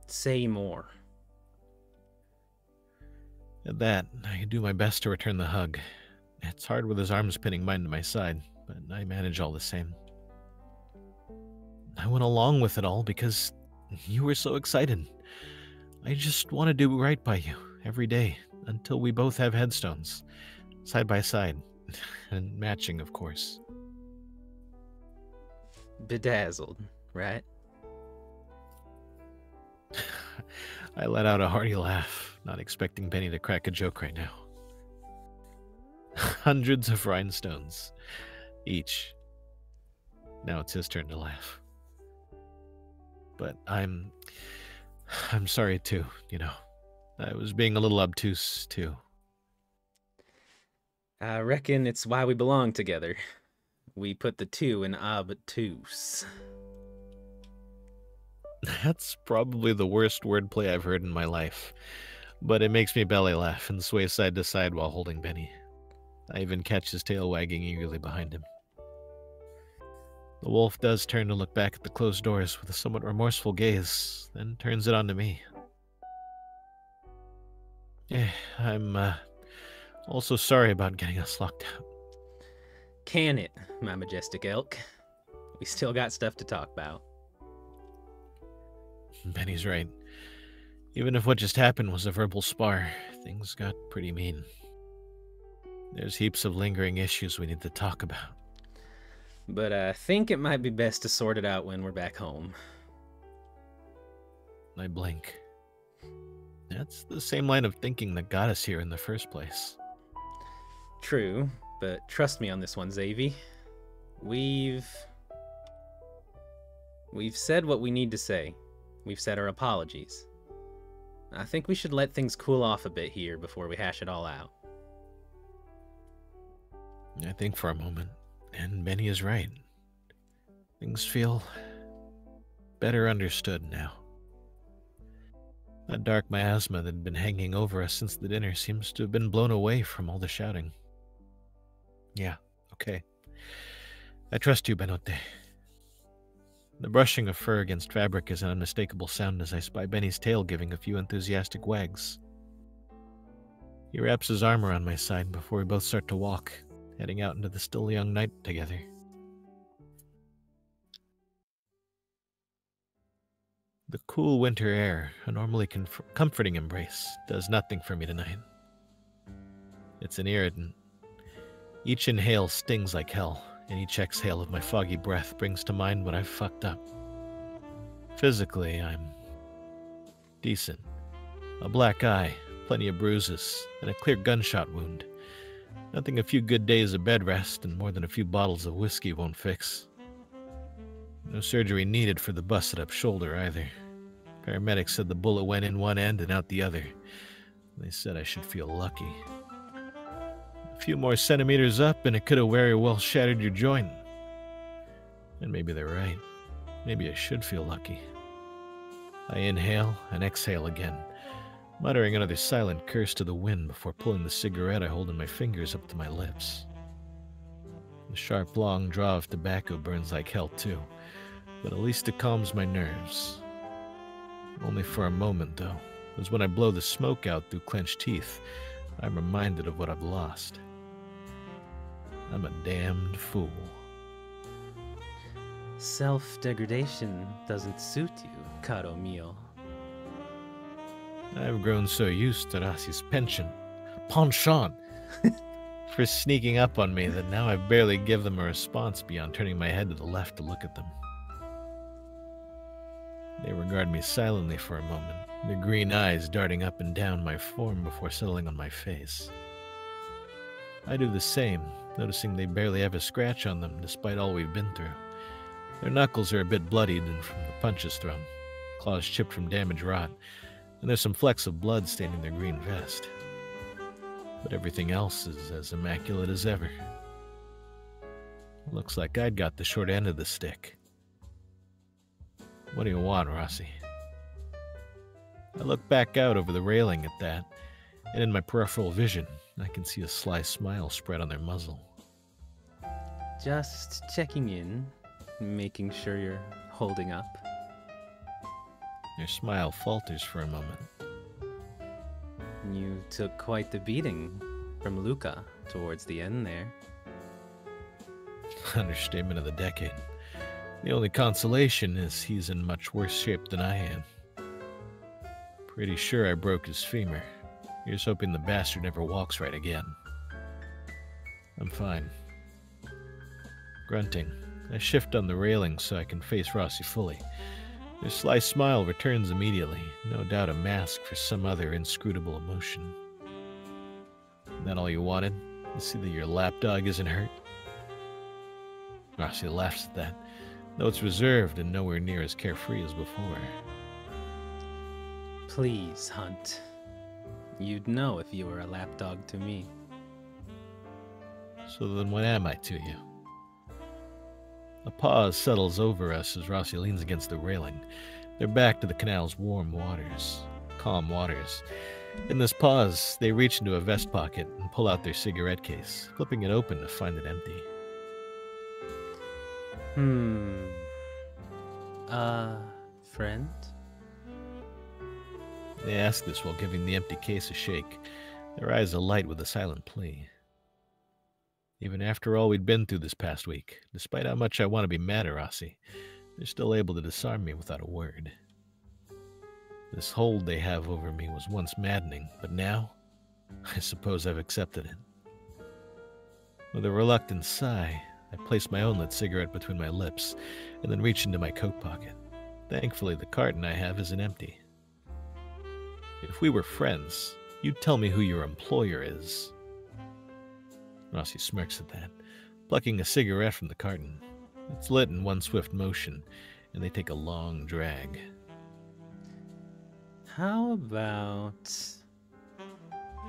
say more. At that, I do my best to return the hug. It's hard with his arms pinning mine to my side, but I manage all the same. I went along with it all because you were so excited. I just want to do right by you every day until we both have headstones, side by side, and matching, of course. Bedazzled, right? I let out a hearty laugh, not expecting Benny to crack a joke right now. Hundreds of rhinestones, each. Now it's his turn to laugh. But I'm sorry too, you know. I was being a little obtuse too. I reckon it's why we belong together. We put the two in obtuse. That's probably the worst wordplay I've heard in my life, but it makes me belly laugh and sway side to side while holding Benny. I even catch his tail wagging eagerly behind him. The wolf does turn to look back at the closed doors with a somewhat remorseful gaze, then turns it on to me. I'm also sorry about getting us locked out. Can it, my majestic elk? We still got stuff to talk about. Benny's right. Even if what just happened was a verbal spar, things got pretty mean. There's heaps of lingering issues we need to talk about. But I think it might be best to sort it out when we're back home. I blink. That's the same line of thinking that got us here in the first place. True, but trust me on this one, Xavi. We've said what we need to say. We've said our apologies. I think we should let things cool off a bit here before we hash it all out. I think for a moment, and Benny is right. Things feel better understood now. That dark miasma that had been hanging over us since the dinner seems to have been blown away from all the shouting. Yeah, okay. I trust you, Benote. The brushing of fur against fabric is an unmistakable sound as I spy Benny's tail giving a few enthusiastic wags. He wraps his arm around my side before we both start to walk, heading out into the still young night together. The cool winter air, a normally comforting embrace, does nothing for me tonight. It's an irritant. Each inhale stings like hell, and each exhale of my foggy breath brings to mind what I've fucked up. Physically, I'm decent. A black eye, plenty of bruises, and a clear gunshot wound. Nothing a few good days of bed rest and more than a few bottles of whiskey won't fix. No surgery needed for the busted-up shoulder, either. Paramedics said the bullet went in one end and out the other. They said I should feel lucky. A few more centimeters up and it could have very well shattered your joint. And maybe they're right. Maybe I should feel lucky. I inhale and exhale again, muttering another silent curse to the wind before pulling the cigarette I hold in my fingers up to my lips. The sharp, long draw of tobacco burns like hell, too, but at least it calms my nerves. Only for a moment, though, as when I blow the smoke out through clenched teeth, I'm reminded of what I've lost. I'm a damned fool. Self-degradation doesn't suit you, caro mio. I've grown so used to Rassi's penchant, for sneaking up on me that now I barely give them a response beyond turning my head to the left to look at them. They regard me silently for a moment, their green eyes darting up and down my form before settling on my face. I do the same, noticing they barely have a scratch on them despite all we've been through. Their knuckles are a bit bloodied and from the punches thrown, claws chipped from damage rot, and there's some flecks of blood staining their green vest. but everything else is as immaculate as ever. Looks like I'd got the short end of the stick. What do you want, Rossi? I look back out over the railing at that, and in my peripheral vision, I can see a sly smile spread on their muzzle. Just checking in, making sure you're holding up. Their smile falters for a moment. You took quite the beating from Luca towards the end there. Understatement of the decade. The only consolation is he's in much worse shape than I am. Pretty sure I broke his femur. Here's hoping the bastard never walks right again. I'm fine. Grunting, I shift on the railing so I can face Rossi fully. Their sly smile returns immediately, no doubt a mask for some other inscrutable emotion. Is that all you wanted? To see that your lapdog isn't hurt? Rossi laughs at that, though it's reserved and nowhere near as carefree as before. Please, Hunt. You'd know if you were a lapdog to me. So then what am I to you? A pause settles over us as Rossi leans against the railing, their back to the canal's warm waters, calm waters. In this pause, they reach into a vest pocket and pull out their cigarette case, flipping it open to find it empty. Friend? They ask this while giving the empty case a shake, their eyes alight with a silent plea. Even after all we'd been through this past week, despite how much I want to be mad at Rossi, they're still able to disarm me without a word. This hold they have over me was once maddening, but now, I suppose I've accepted it. With a reluctant sigh, I place my own lit cigarette between my lips, and then reach into my coat pocket. Thankfully, the carton I have isn't empty. If we were friends, you'd tell me who your employer is. Rossi smirks at that, plucking a cigarette from the carton. It's lit in one swift motion, and they take a long drag. How about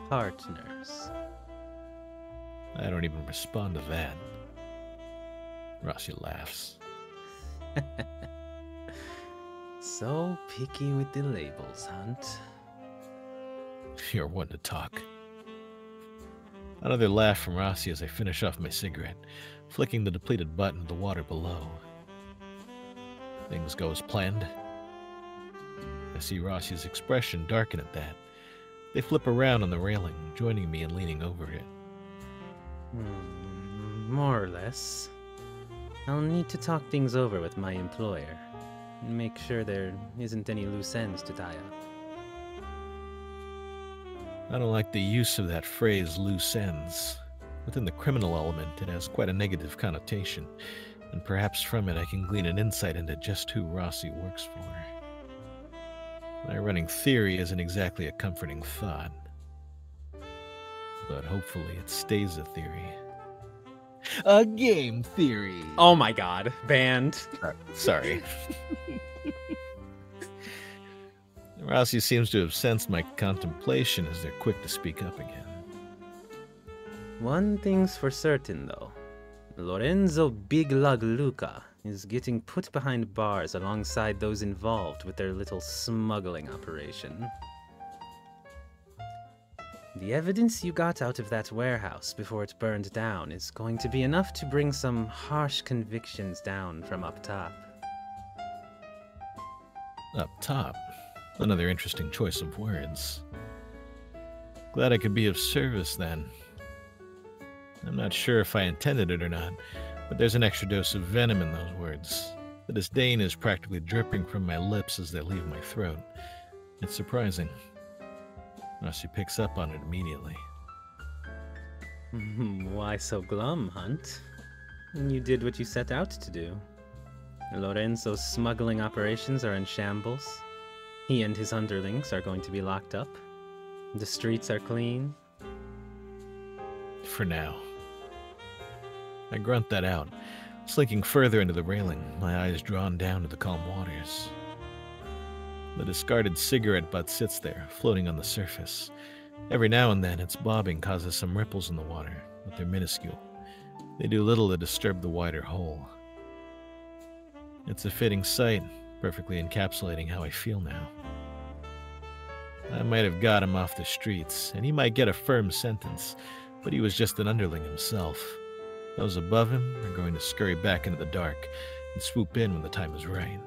partners? I don't even respond to that. Rossi laughs. So picky with the labels, Hunt. You're one to talk. Another laugh from Rossi as I finish off my cigarette, flicking the depleted butt into the water below. Things go as planned. I see Rossi's expression darken at that. They flip around on the railing, joining me and leaning over it. More or less. I'll need to talk things over with my employer, and make sure there isn't any loose ends to tie up. I don't like the use of that phrase, loose ends. Within the criminal element, it has quite a negative connotation, and perhaps from it I can glean an insight into just who Rossi works for. My running theory isn't exactly a comforting thought, but hopefully it stays a theory. A game theory! Oh my god, banned. Sorry. Rossi seems to have sensed my contemplation as they're quick to speak up again. One thing's for certain, though. Lorenzo Big Lug Luca is getting put behind bars alongside those involved with their little smuggling operation. The evidence you got out of that warehouse before it burned down is going to be enough to bring some harsh convictions down from up top. Up top? Another interesting choice of words. Glad I could be of service, then. I'm not sure if I intended it or not, but there's an extra dose of venom in those words. The disdain is practically dripping from my lips as they leave my throat. It's surprising. Rossi picks up on it immediately. Why so glum, Hunt? You did what you set out to do. Lorenzo's smuggling operations are in shambles. He and his underlings are going to be locked up. The streets are clean. For now. I grunt that out, slinking further into the railing, my eyes drawn down to the calm waters. The discarded cigarette butt sits there, floating on the surface, Every now and then, its bobbing causes some ripples in the water, but they're minuscule. They do little to disturb the wider whole. It's a fitting sight, perfectly encapsulating how I feel now. I might have got him off the streets, and he might get a firm sentence, but he was just an underling himself. Those above him are going to scurry back into the dark and swoop in when the time is right.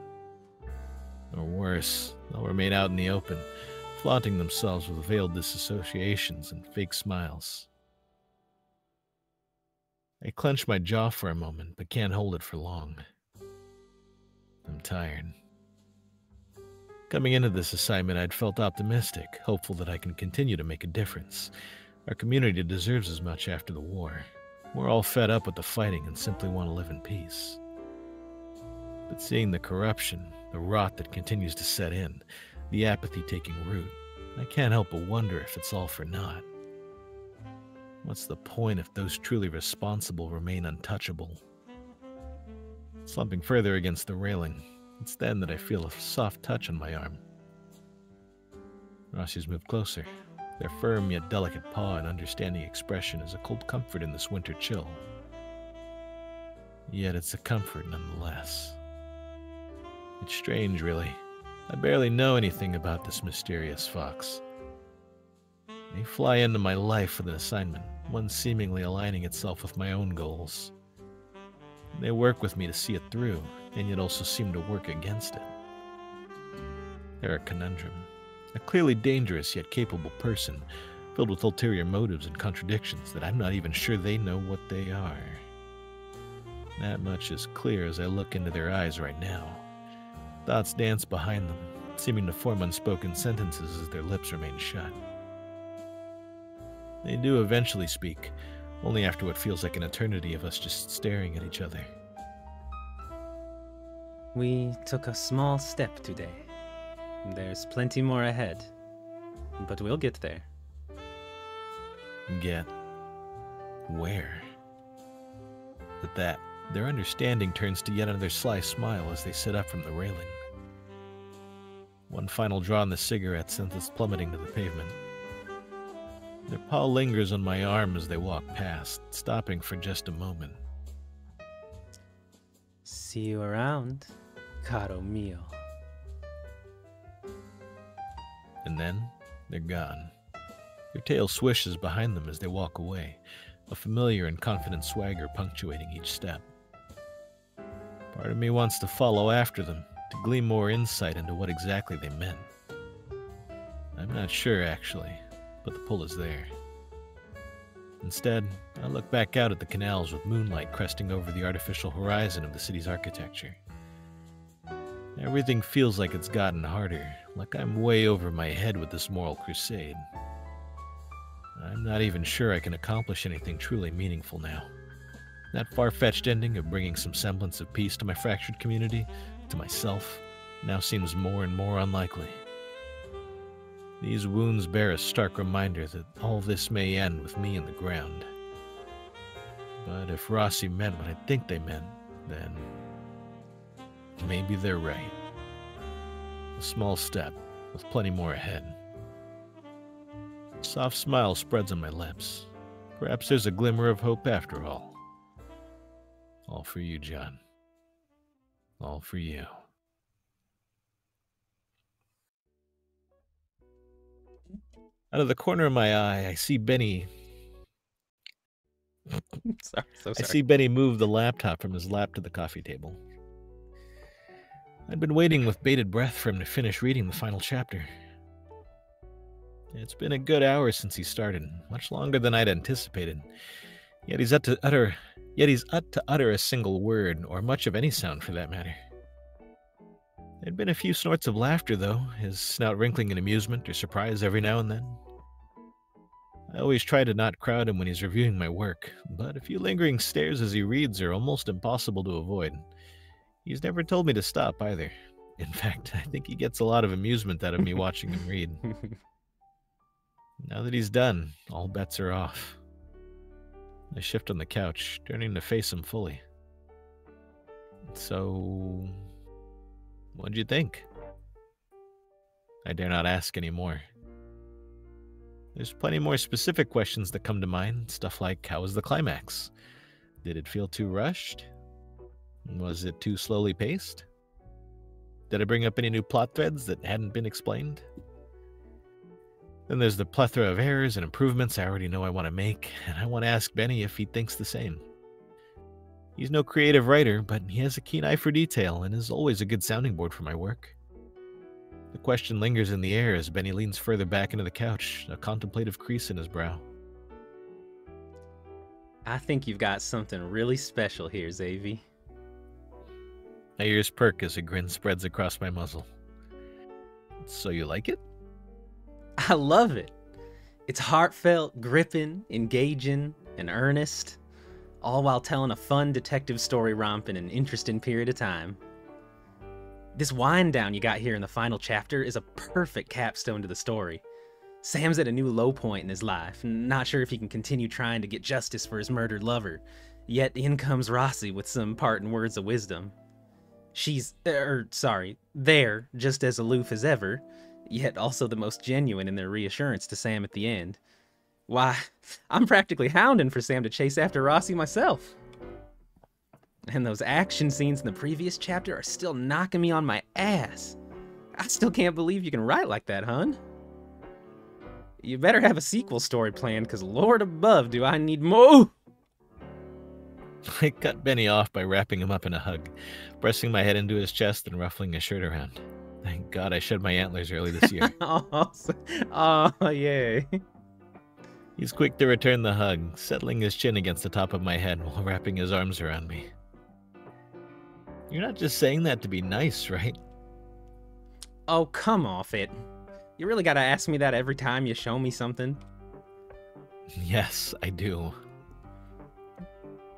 Or worse, they'll remain out in the open, flaunting themselves with veiled disassociations and fake smiles. I clench my jaw for a moment, but can't hold it for long. I'm tired. Coming into this assignment, I'd felt optimistic, hopeful that I can continue to make a difference. Our community deserves as much after the war. We're all fed up with the fighting and simply want to live in peace. But seeing the corruption, the rot that continues to set in, the apathy taking root, I can't help but wonder if it's all for naught. What's the point if those truly responsible remain untouchable? Slumping further against the railing, it's then that I feel a soft touch on my arm. Rossi's moved closer. Their firm yet delicate paw and understanding expression is a cold comfort in this winter chill. Yet it's a comfort nonetheless. It's strange, really. I barely know anything about this mysterious fox. They fly into my life with an assignment, one seemingly aligning itself with my own goals. They work with me to see it through, and yet also seem to work against it. They're a conundrum. A clearly dangerous yet capable person, filled with ulterior motives and contradictions that I'm not even sure they know what they are. That much is clear as I look into their eyes right now. Thoughts dance behind them, seeming to form unspoken sentences as their lips remain shut. They do eventually speak, only after what feels like an eternity of us just staring at each other. We took a small step today. There's plenty more ahead, but we'll get there. Get where? With that, their understanding turns to yet another sly smile as they sit up from the railing. One final draw on the cigarette sends us plummeting to the pavement. Their paw lingers on my arm as they walk past, stopping for just a moment. See you around, caro mio. And then, they're gone. Their tail swishes behind them as they walk away, a familiar and confident swagger punctuating each step. Part of me wants to follow after them, to glean more insight into what exactly they meant. I'm not sure, actually, but the pull is there. Instead, I look back out at the canals with moonlight cresting over the artificial horizon of the city's architecture. Everything feels like it's gotten harder, like I'm way over my head with this moral crusade. I'm not even sure I can accomplish anything truly meaningful now. That far-fetched ending of bringing some semblance of peace to my fractured community, to myself, now seems more and more unlikely. These wounds bear a stark reminder that all this may end with me in the ground. But if Rossi meant what I think they meant, then maybe they're right. A small step, with plenty more ahead. A soft smile spreads on my lips. Perhaps there's a glimmer of hope after all. All for you, John. All for you. Out of the corner of my eye, I see Benny. Sorry. I see Benny move the laptop from his lap to the coffee table. I'd been waiting with bated breath for him to finish reading the final chapter. It's been a good hour since he started, much longer than I'd anticipated. Yet he's yet to utter a single word, or much of any sound for that matter. There'd been a few snorts of laughter, though, his snout wrinkling in amusement or surprise every now and then. I always try to not crowd him when he's reviewing my work, but a few lingering stares as he reads are almost impossible to avoid. He's never told me to stop, either. In fact, I think he gets a lot of amusement out of me watching him read. Now that he's done, all bets are off. I shift on the couch, turning to face him fully. So, what'd you think? I dare not ask any more. There's plenty more specific questions that come to mind, stuff like, how was the climax? Did it feel too rushed? Was it too slowly paced? Did I bring up any new plot threads that hadn't been explained? Then there's the plethora of errors and improvements I already know I want to make, and I want to ask Benny if he thinks the same. He's no creative writer, but he has a keen eye for detail and is always a good sounding board for my work. The question lingers in the air as Benny leans further back into the couch, a contemplative crease in his brow. I think you've got something really special here, Xavi. My ears perk as a grin spreads across my muzzle. So you like it? I love it. It's heartfelt, gripping, engaging, and earnest, all while telling a fun detective story romp in an interesting period of time. This wind down you got here in the final chapter is a perfect capstone to the story. Sam's at a new low point in his life, not sure if he can continue trying to get justice for his murdered lover, yet in comes Rossi with some parting words of wisdom. They're just as aloof as ever, yet also the most genuine in their reassurance to Sam at the end. Why, I'm practically hounding for Sam to chase after Rossi myself. And those action scenes in the previous chapter are still knocking me on my ass. I still can't believe you can write like that, hun. You better have a sequel story planned, because Lord above, do I need more. I cut Benny off by wrapping him up in a hug, pressing my head into his chest and ruffling his shirt around. Thank God I shed my antlers early this year. Oh, yay. He's quick to return the hug, settling his chin against the top of my head while wrapping his arms around me. You're not just saying that to be nice, right? Oh, come off it. You really gotta ask me that every time you show me something? Yes, I do.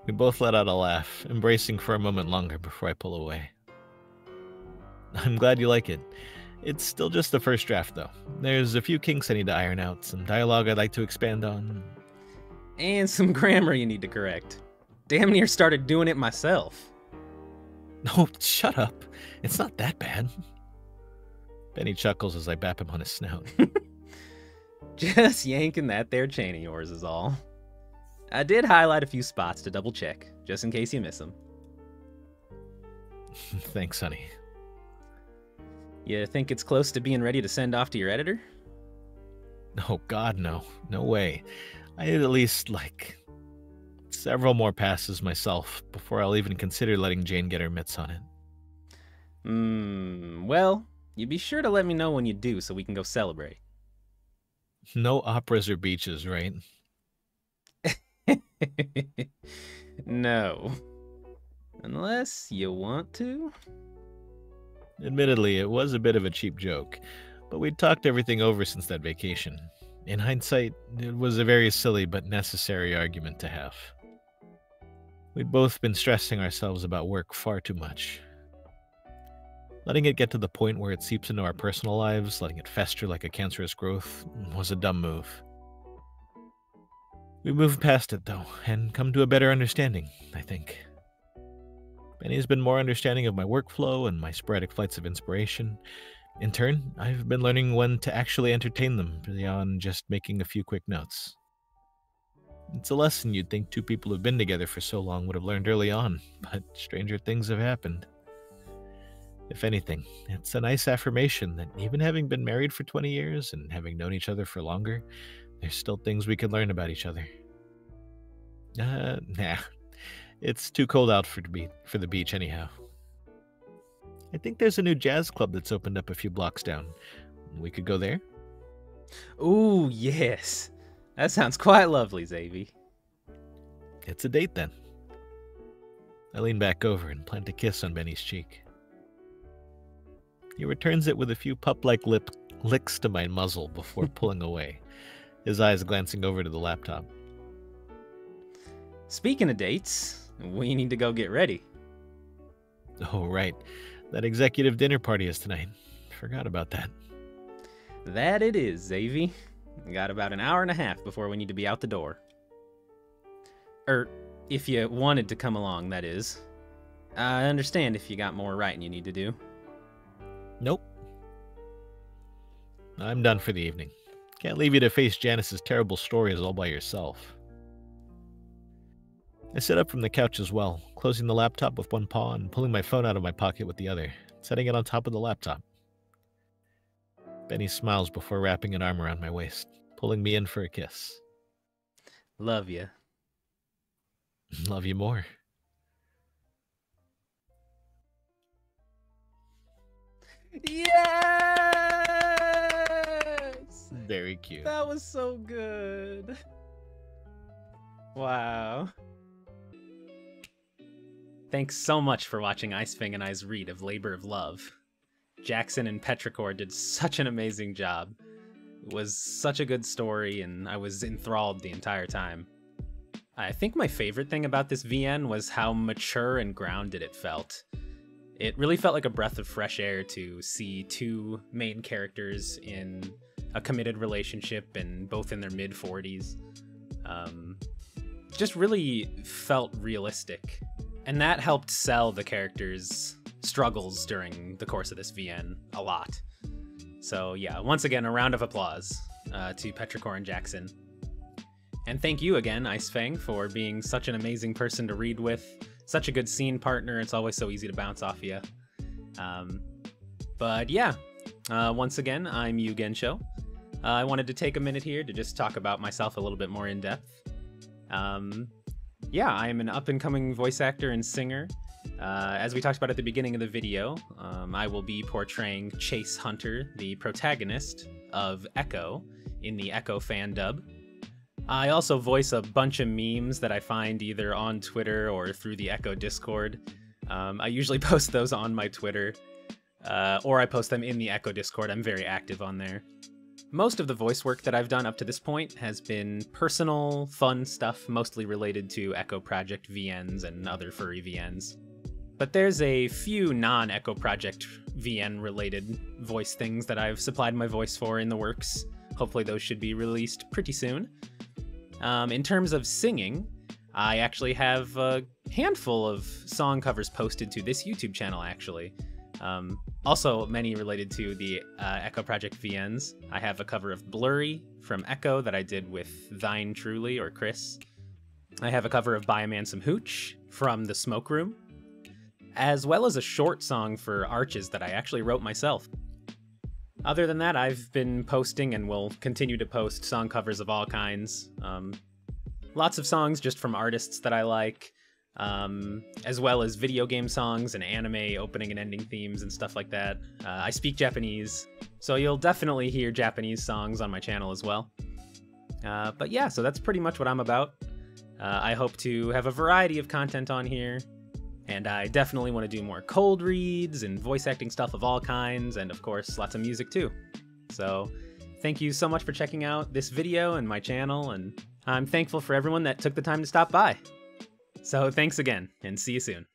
We both let out a laugh, embracing for a moment longer before I pull away. I'm glad you like it. It's still just the first draft, though. There's a few kinks I need to iron out, some dialogue I'd like to expand on. And some grammar you need to correct. Damn near started doing it myself. No, shut up. It's not that bad. Benny chuckles as I bap him on his snout. Just yanking that there chain of yours is all. I did highlight a few spots to double check, just in case you miss them. Thanks, honey. You think it's close to being ready to send off to your editor? Oh, God, no. No way. I need at least, several more passes myself before I'll even consider letting Jane get her mitts on it. Well, you be sure to let me know when you do so we can go celebrate. No operas or beaches, right? No. Unless you want to? Admittedly, it was a bit of a cheap joke, but we'd talked everything over since that vacation. In hindsight, it was a very silly but necessary argument to have. We'd both been stressing ourselves about work far too much. Letting it get to the point where it seeps into our personal lives, letting it fester like a cancerous growth, was a dumb move. We moved past it, though, and come to a better understanding, I think. Benny's been more understanding of my workflow and my sporadic flights of inspiration. In turn, I've been learning when to actually entertain them beyond just making a few quick notes. It's a lesson you'd think two people who've been together for so long would have learned early on, but stranger things have happened. If anything, it's a nice affirmation that even having been married for 20 years and having known each other for longer, there's still things we could learn about each other. Nah. It's too cold out for the beach anyhow. I think there's a new jazz club that's opened up a few blocks down. We could go there? Ooh, yes. That sounds quite lovely, Xavi. It's a date then. I lean back over and plant a kiss on Benny's cheek. He returns it with a few pup-like licks to my muzzle before pulling away, his eyes glancing over to the laptop. Speaking of dates, we need to go get ready. Oh, right. That executive dinner party is tonight. Forgot about that. That it is, Xavi. Got about an hour and a half before we need to be out the door. If you wanted to come along, that is. I understand if you got more writing you need to do. Nope. I'm done for the evening. Can't leave you to face Janice's terrible stories all by yourself. I sit up from the couch as well, closing the laptop with one paw and pulling my phone out of my pocket with the other, setting it on top of the laptop. Benny smiles before wrapping an arm around my waist, pulling me in for a kiss. Love you. Love you more. Yes! Very cute. That was so good. Wow. Thanks so much for watching Icefang and I's read of Labor of Love. Jackson and Petrichor did such an amazing job. It was such a good story, and I was enthralled the entire time. I think my favorite thing about this VN was how mature and grounded it felt. It really felt like a breath of fresh air to see two main characters in a committed relationship and both in their mid-40s. Just really felt realistic. And that helped sell the characters' struggles during the course of this VN a lot. So yeah, once again, a round of applause to Petrichor and Jackson. And thank you again, Icefang, for being such an amazing person to read with. Such a good scene partner. It's always so easy to bounce off you. But yeah, once again, I'm Yu Gensho. I wanted to take a minute here to just talk about myself a little bit more in depth. Yeah, I am an up-and-coming voice actor and singer. As we talked about at the beginning of the video, I will be portraying Chase Hunter, the protagonist of Echo, in the Echo fan dub. I also voice a bunch of memes that I find either on Twitter or through the Echo Discord. I usually post those on my Twitter, or I post them in the Echo Discord. I'm very active on there. Most of the voice work that I've done up to this point has been personal, fun stuff, mostly related to Echo Project VNs and other furry VNs. But there's a few non-Echo Project VN related voice things that I've supplied my voice for in the works. Hopefully those should be released pretty soon. In terms of singing, I actually have a handful of song covers posted to this YouTube channel, actually. Also, many related to the Echo Project VNs. I have a cover of Blurry from Echo that I did with Thine Truly, or Chris. I have a cover of Buy a Man Some Hooch from The Smoke Room, as well as a short song for Arches that I actually wrote myself. Other than that, I've been posting and will continue to post song covers of all kinds. Lots of songs just from artists that I like, as well as video game songs and anime opening and ending themes and stuff like that. I speak Japanese, so you'll definitely hear Japanese songs on my channel as well. But yeah, so that's pretty much what I'm about. I hope to have a variety of content on here, and I definitely want to do more cold reads and voice acting stuff of all kinds, and of course, lots of music too. So thank you so much for checking out this video and my channel, and I'm thankful for everyone that took the time to stop by. So thanks again, and see you soon.